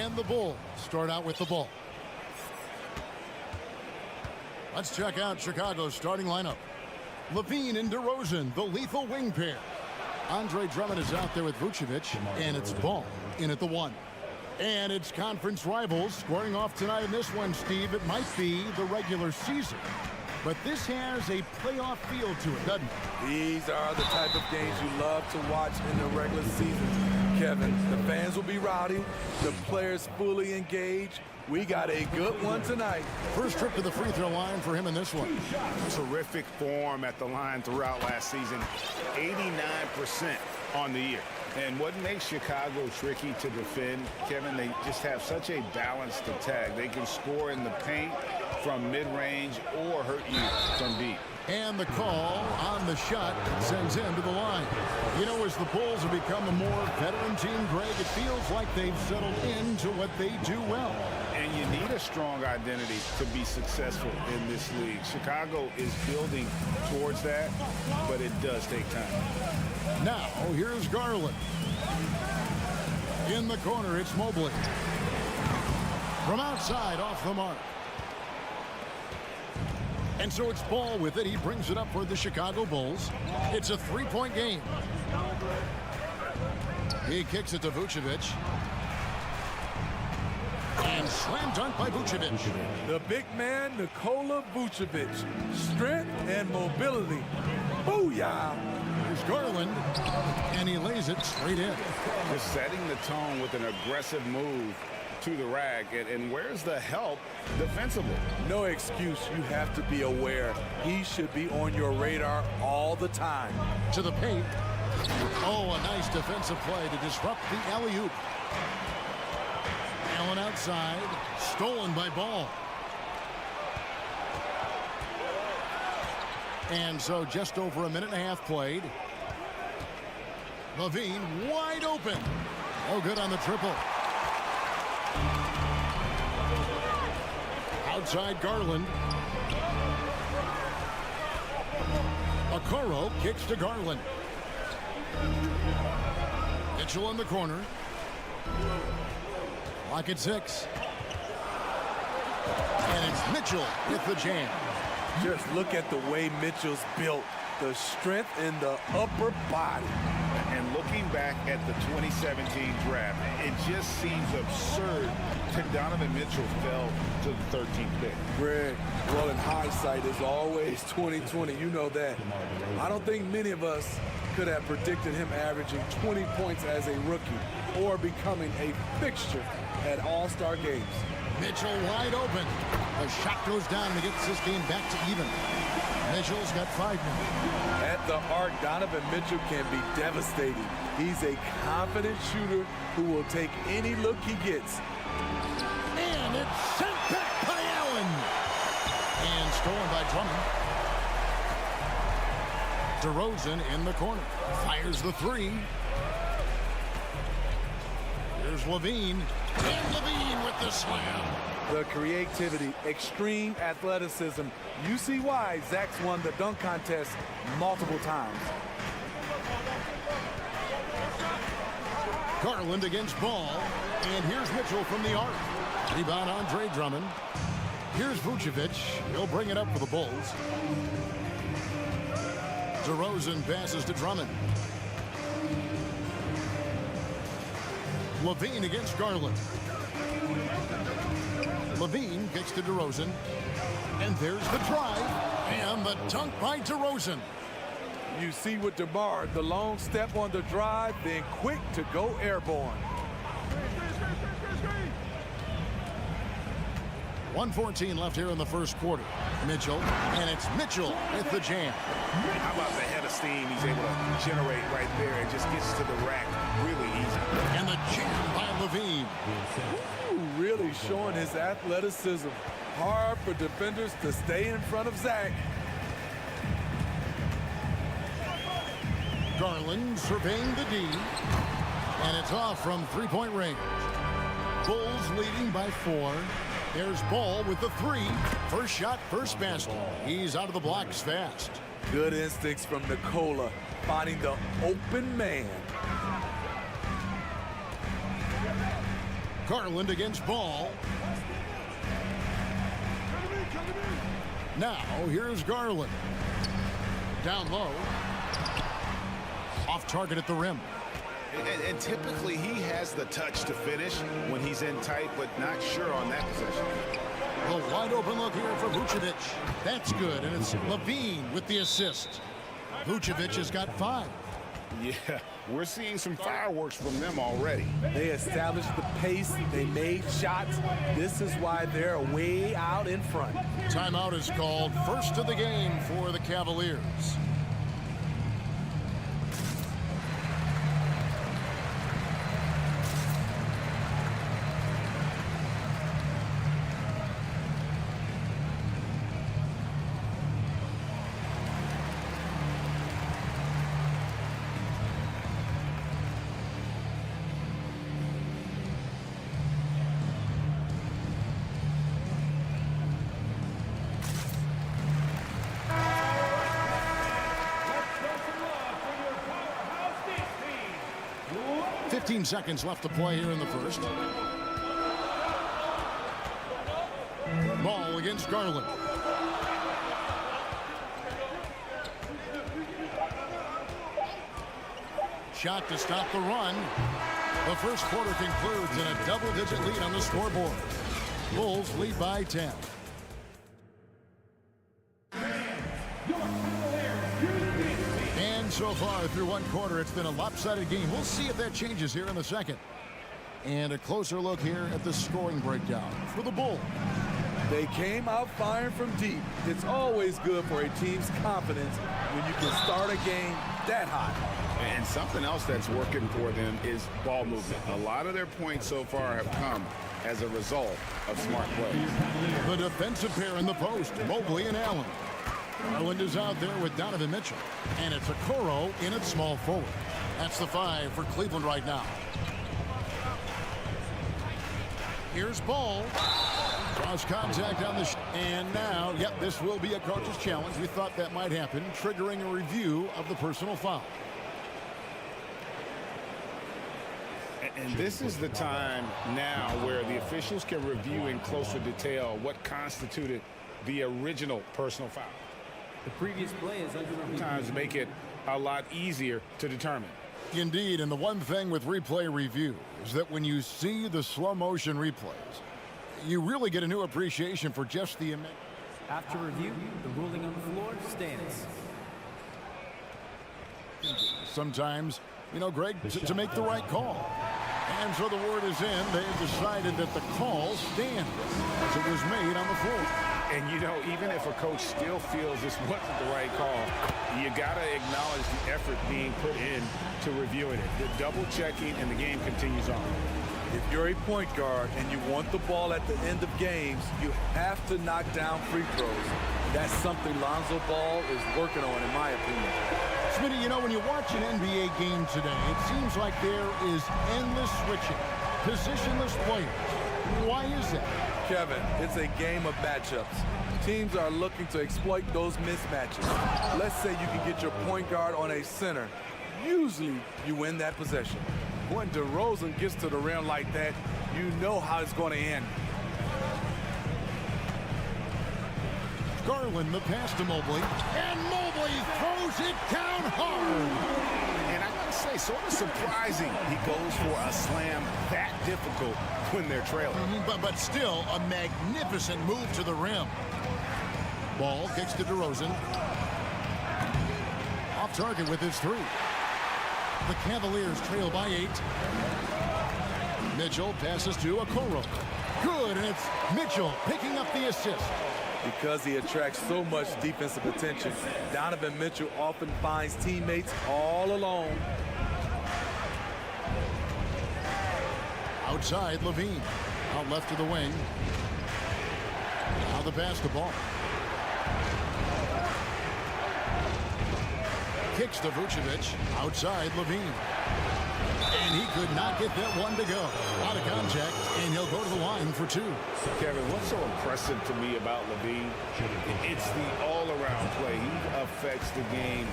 And the Bulls start out with the ball. Let's check out Chicago's starting lineup. Levine and DeRozan, the lethal wing pair. Andre Drummond is out there with Vucevic, and it's Ball in at the 1. And it's conference rivals squaring off tonight in this one, Steve. It might be the regular season, but this has a playoff feel to it, doesn't it? These are the type of games you love to watch in the regular season, Kevin. The fans will be rowdy, the players fully engaged. We got a good one tonight. First trip to the free throw line for him in this one. Terrific form at the line throughout last season. 89% on the year. And what makes Chicago tricky to defend, Kevin, they just have such a balanced attack. They can score in the paint from mid-range or hurt you from deep. And the call on the shot sends him to the line. You know, as the Bulls have become a more veteran team, Greg, it feels like they've settled into what they do well. And you need a strong identity to be successful in this league. Chicago is building towards that, but it does take time. Now, here's Garland. In the corner, it's Mobley. From outside, off the mark. And so it's Ball with it. He brings it up for the Chicago Bulls. It's a three-point game. He kicks it to Vucevic. And slam dunk by Vucevic. The big man, Nikola Vucevic. Strength and mobility. Booyah! Here's Garland. And he lays it straight in. Just setting the tone with an aggressive move to the rack. And where's the help defensively? No excuse. You have to be aware. He should be on your radar all the time. To the paint. Oh, a nice defensive play to disrupt the alley-oop. Allen outside. Stolen by Ball. And so just over a minute and a half played. Levine wide open. Oh, good on the triple. Outside Garland. Okoro kicks to Garland. Mitchell in the corner. Lock at 6. And it's Mitchell with the jam. Just look at the way Mitchell's built. The strength in the upper body. And looking back at the 2017 draft, it just seems absurd that Donovan Mitchell fell to the 13th pick. Greg, well, in hindsight, is always 2020. You know that. I don't think many of us could have predicted him averaging 20 points as a rookie or becoming a fixture at All-Star games. Mitchell wide open. The shot goes down and gets this game back to even. Mitchell's got 5 now. At the arc, Donovan Mitchell can be devastating. He's a confident shooter who will take any look he gets. And it's sent back by Allen. And stolen by Drummond. DeRozan in the corner. Fires the 3. Here's Levine. And Levine with the slam. The creativity, extreme athleticism. You see why Zach's won the dunk contest multiple times. Garland against Ball. And here's Mitchell from the arc. Rebound Andre Drummond. Here's Vucevic. He'll bring it up for the Bulls. DeRozan passes to Drummond. Levine against Garland. Levine kicks to DeRozan. And there's the drive. And the dunk by DeRozan. You see with DeMar, the long step on the drive, then quick to go airborne. 1:14 left here in the first quarter. Mitchell, and it's Mitchell with the jam. How about the head of steam he's able to generate right there? It just gets to the rack really easy. And the jam by Levine. Ooh, really showing his athleticism. Hard for defenders to stay in front of Zach. Garland surveying the D. And it's off from three-point range. Bulls leading by 4. There's Ball with the 3. First shot, first basket. He's out of the blocks fast. Good instincts from Nikola, finding the open man. Garland against Ball. Now, here's Garland. Down low. Off target at the rim. And typically he has the touch to finish when he's in tight, but not sure on that possession. A wide open look here for Vucevic. That's good, and it's Levine with the assist. Vucevic has got 5. Yeah, we're seeing some fireworks from them already. They established the pace. They made shots. This is why they're way out in front. Timeout is called. First of the game for the Cavaliers. Seconds left to play here in the first. Ball against Garland. Shot to stop the run. The first quarter concludes in a double-digit lead on the scoreboard. Bulls lead by 10. So far through one quarter, it's been a lopsided game. We'll see if that changes here in the second. And a closer look here at the scoring breakdown for the Bulls. They came out firing from deep. It's always good for a team's confidence when you can start a game that hot. And something else that's working for them is ball movement. A lot of their points so far have come as a result of smart play. The defensive pair in the post, Mobley and Allen. Garland is out there with Donovan Mitchell. And it's Okoro in at small forward. That's the 5 for Cleveland right now. Here's Ball. Cross contact on the and now, yep, this will be a coach's challenge. We thought that might happen, triggering a review of the personal foul. And this is the time now where the officials can review in closer detail what constituted the original personal foul. The previous play is under review. Sometimes make it a lot easier to determine. Indeed, and the one thing with replay review is that when you see the slow motion replays, you really get a new appreciation for just the image. After review, the ruling on the floor stands. Sometimes, you know, Greg, to make the right call. And so the word is in. They've decided that the call stands as it was made on the floor. And, you know, even if a coach still feels this wasn't the right call, you got to acknowledge the effort being put in to reviewing it. The double checking and the game continues on. If you're a point guard and you want the ball at the end of games, you have to knock down free throws. That's something Lonzo Ball is working on, in my opinion. Smitty, you know, when you watch an NBA game today, it seems like there is endless switching, positionless players. Why is that? Kevin, it's a game of matchups. Teams are looking to exploit those mismatches. Let's say you can get your point guard on a center. Usually, you win that possession. When DeRozan gets to the rim like that, you know how it's going to end. Garland, the pass to Mobley. And Mobley throws it down hard. And I gotta say, sort of surprising he goes for a slam that difficult when they're trailing. But still, a magnificent move to the rim. Ball kicks to DeRozan. Off target with his 3. The Cavaliers trail by 8. Mitchell passes to Okoro. Good, and it's Mitchell picking up the assist. Because he attracts so much defensive attention, Donovan Mitchell often finds teammates all alone. Outside, Levine. Out left to the wing. Now the basketball. Kicks to Vucevic. Outside, Levine. And he could not get that one to go. Out of contact, and he'll go to the line for 2. Kevin, what's so impressive to me about Levine? It's the all-around play. He affects the game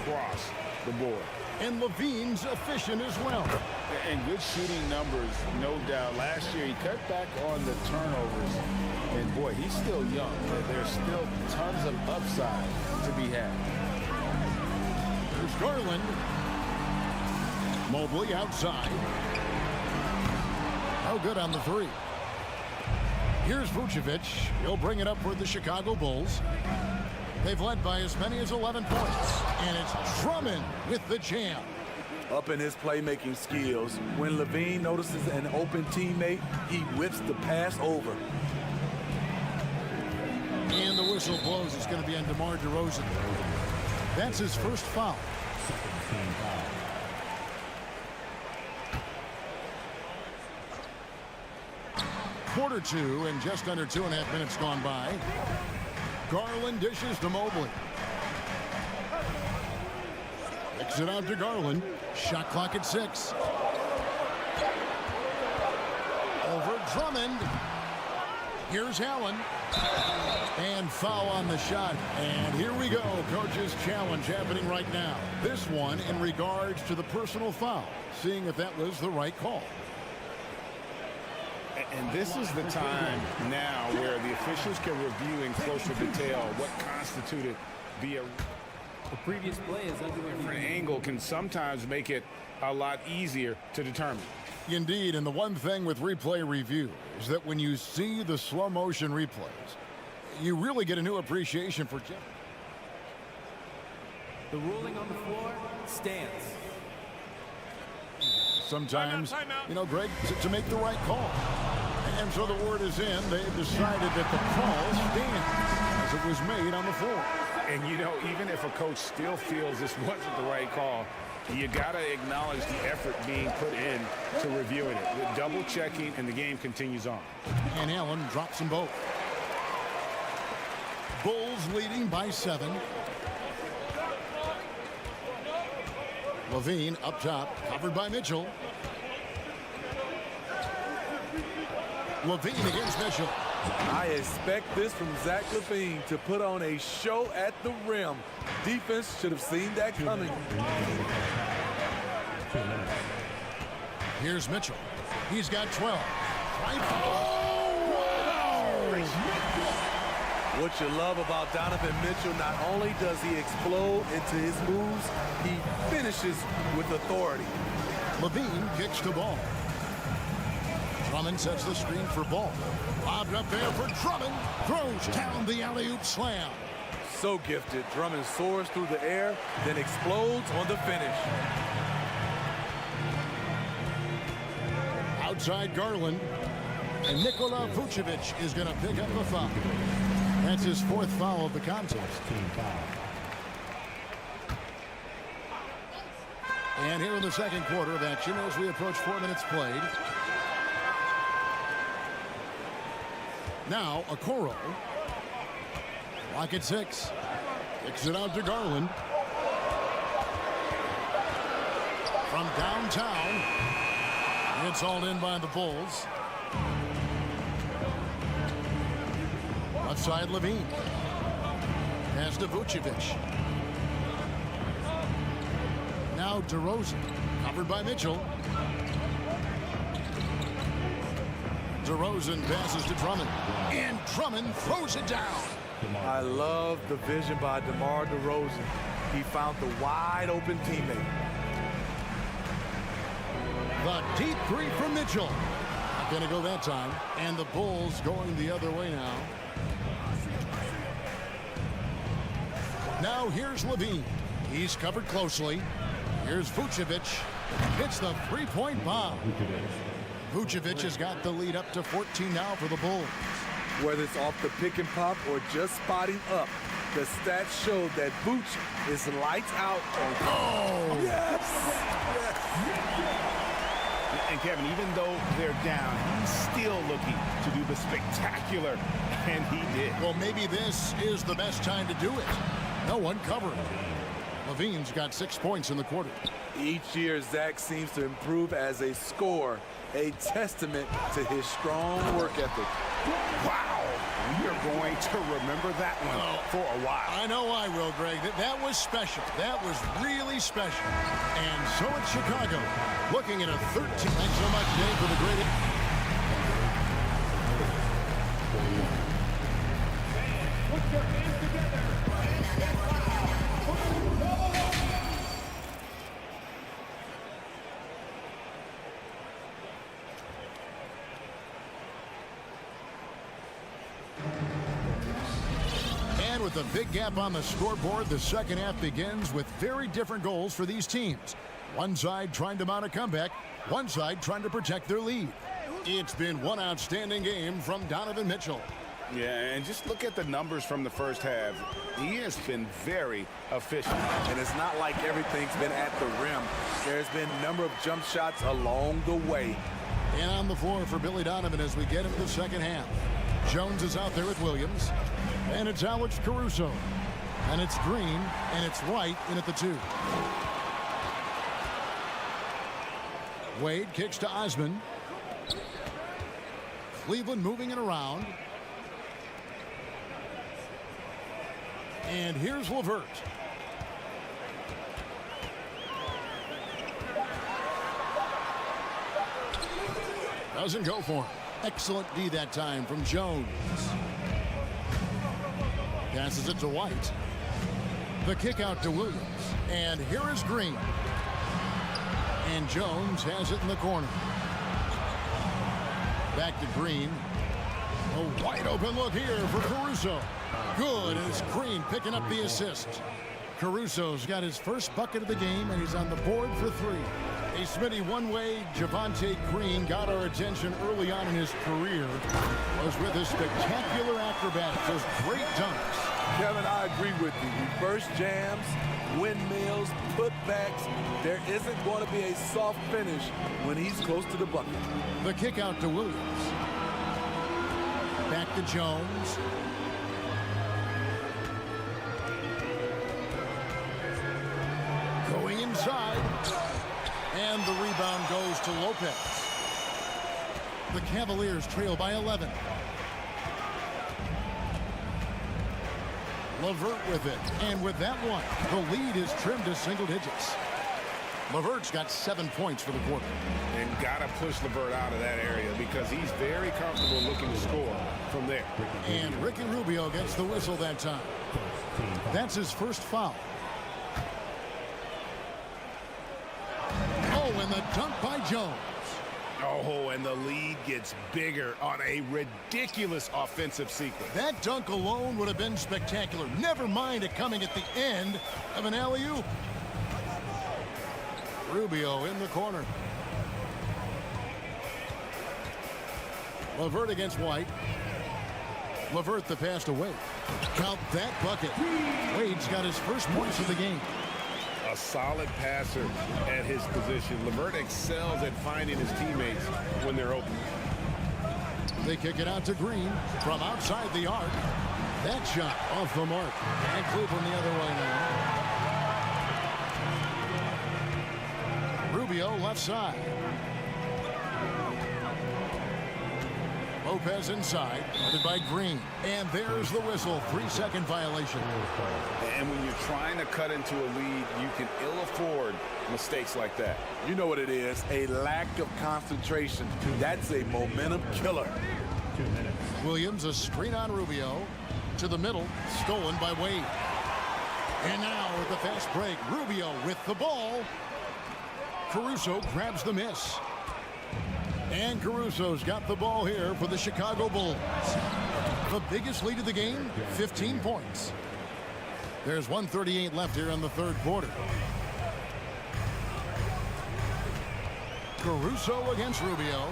across the board. And Levine's efficient as well. And good shooting numbers, no doubt. Last year, he cut back on the turnovers. And, boy, he's still young. There's still tons of upside to be had. There's Garland. Mobley outside. Oh, good on the three. Here's Vucevic. He'll bring it up for the Chicago Bulls. They've led by as many as 11 points. And it's Drummond with the jam. Up in his playmaking skills, when Levine notices an open teammate, he whips the pass over. And the whistle blows. It's going to be on DeMar DeRozan. That's his first foul. Quarter two and just under 2.5 minutes gone by. Garland dishes to Mobley. Kicks it out to Garland. Shot clock at 6. Over Drummond. Here's Allen. And foul on the shot. And here we go. Coach's challenge happening right now. This one in regards to the personal foul. Seeing if that was the right call. And this is the time now where the officials can review in closer detail what constituted the previous play is under different angle can sometimes make it a lot easier to determine. Indeed, and the one thing with replay review is that when you see the slow motion replays, you really get a new appreciation for Jeff. The ruling on the floor stands. Sometimes, you know, Greg, to make the right call. And so the word is in. They've decided that the call stands as it was made on the floor. And, you know, even if a coach still feels this wasn't the right call, you got to acknowledge the effort being put in to reviewing it. The double checking, and the game continues on. And Allen drops them both. Bulls leading by 7. Levine up top, covered by Mitchell. Levine against Mitchell. I expect this from Zach Levine to put on a show at the rim. Defense should have seen that coming. Here's Mitchell. He's got 12. What you love about Donovan Mitchell, not only does he explode into his moves, he finishes with authority. Levine kicks the ball. Drummond sets the screen for Ball. Lobbed up there for Drummond. Throws down the alley-oop slam. So gifted. Drummond soars through the air, then explodes on the finish. Outside Garland. And Nikola Vucevic is going to pick up the foul. That's his 4th foul of the contest. And here in the second quarter of action as we approach 4 minutes played. Now, Okoro. Clock at 6. Kicks it out to Garland. From downtown. It's all in by the Bulls. Left side, Levine. Pass to Vucevic. Now DeRozan. Covered by Mitchell. DeRozan passes to Drummond. And Drummond throws it down. I love the vision by DeMar DeRozan. He found the wide open teammate. The deep three from Mitchell. Not going to go that time. And the Bulls going the other way now. Now here's Levine. He's covered closely. Here's Vucevic. Hits the three-point bomb. Vucevic has got the lead up to 14 now for the Bulls. Whether it's off the pick and pop or just spotting up, the stats show that Vooch is lights out on. Oh! Yes! And Kevin, even though they're down, he's still looking to do the spectacular, and he did. Well, maybe this is the best time to do it. No one covering. Levine's got 6 points in the quarter. Each year, Zach seems to improve as a scorer, a testament to his strong work ethic. Wow! You're going to remember that one for a while. I know I will, Greg. That was special. That was really special. And so it's Chicago looking at a 13. Thanks so much, Dave, for the great... Put your hands together. And with a big gap on the scoreboard, the second half begins with very different goals for these teams. One side trying to mount a comeback, one side trying to protect their lead. It's been one outstanding game from Donovan Mitchell. Yeah, and just look at the numbers from the first half. He has been very efficient. And it's not like everything's been at the rim. There's been a number of jump shots along the way. And on the floor for Billy Donovan as we get into the second half. Jones is out there with Williams. And it's Alex Caruso. And it's Green. And it's White in at the 2. Wade kicks to Osman. Cleveland moving it around. And here's LeVert. Doesn't go for him. Excellent D that time from Jones. Passes it to White. The kick out to Williams. And here is Green. And Jones has it in the corner. Back to Green. A wide open look here for Caruso. Good, and it's Green picking up the assist. Caruso's got his first bucket of the game, and he's on the board for 3. A Smitty, one way Javonte Green got our attention early on in his career was with his spectacular acrobatics, those great dunks. Kevin, I agree with you. Reverse jams, windmills, putbacks. There isn't going to be a soft finish when he's close to the bucket. The kick out to Williams. Back to Jones. Going inside. And the rebound goes to Lopez. The Cavaliers trail by 11. LeVert with it. And with that one, the lead is trimmed to single digits. LeVert's got 7 points for the quarter. And got to push LeVert out of that area because he's very comfortable looking to score from there. And Ricky Rubio gets the whistle that time. That's his first foul. Oh, and the dunk by Jones. Oh, and the lead gets bigger on a ridiculous offensive sequence. That dunk alone would have been spectacular. Never mind it coming at the end of an alley-oop. Rubio in the corner. LeVert against White. LeVert the pass to Wade. Count that bucket. Wade's got his first points of the game. A solid passer at his position. LeVert excels at finding his teammates when they're open. They kick it out to Green from outside the arc. That shot off the mark. And Cleveland the other way now. Rubio left side. Lopez inside, headed by Green. And there's the whistle. 3-second violation. And when you're trying to cut into a lead, you can ill afford mistakes like that. You know what it is, a lack of concentration. That's a momentum killer. 2 minutes. Williams, a screen on Rubio. To the middle, stolen by Wade. And now with the fast break, Rubio with the ball. Caruso grabs the miss. And Caruso's got the ball here for the Chicago Bulls. The biggest lead of the game, 15 points. There's 1:38 left here in the third quarter. Caruso against Rubio.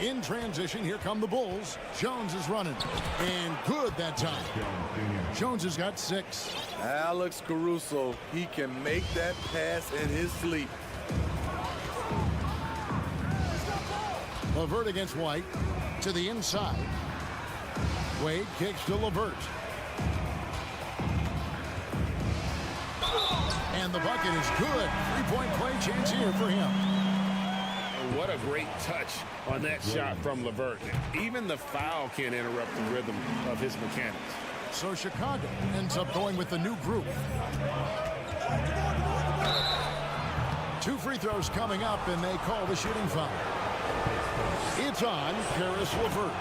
In transition, here come the Bulls. Jones is running. And good that time. Jones has got 6. Alex Caruso, he can make that pass in his sleep. LeVert against White. To the inside. Wade kicks to LeVert. And the bucket is good. 3-point play chance here for him. And what a great touch on that shot from LeVert. Even the foul can't interrupt the rhythm of his mechanics. So Chicago ends up going with the new group. 2 free throws coming up, and they call the shooting foul. It's on Caris LeVert.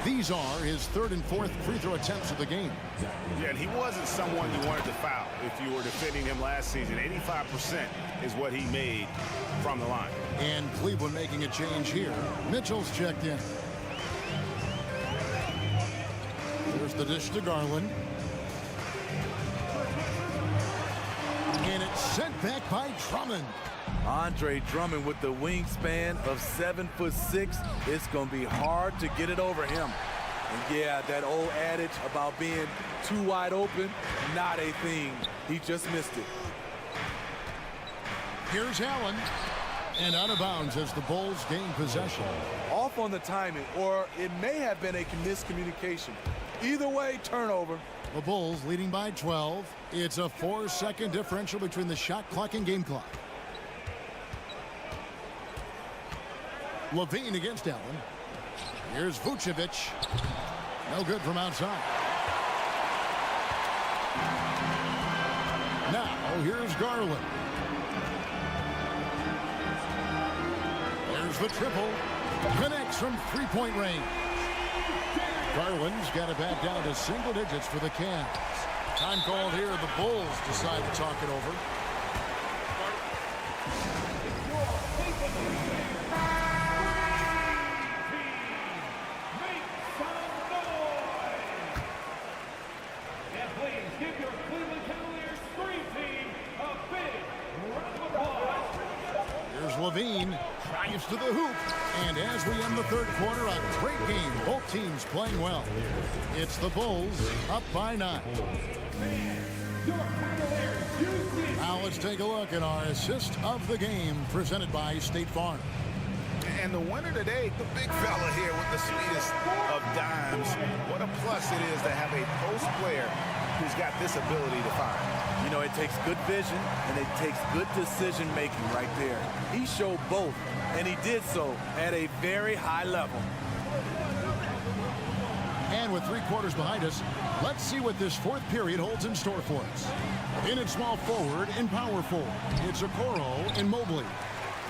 These are his 3rd and 4th free throw attempts of the game. Yeah, and he wasn't someone you wanted to foul if you were defending him last season. 85% is what he made from the line. And Cleveland making a change here. Mitchell's checked in. Here's the dish to Garland. And it's sent back by Drummond. Andre Drummond with the wingspan of 7'6". It's going to be hard to get it over him. And yeah, that old adage about being too wide open, not a thing. He just missed it. Here's Allen. And out of bounds as the Bulls gain possession. Off on the timing, or it may have been a miscommunication. Either way, turnover. The Bulls leading by 12. It's a 4-second differential between the shot clock and game clock. Levine against Allen. Here's Vucevic. No good from outside. Now here's Garland. There's the triple. Connects from 3-point range. Garland's got it back down to single digits for the Cavs. Time called here. The Bulls decide to talk it over. Levine drives to the hoop, and as we end the 3rd quarter, a great game. Both teams playing well. It's the Bulls up by 9. Now let's take a look at our assist of the game presented by State Farm. And the winner today, the big fella here with the sweetest of dimes. What a plus it is to have a post player who's got this ability to find. You know, it takes good vision and it takes good decision making right there. He showed both, and he did so at a very high level. And with 3 quarters behind us, let's see what this 4th period holds in store for us. In at small forward and power forward, it's Okoro and Mobley.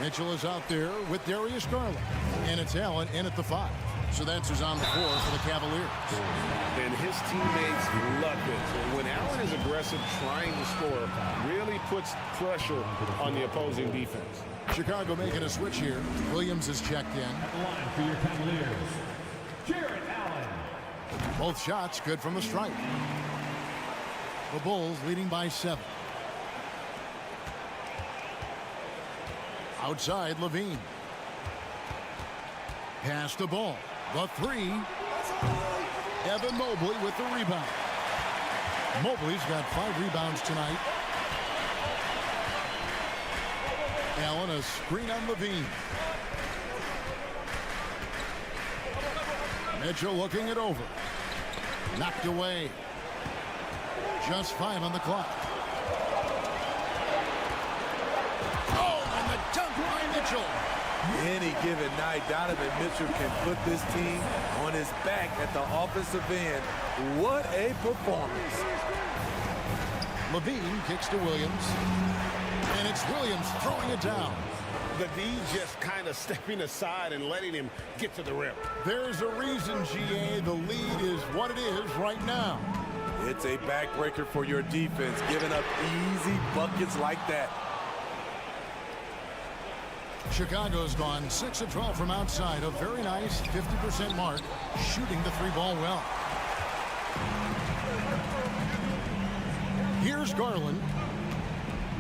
Mitchell is out there with Darius Garland, and it's Allen in at the 5. So that's who's on the floor for the Cavaliers. And his teammates love it. When Allen is aggressive, trying to score, really puts pressure on the opposing defense. Chicago making a switch here. Williams is checked in. At the line for your Cavaliers, Jarrett Allen. Both shots good from the stripe. The Bulls leading by 7. Outside, Levine. Pass the ball. The 3. Evan Mobley with the rebound. Mobley's got 5 rebounds tonight. Allen, a screen on Levine. Mitchell looking it over. Knocked away. Just 5 on the clock. Oh, and the dunk by Mitchell. Any given night, Donovan Mitchell can put this team on his back at the offensive end. What a performance. Levine kicks to Williams. And it's Williams throwing it down. Levine just kind of stepping aside and letting him get to the rim. There's a reason, GA, the lead is what it is right now. It's a backbreaker for your defense, giving up easy buckets like that. Chicago's gone 6 of 12 from outside. A very nice 50% mark, shooting the 3-ball well. Here's Garland.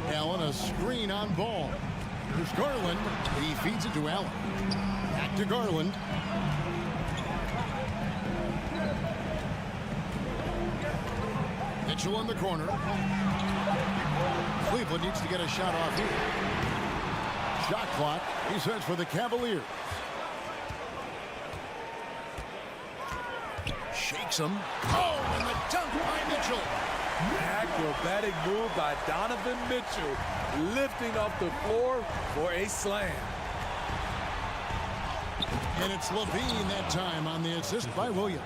Allen, a screen on ball. Here's Garland. He feeds it to Allen. Back to Garland. Mitchell in the corner. Cleveland needs to get a shot off here. Shot clock. He says for the Cavaliers. Shakes him. Oh, and the dunk by Mitchell. Acrobatic move by Donovan Mitchell, lifting off the floor for a slam. And it's Levine that time on the assist by Williams.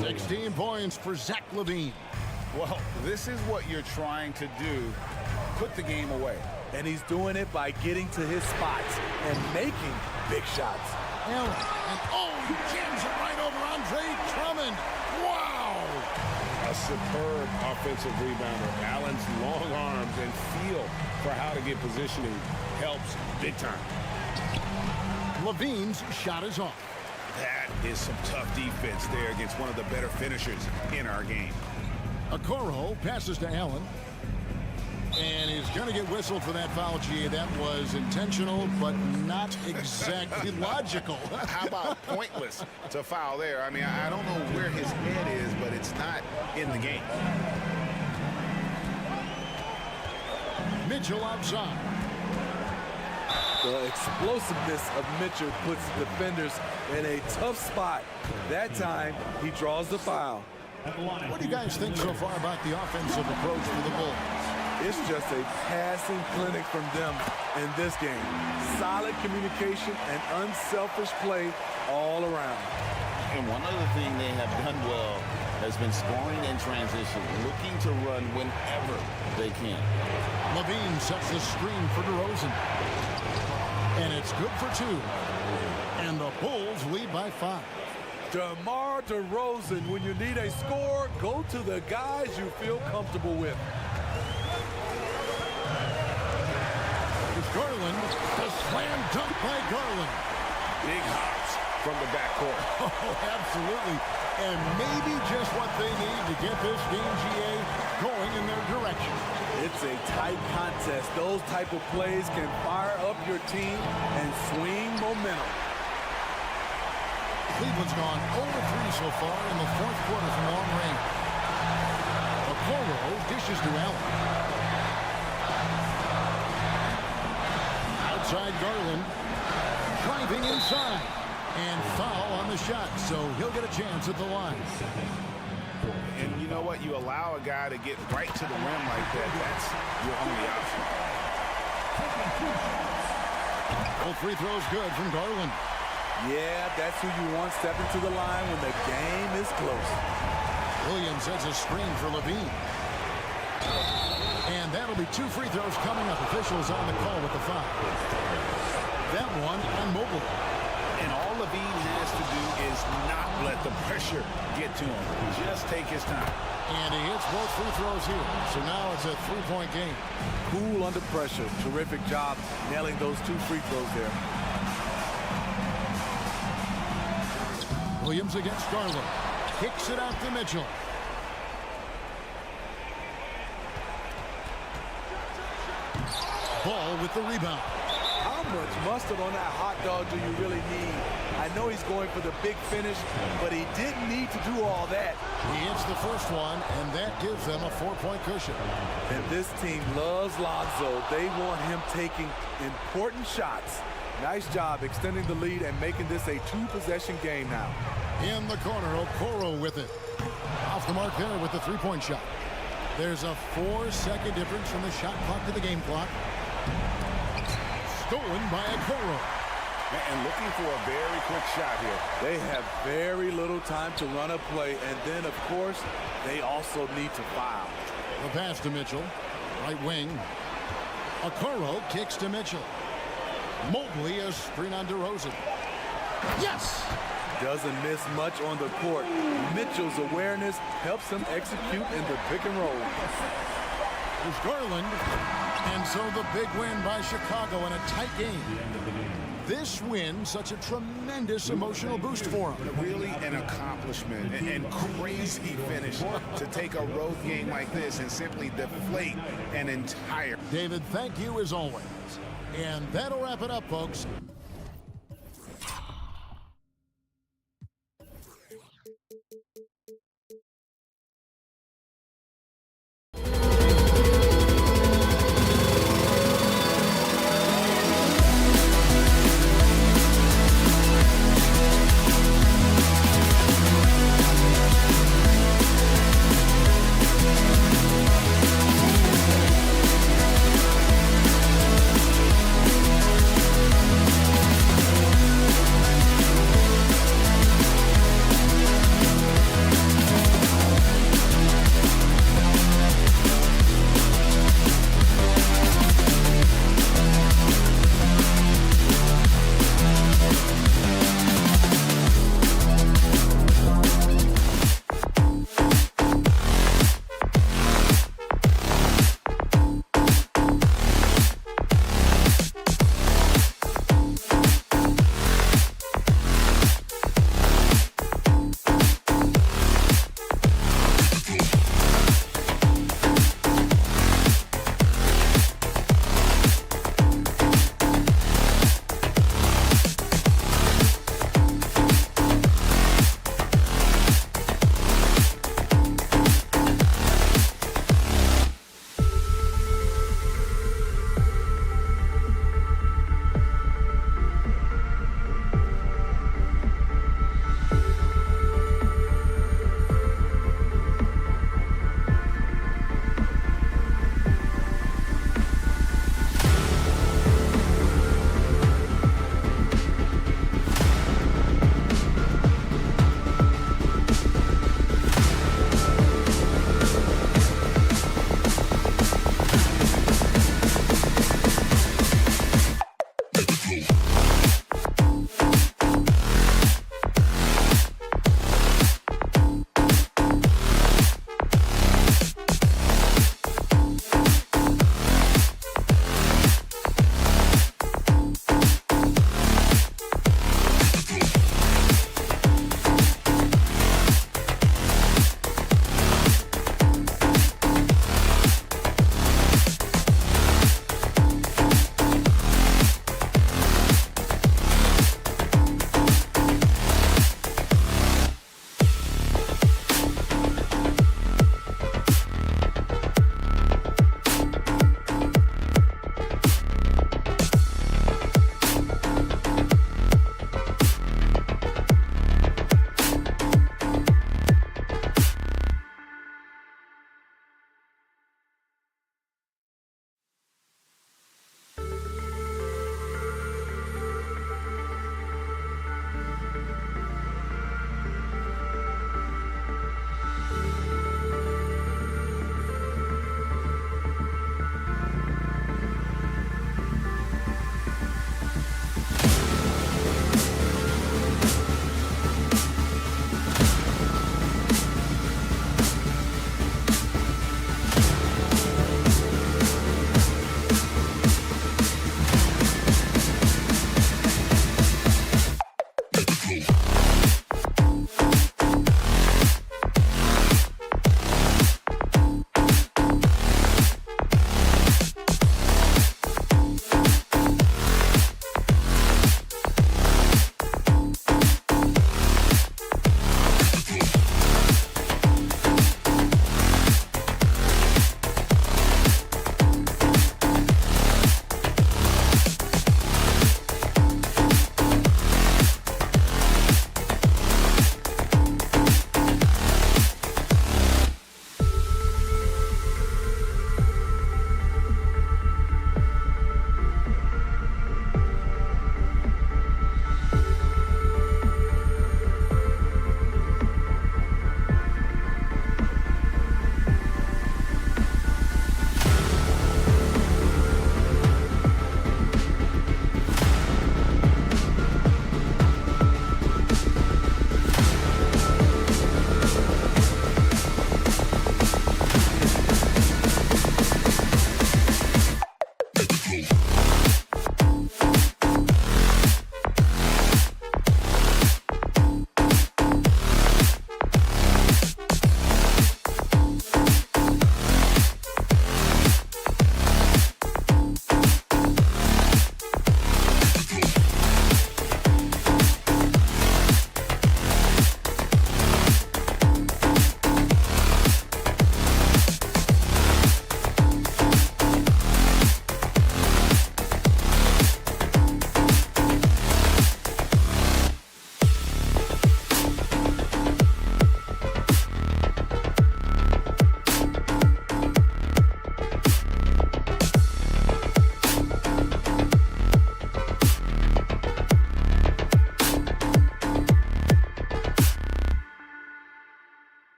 16 points for Zach Levine. Well, this is what you're trying to do. Put the game away. And he's doing it by getting to his spots and making big shots. Allen, and he jams it right over Andre Drummond. Wow! A superb offensive rebounder. Allen's long arms and feel for how to get positioning helps big time. Levine's shot is off. That is some tough defense there against one of the better finishers in our game. Okoro passes to Allen. And he's going to get whistled for that foul, G. That was intentional, but not exactly logical. How about pointless to foul there? I mean, I don't know where his head is, but it's not in the game. Mitchell outside. The explosiveness of Mitchell puts defenders in a tough spot. That time, he draws the foul. What do you guys think so far about the offensive approach for the Bulls? It's just a passing clinic from them in this game. Solid communication and unselfish play all around. And one other thing they have done well has been scoring in transition, looking to run whenever they can. Levine sets the screen for DeRozan. And it's good for 2. And the Bulls lead by 5. DeMar DeRozan, when you need a score, go to the guys you feel comfortable with. Garland, the slam dunk by Garland. Big hops from the backcourt. Oh, absolutely. And maybe just what they need to get this game, GA, going in their direction. It's a tight contest. Those type of plays can fire up your team and swing momentum. Cleveland's gone 0-3 so far in the 4th quarter from long range. Okoro dishes to Allen. Outside Garland, driving inside, and foul on the shot, so he'll get a chance at the line. And you know what? You allow a guy to get right to the rim like that, that's your only option. Both free throws good from Garland. Yeah, that's who you want stepping to the line when the game is close. Williams sets a screen for Levine. And that'll be 2 free throws coming up. Officials on the call with the foul. That one on Mobley. And all Levine has to do is not let the pressure get to him. Just take his time. And he hits both free throws here. So now it's a 3-point game. Cool under pressure. Terrific job nailing those 2 free throws there. Williams against Garland. Kicks it out to Mitchell. Ball with the rebound. How much mustard on that hot dog do you really need? I know he's going for the big finish, but he didn't need to do all that. He hits the first one, and that gives them a 4-point cushion. And this team loves Lonzo. They want him taking important shots. Nice job extending the lead and making this a 2-possession game now. In the corner, Okoro with it. Off the mark there with the 3-point shot. There's a 4-second difference from the shot clock to the game clock. Stolen by Okoro. And looking for a very quick shot here. They have very little time to run a play, and then, of course, they also need to foul. The pass to Mitchell. Right wing. Okoro kicks to Mitchell. Mobley a screen on DeRozan. Yes! Doesn't miss much on the court. Mitchell's awareness helps him execute in the pick and roll. There's Garland. And so the big win by Chicago in a tight game. This win, such a tremendous emotional boost for him. Really an accomplishment and crazy finish to take a road game like this and simply deflate an entire. David, thank you as always. And that'll wrap it up, folks.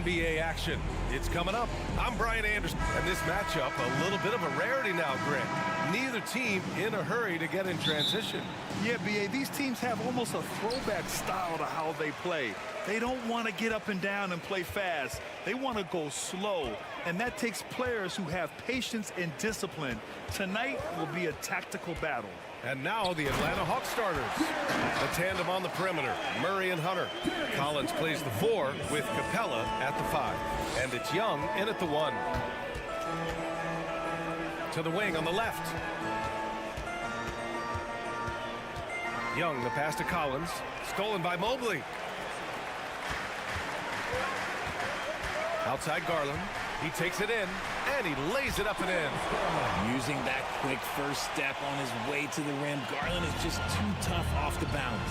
NBA action. It's coming up. I'm Brian Anderson, and this matchup, a little bit of a rarity now, Grant. Neither team in a hurry to get in transition. Yeah, B.A., these teams have almost a throwback style to how they play. They don't want to get up and down and play fast. They want to go slow, and that takes players who have patience and discipline. Tonight will be a tactical battle. And now the Atlanta Hawks starters. The tandem on the perimeter, Murray and Hunter. Collins plays the 4 with Capella at the 5. And it's Young in at the 1. To the wing on the left. Young, the pass to Collins. Stolen by Mobley. Outside Garland. He takes it in, and he lays it up and in. Using that quick first step on his way to the rim, Garland is just too tough off the bounce.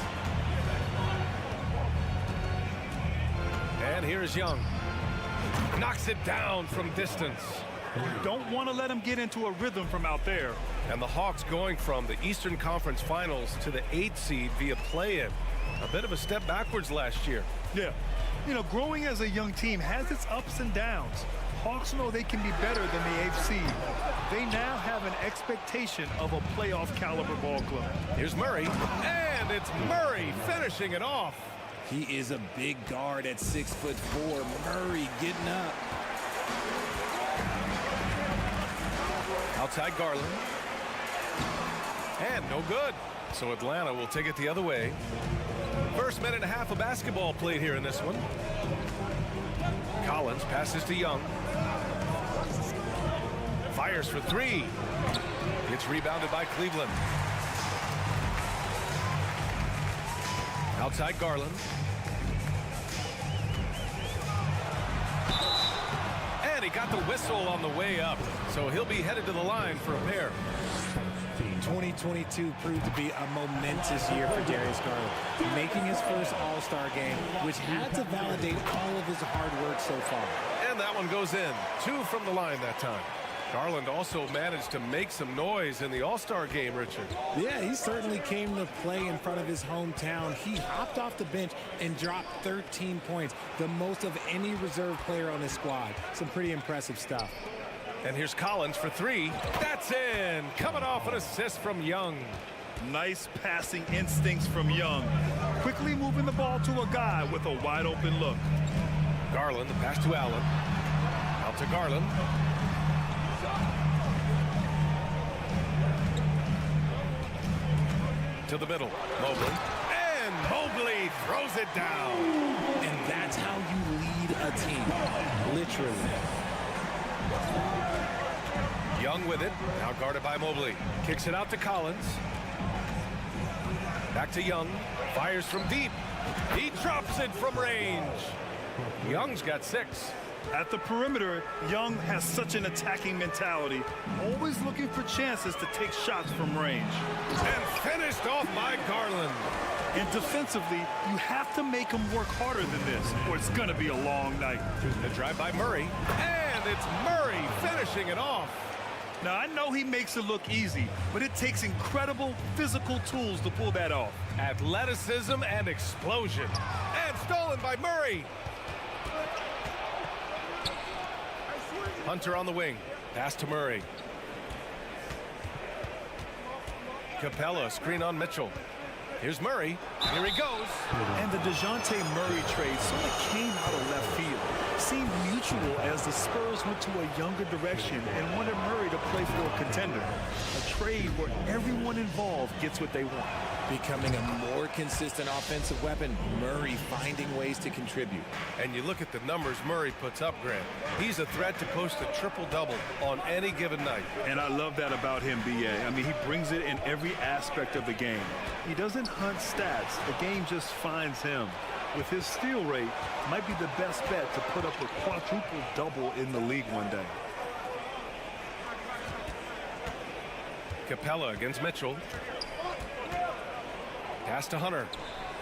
And here's Young. Knocks it down from distance. Don't want to let him get into a rhythm from out there. And the Hawks going from the Eastern Conference Finals to the 8th seed via play-in. A bit of a step backwards last year. Yeah. You know, growing as a young team has its ups and downs. Hawks know they can be better than the 8th seed. They now have an expectation of a playoff caliber ball club. Here's Murray, and it's Murray finishing it off. He is a big guard at 6'4". Murray getting up. Outside Garland. And no good. So Atlanta will take it the other way. First minute and a half of basketball played here in this one. Collins passes to Young. Fires for 3. It's rebounded by Cleveland. Outside Garland. And he got the whistle on the way up. So he'll be headed to the line for a pair. 2022 proved to be a momentous year for Darius Garland, making his first All-Star game, which had to validate all of his hard work so far. And that one goes in. 2 from the line that time. Garland also managed to make some noise in the All-Star game, Richard. Yeah, he certainly came to play in front of his hometown. He hopped off the bench and dropped 13 points, the most of any reserve player on his squad. Some pretty impressive stuff. And here's Collins for 3. That's in. Coming off an assist from Young. Nice passing instincts from Young. Quickly moving the ball to a guy with a wide open look. Garland, the pass to Allen. Out to Garland. To the middle. Mobley. And Mobley throws it down. And that's how you lead a team. Literally. Young with it. Now guarded by Mobley. Kicks it out to Collins. Back to Young. Fires from deep. He drops it from range. Young's got 6. At the perimeter, Young has such an attacking mentality, always looking for chances to take shots from range. And finished off by Garland. And defensively, you have to make him work harder than this, or it's going to be a long night. The drive by Murray. And it's Murray finishing it off. Now, I know he makes it look easy, but it takes incredible physical tools to pull that off. Athleticism and explosion. And stolen by Murray. Hunter on the wing. Pass to Murray. Capella, screen on Mitchell. Here's Murray. Here he goes. And the DeJounte Murray trade sort of came out of left field. Seemed mutual as the Spurs went to a younger direction and wanted Murray to play for a contender. A trade where everyone involved gets what they want. Becoming a more consistent offensive weapon, Murray finding ways to contribute. And you look at the numbers Murray puts up, Grant. He's a threat to post a triple-double on any given night. And I love that about him, B.A. I mean, he brings it in every aspect of the game. He doesn't hunt stats. The game just finds him. With his steal rate, might be the best bet to put up a quadruple-double in the league one day. Capella against Mitchell. Pass to Hunter.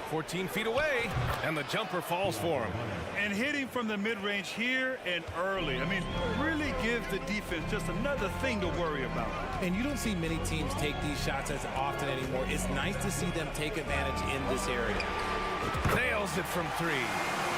14 feet away, and the jumper falls for him. And hitting from the mid-range here and early. I mean, really gives the defense just another thing to worry about. And you don't see many teams take these shots as often anymore. It's nice to see them take advantage in this area. Nails it from 3.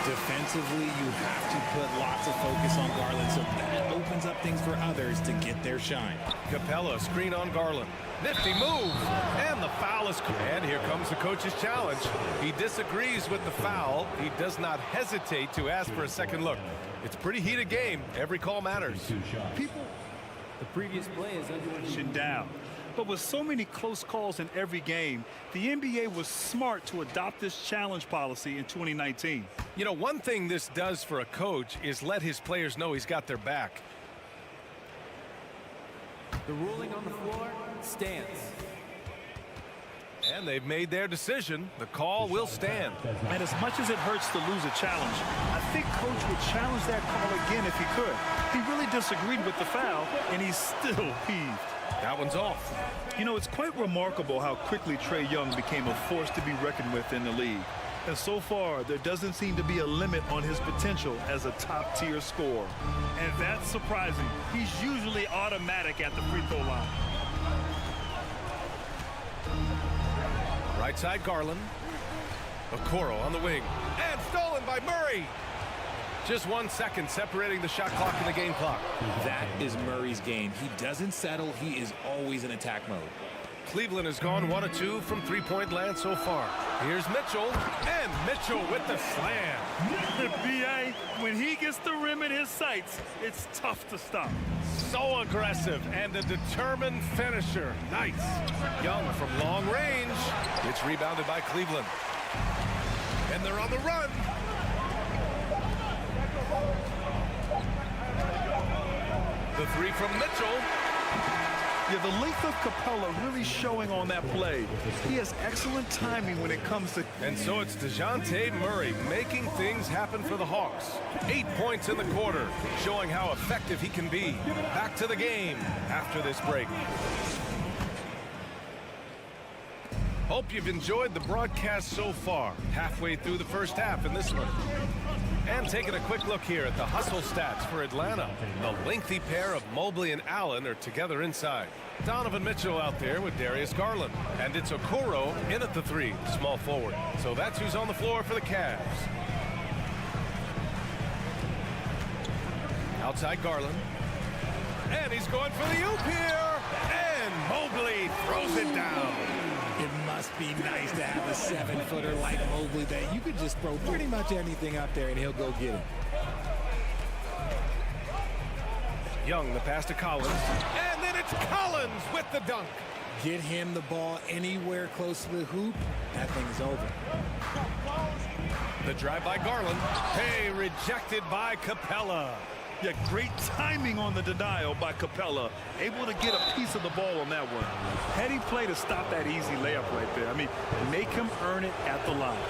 Defensively, you have to put lots of focus on Garland, so that opens up things for others to get their shine. Capella, screen on Garland. Nifty move, and the foul is called. And here comes the coach's challenge. He disagrees with the foul. He does not hesitate to ask for a second look. It's a pretty heated game. Every call matters. The previous play is under down. But with so many close calls in every game, the NBA was smart to adopt this challenge policy in 2019. You know, one thing this does for a coach is let his players know he's got their back. The ruling on the floor stands. And they've made their decision. The call will stand. And as much as it hurts to lose a challenge, I think Coach would challenge that call again if he could. He really disagreed with the foul, and he's still peeved. That one's off. You know, it's quite remarkable how quickly Trae Young became a force to be reckoned with in the league. And so far, there doesn't seem to be a limit on his potential as a top-tier scorer. And that's surprising. He's usually automatic at the free throw line. Right side, Garland. Okoro on the wing. And stolen by Murray. Just 1 second separating the shot clock and the game clock. That is Murray's game. He doesn't settle. He is always in attack mode. Cleveland has gone 1 of 2 from three-point land so far. Here's Mitchell, and Mitchell with the slam. B.A., when he gets the rim in his sights, it's tough to stop. So aggressive and a determined finisher. Nice. Young from long range. It's rebounded by Cleveland. And they're on the run. The three from Mitchell. Yeah, the length of Capella really showing on that play. He has excellent timing when it comes to... And so it's DeJounte Murray making things happen for the Hawks. 8 points in the quarter, showing how effective he can be. Back to the game after this break. Hope you've enjoyed the broadcast so far. Halfway through the first half in this one. And taking a quick look here at the hustle stats for Atlanta. The lengthy pair of Mobley and Allen are together inside. Donovan Mitchell out there with Darius Garland. And it's Okoro in at the three, small forward. So that's who's on the floor for the Cavs. Outside Garland. And he's going for the oop here. And Mobley throws it down. It must be nice to have a 7-footer like Mobley that you could just throw pretty much anything up there and he'll go get it. Young, the pass to Collins. And then it's Collins with the dunk. Get him the ball anywhere close to the hoop, that thing is over. The drive by Garland. Hey, rejected by Capella. Yeah, great timing on the denial by Capella. Able to get a piece of the ball on that one. Heady play to stop that easy layup right there. I mean, make him earn it at the line.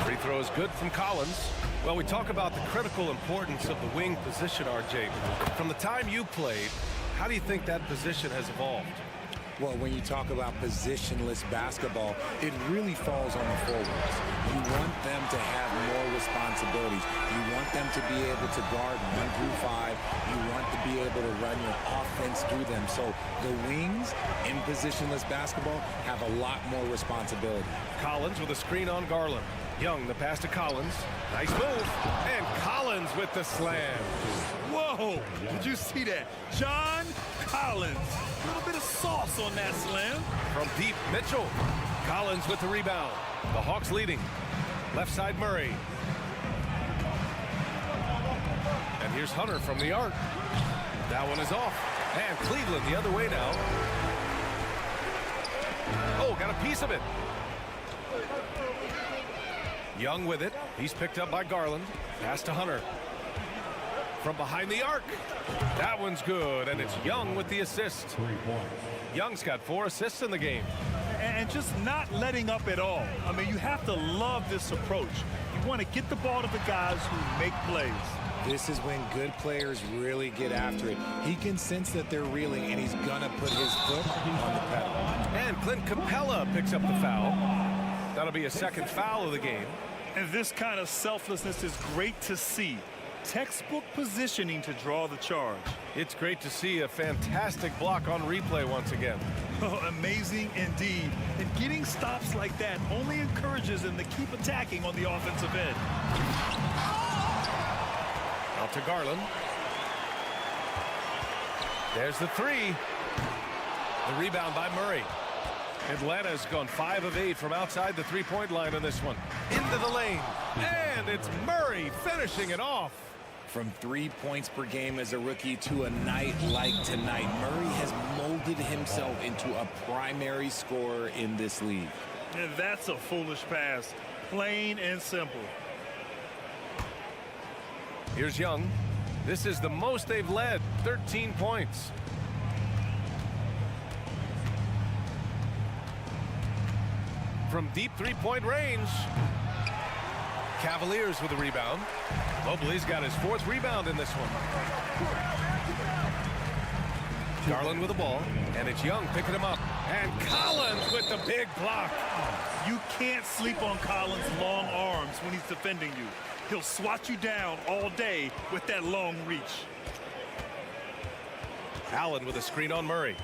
Free throw is good from Collins. Well, we talk about the critical importance of the wing position, RJ. From the time you played, how do you think that position has evolved? Well, when you talk about positionless basketball, it really falls on the forwards. You want them to have more responsibilities. You want them to be able to guard 1 through 5. You want to be able to run your offense through them. So the wings in positionless basketball have a lot more responsibility. Collins with a screen on Garland. Young, the pass to Collins. Nice move. And Collins with the slam. Whoa! Did you see that? John Collins. A little bit of sauce on that slam. From deep, Mitchell. Collins with the rebound. The Hawks leading. Left side, Murray. And here's Hunter from the arc. That one is off. And Cleveland the other way now. Oh, got a piece of it. Young with it. He's picked up by Garland. Pass to Hunter. From behind the arc. That one's good, and it's Young with the assist. Young's got 4 assists in the game. And just not letting up at all. I mean, you have to love this approach. You want to get the ball to the guys who make plays. This is when good players really get after it. He can sense that they're reeling, and he's going to put his foot on the pedal. And Clint Capella picks up the foul. That'll be a second foul of the game. And this kind of selflessness is great to see. Textbook positioning to draw the charge. It's great to see a fantastic block on replay once again. Oh, amazing indeed. And getting stops like that only encourages them to keep attacking on the offensive end. Out to Garland. There's the three. The rebound by Murray. Atlanta's gone 5 of 8 from outside the three-point line on this one. Into the lane. And it's Murray finishing it off. From 3 points per game as a rookie to a night like tonight, Murray has molded himself into a primary scorer in this league. And that's a foolish pass. Plain and simple. Here's Young. This is the most they've led, 13 points. From deep three-point range. Cavaliers with a rebound. Mobley's got his 4th rebound in this one. Garland with the ball, and it's Young picking him up. And Collins with the big block. You can't sleep on Collins' long arms when he's defending you. He'll swat you down all day with that long reach. Allen with a screen on Murray.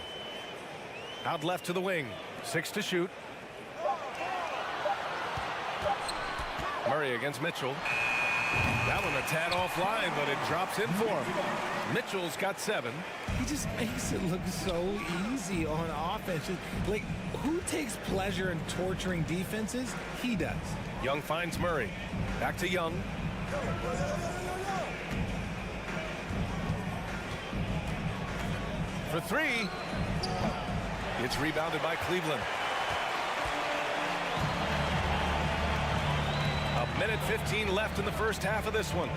Out left to the wing. 6 to shoot. Murray against Mitchell. That one a tad offline, but it drops in for him. Mitchell's got 7. He just makes it look so easy on offense. Like, who takes pleasure in torturing defenses? He does. Young finds Murray. Back to Young. For 3. It's rebounded by Cleveland. A minute 15 left in the first half of this one.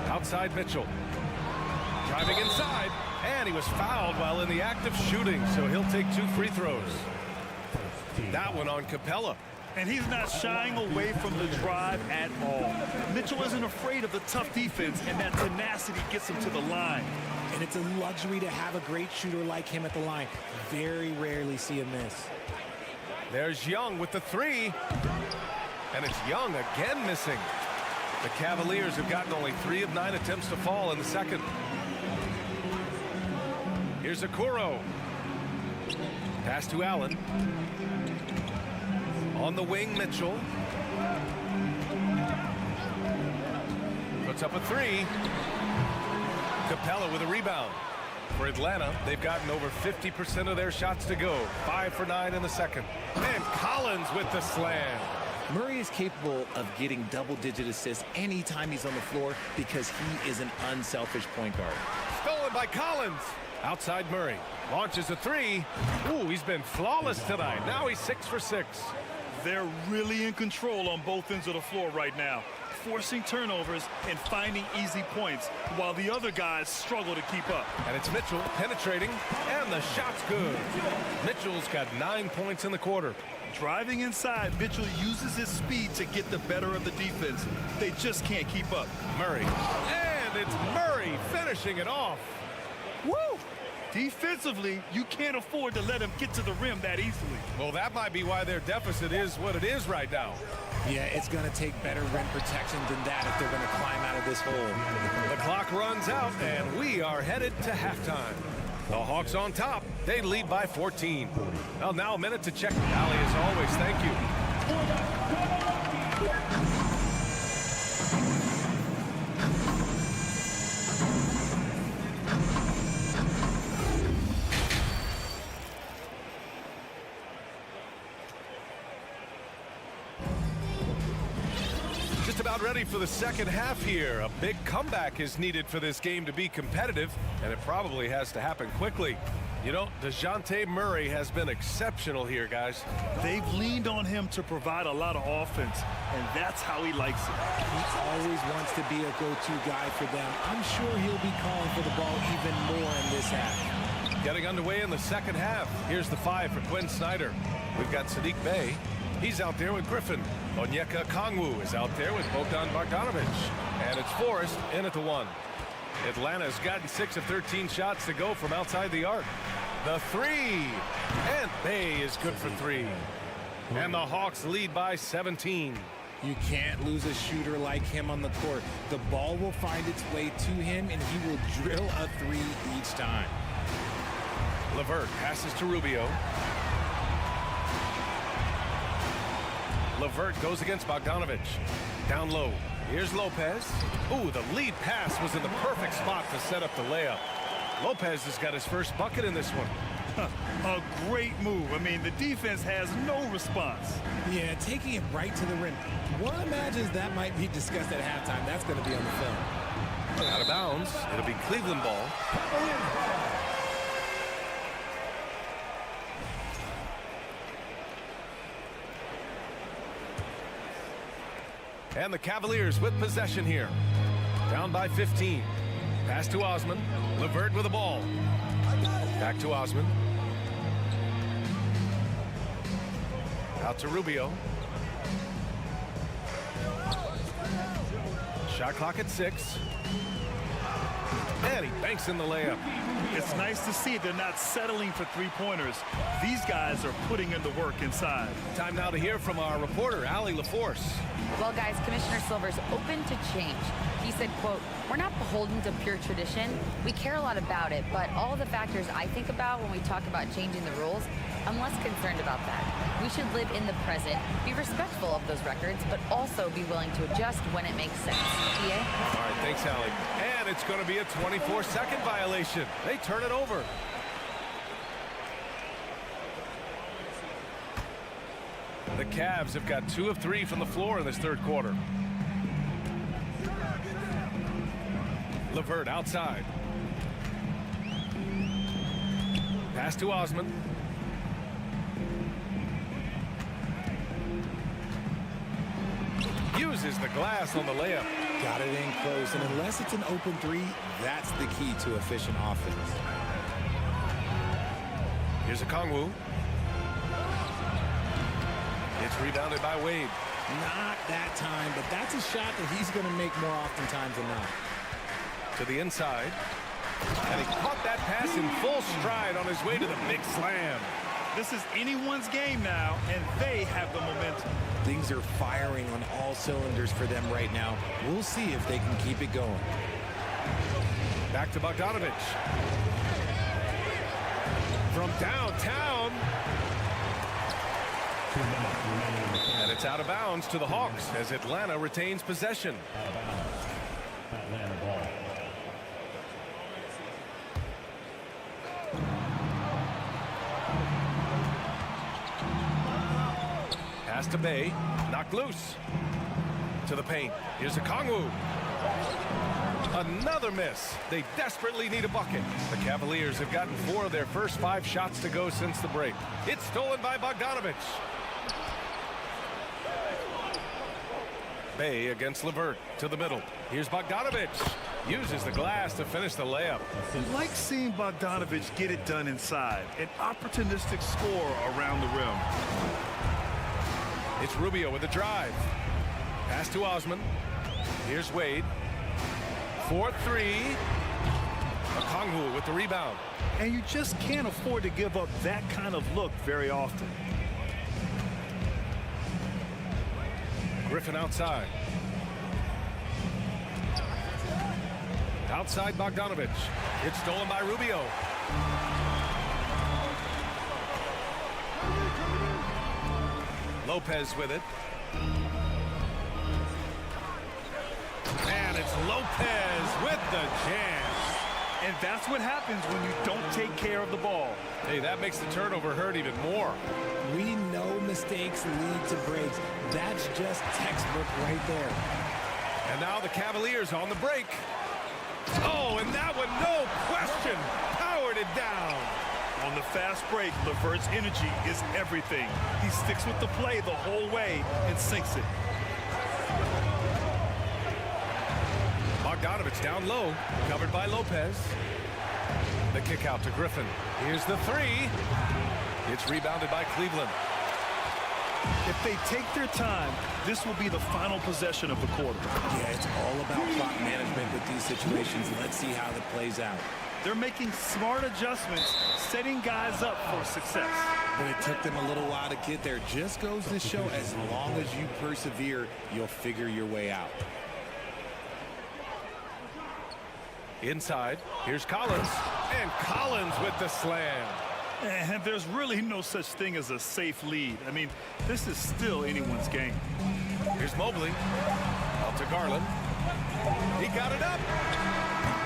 Outside Mitchell. Driving inside. And he was fouled while in the act of shooting, so he'll take 2 free throws. That one on Capella. And he's not shying away from the drive at all. Mitchell isn't afraid of the tough defense, and that tenacity gets him to the line. And it's a luxury to have a great shooter like him at the line. Very rarely see him miss. There's Young with the 3. And it's Young again missing. The Cavaliers have gotten only 3 of 9 attempts to fall in the second. Here's Okoro. Pass to Allen. On the wing, Mitchell. Puts up a 3. Capella with a rebound. For Atlanta, they've gotten over 50% of their shots to go. 5 for 9 in the second. And Collins with the slam. Murray is capable of getting double-digit assists anytime he's on the floor because he is an unselfish point guard. Stolen by Collins. Outside Murray. Launches a 3. Ooh, he's been flawless tonight. Now he's 6 for 6. They're really in control on both ends of the floor right now, forcing turnovers and finding easy points while the other guys struggle to keep up. And it's Mitchell penetrating, and the shot's good. Mitchell's got 9 points in the quarter. Driving inside, Mitchell uses his speed to get the better of the defense. They just can't keep up. Murray. And it's Murray finishing it off. Woo! Defensively, you can't afford to let him get to the rim that easily. Well, that might be why their deficit is what it is right now. Yeah, it's going to take better rim protection than that if they're going to climb out of this hole. The clock runs out, and we are headed to halftime. The Hawks on top. They lead by 14. Well, now a minute to check. Allie, as always, thank you. Just about ready for the second half here. A big comeback is needed for this game to be competitive, and it probably has to happen quickly. You know, DeJounte Murray has been exceptional here, guys. They've leaned on him to provide a lot of offense, and that's how he likes it. He always wants to be a go-to guy for them. I'm sure he'll be calling for the ball even more in this half. Getting underway in the second half. Here's the 5 for Quinn Snyder. We've got Sadiq Bey. He's out there with Griffin. Onyeka Kongwu is out there with Bogdan Bogdanovic. And it's Forrest in at the 1. Atlanta's gotten 6 of 13 shots to go from outside the arc. The 3. And Bey is good for 3. And the Hawks lead by 17. You can't lose a shooter like him on the court. The ball will find its way to him, and he will drill a 3 each time. LeVert passes to Rubio. Levert goes against Bogdanovic. Down low. Here's Lopez. Ooh, the lead pass was in the perfect spot to set up the layup. Lopez has got his first bucket in this one. A great move. I mean, the defense has no response. Yeah, taking it right to the rim. One imagines that might be discussed at halftime. That's going to be on the film. Out of bounds. It'll be Cleveland ball. And the Cavaliers with possession here. Down by 15. Pass to Osman. Levert with the ball. Back to Osman. Out to Rubio. Shot clock at 6. And he banks in the layup. It's nice to see they're not settling for three-pointers. These guys are putting in the work inside. Time now to hear from our reporter, Allie LaForce. Well, guys, Commissioner Silver's open to change. He said, quote, "We're not beholden to pure tradition. We care a lot about it, but all the factors I think about when we talk about changing the rules, I'm less concerned about that. We should live in the present, be respectful of those records, but also be willing to adjust when it makes sense." PA? All right, thanks, Allie. And it's going to be a 24-second violation. They turn it over. The Cavs have got 2 of 3 from the floor in this third quarter. Levert outside. Pass to Osman. Uses the glass on the layup. Got it in close, and unless it's an open three, that's the key to efficient offense. Here's a Kongwu. It's rebounded by Wade. Not that time, but that's a shot that he's going to make more oftentimes than not. To the inside. And he caught that pass in full stride on his way to the big slam. This is anyone's game now, and they have the momentum. Things are firing on all cylinders for them right now. We'll see if they can keep it going. Back to Bogdanovic. From downtown. And it's out of bounds to the Hawks as Atlanta retains possession. Atlanta ball. Pass to Bay. Knocked loose. To the paint. Here's a Kongwu. Another miss. They desperately need a bucket. The Cavaliers have gotten 4 of their first 5 shots to go since the break. It's stolen by Bogdanovic. Bay against Levert to the middle. Here's Bogdanovic. Uses the glass to finish the layup. You like seeing Bogdanovic get it done inside. An opportunistic score around the rim. It's Rubio with a drive. Pass to Osman. Here's Wade. 4-3. Okongwu with the rebound. And you just can't afford to give up that kind of look very often. Griffin outside. Outside Bogdanovic. It's stolen by Rubio. Lopez with it. And it's Lopez with the jam. And that's what happens when you don't take care of the ball. Hey, that makes the turnover hurt even more. We know mistakes lead to breaks. That's just textbook right there. And now the Cavaliers on the break. Oh, and that one, no question, powered it down. On the fast break, Levert's energy is everything. He sticks with the play the whole way and sinks it. Bogdanovic down low, covered by Lopez. The kick out to Griffin. Here's the 3. It's rebounded by Cleveland. If they take their time, this will be the final possession of the quarter. Yeah, it's all about clock management with these situations. Let's see how it plays out. They're making smart adjustments, setting guys up for success. But it took them a little while to get there. Just goes to show, as long as you persevere, you'll figure your way out. Inside, here's Collins. And Collins with the slam. And there's really no such thing as a safe lead. I mean, this is still anyone's game. Here's Mobley. Out to Garland. He got it up.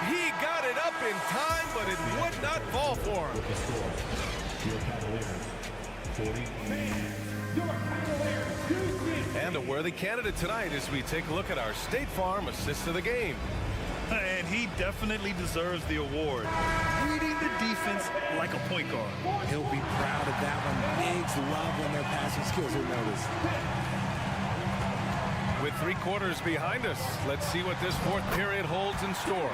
He got it up in time, but it would not fall for him. Your Cavaliers, 40. And a worthy candidate tonight as we take a look at our State Farm assist of the game. And he definitely deserves the award. Reading the defense like a point guard. He'll be proud of that one. Bigs love when their passing skills are noticed. With 3 quarters behind us, let's see what this fourth period holds in store.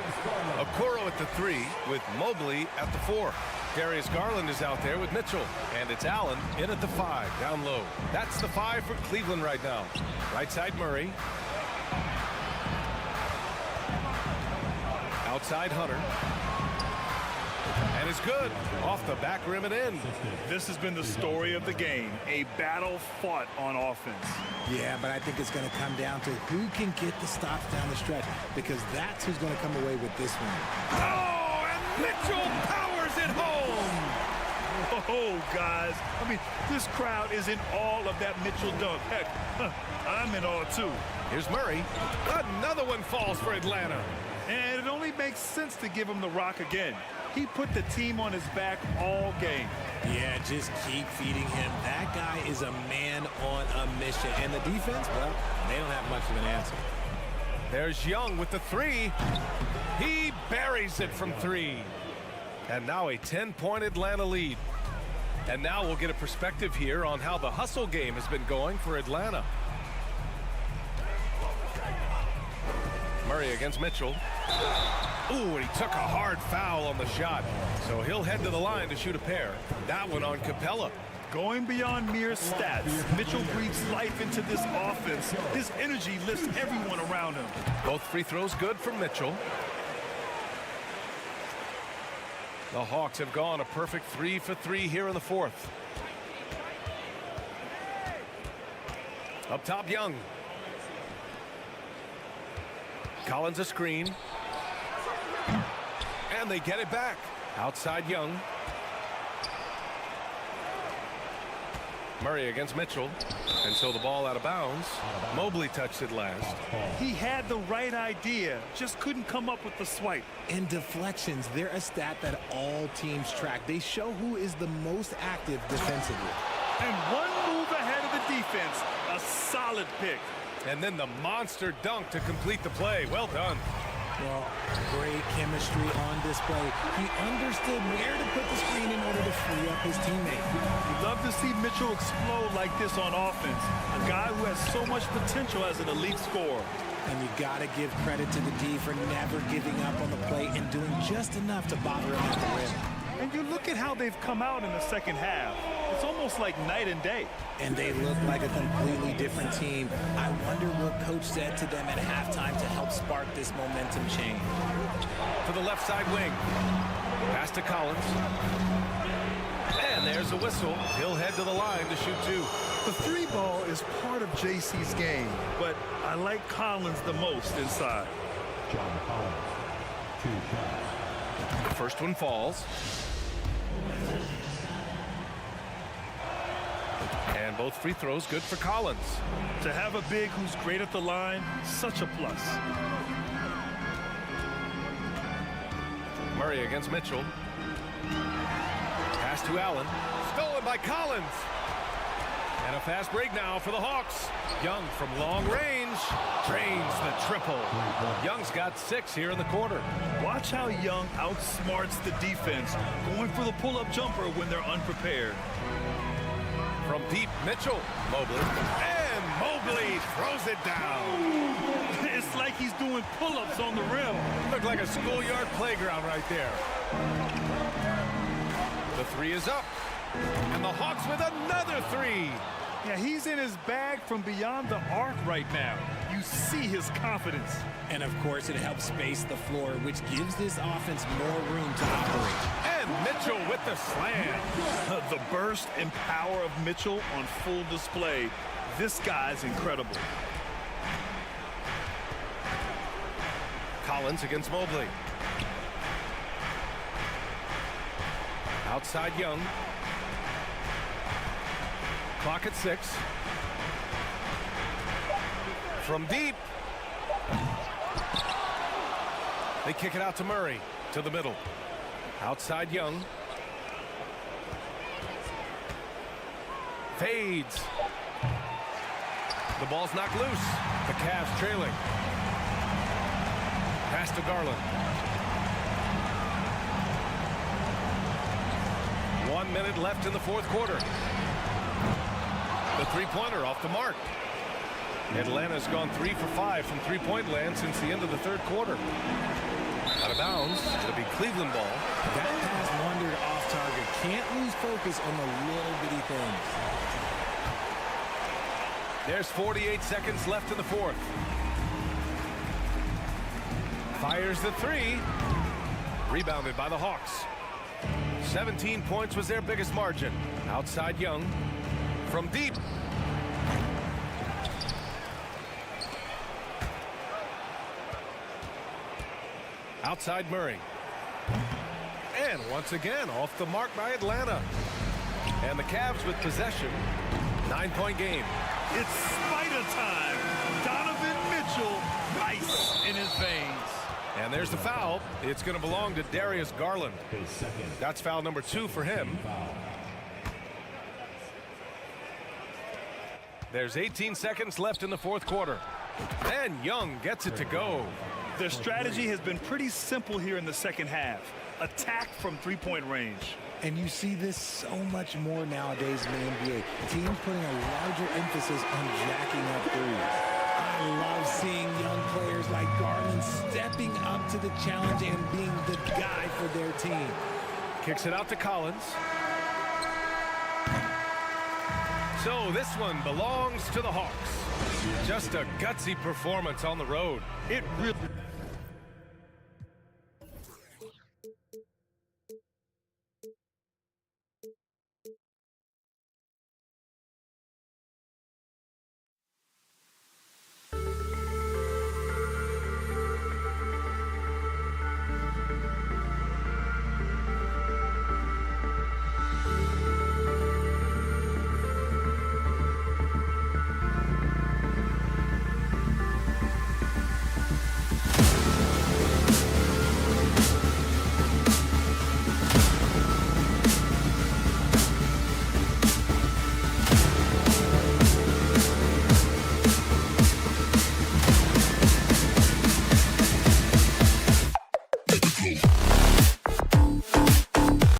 Okoro at the 3 with Mobley at the 4. Darius Garland is out there with Mitchell. And it's Allen in at the 5, down low. That's the 5 for Cleveland right now. Right side Murray. Outside Hunter. And it's good. Off the back rim and in. This has been the story of the game. A battle fought on offense. Yeah, but I think it's going to come down to who can get the stops down the stretch, because that's who's going to come away with this one. Oh, and Mitchell powers it home. Oh, guys. I mean, this crowd is in awe of that Mitchell dunk. Heck, I'm in awe, too. Here's Murray. Another one falls for Atlanta. And it only makes sense to give him the rock again. He put the team on his back all game. Yeah, just keep feeding him. That guy is a man on a mission. And the defense, well, they don't have much of an answer. There's Young with the 3. He buries it from 3. And now a 10-point Atlanta lead. And now we'll get a perspective here on how the hustle game has been going for Atlanta. Murray against Mitchell. Ooh, and he took a hard foul on the shot. So he'll head to the line to shoot a pair. That one on Capella. Going beyond mere stats, Mitchell breathes life into this offense. His energy lifts everyone around him. Both free throws good from Mitchell. The Hawks have gone a perfect 3 for 3 here in the fourth. Up top, Young. Collins a screen. And they get it back. Outside Young. Murray against Mitchell. And so the ball out of bounds. Mobley touched it last. He had the right idea, just couldn't come up with the swipe. And deflections, they're a stat that all teams track. They show who is the most active defensively. And one move ahead of the defense, a solid pick. And then the monster dunk to complete the play. Well done. Well, great chemistry on display. He understood where to put the screen in order to free up his teammate. You'd love to see Mitchell explode like this on offense. A guy who has so much potential as an elite scorer. And you got to give credit to the D for never giving up on the play and doing just enough to bother him at the rim. And you look at how they've come out in the second half. It's almost like night and day. And they look like a completely different team. I wonder what coach said to them at halftime to help spark this momentum change. To the left side wing. Pass to Collins. And there's a whistle. He'll head to the line to shoot 2. The 3 ball is part of JC's game, but I like Collins the most inside. John Collins, 2 shots. The first one falls. And both free throws good for Collins. To have a big who's great at the line, such a plus. Murray against Mitchell. Pass to Allen. Stolen by Collins. And a fast break now for the Hawks. Young from long range drains the triple. Young's got 6 here in the quarter. Watch how Young outsmarts the defense, going for the pull-up jumper when they're unprepared. From deep, Mitchell. Mobley. And Mobley throws it down. It's like he's doing pull-ups on the rim. Looked like a schoolyard playground right there. The 3 is up. And the Hawks with another 3. Yeah, he's in his bag from beyond the arc right now. You see his confidence. And, of course, it helps space the floor, which gives this offense more room to operate. And Mitchell with the slam. The burst and power of Mitchell on full display. This guy's incredible. Collins against Mobley. Outside Young. Clock at 6. From deep. They kick it out to Murray, to the middle. Outside Young. Fades. The ball's knocked loose. The Cavs trailing. Pass to Garland. 1 minute left in the fourth quarter. The three-pointer off the mark. Atlanta's gone 3 for 5 from three-point land since the end of the third quarter. Out of bounds. It'll be Cleveland ball. That pass wandered off target. Can't lose focus on the little bitty things. There's 48 seconds left in the fourth. Fires the three. Rebounded by the Hawks. 17 points was their biggest margin. Outside Young. From deep. Outside Murray. And once again, off the mark by Atlanta. And the Cavs with possession. 9-point game. It's spider time. Donovan Mitchell, ice in his veins. And there's the foul. It's going to belong to Darius Garland. That's foul number 2 for him. There's 18 seconds left in the fourth quarter. And Young gets it to go. Their strategy has been pretty simple here in the second half. Attack from three-point range. And you see this so much more nowadays in the NBA. Teams putting a larger emphasis on jacking up threes. I love seeing young players like Garland stepping up to the challenge and being the guy for their team. Kicks it out to Collins. So this one belongs to the Hawks. Just a gutsy performance on the road. It really...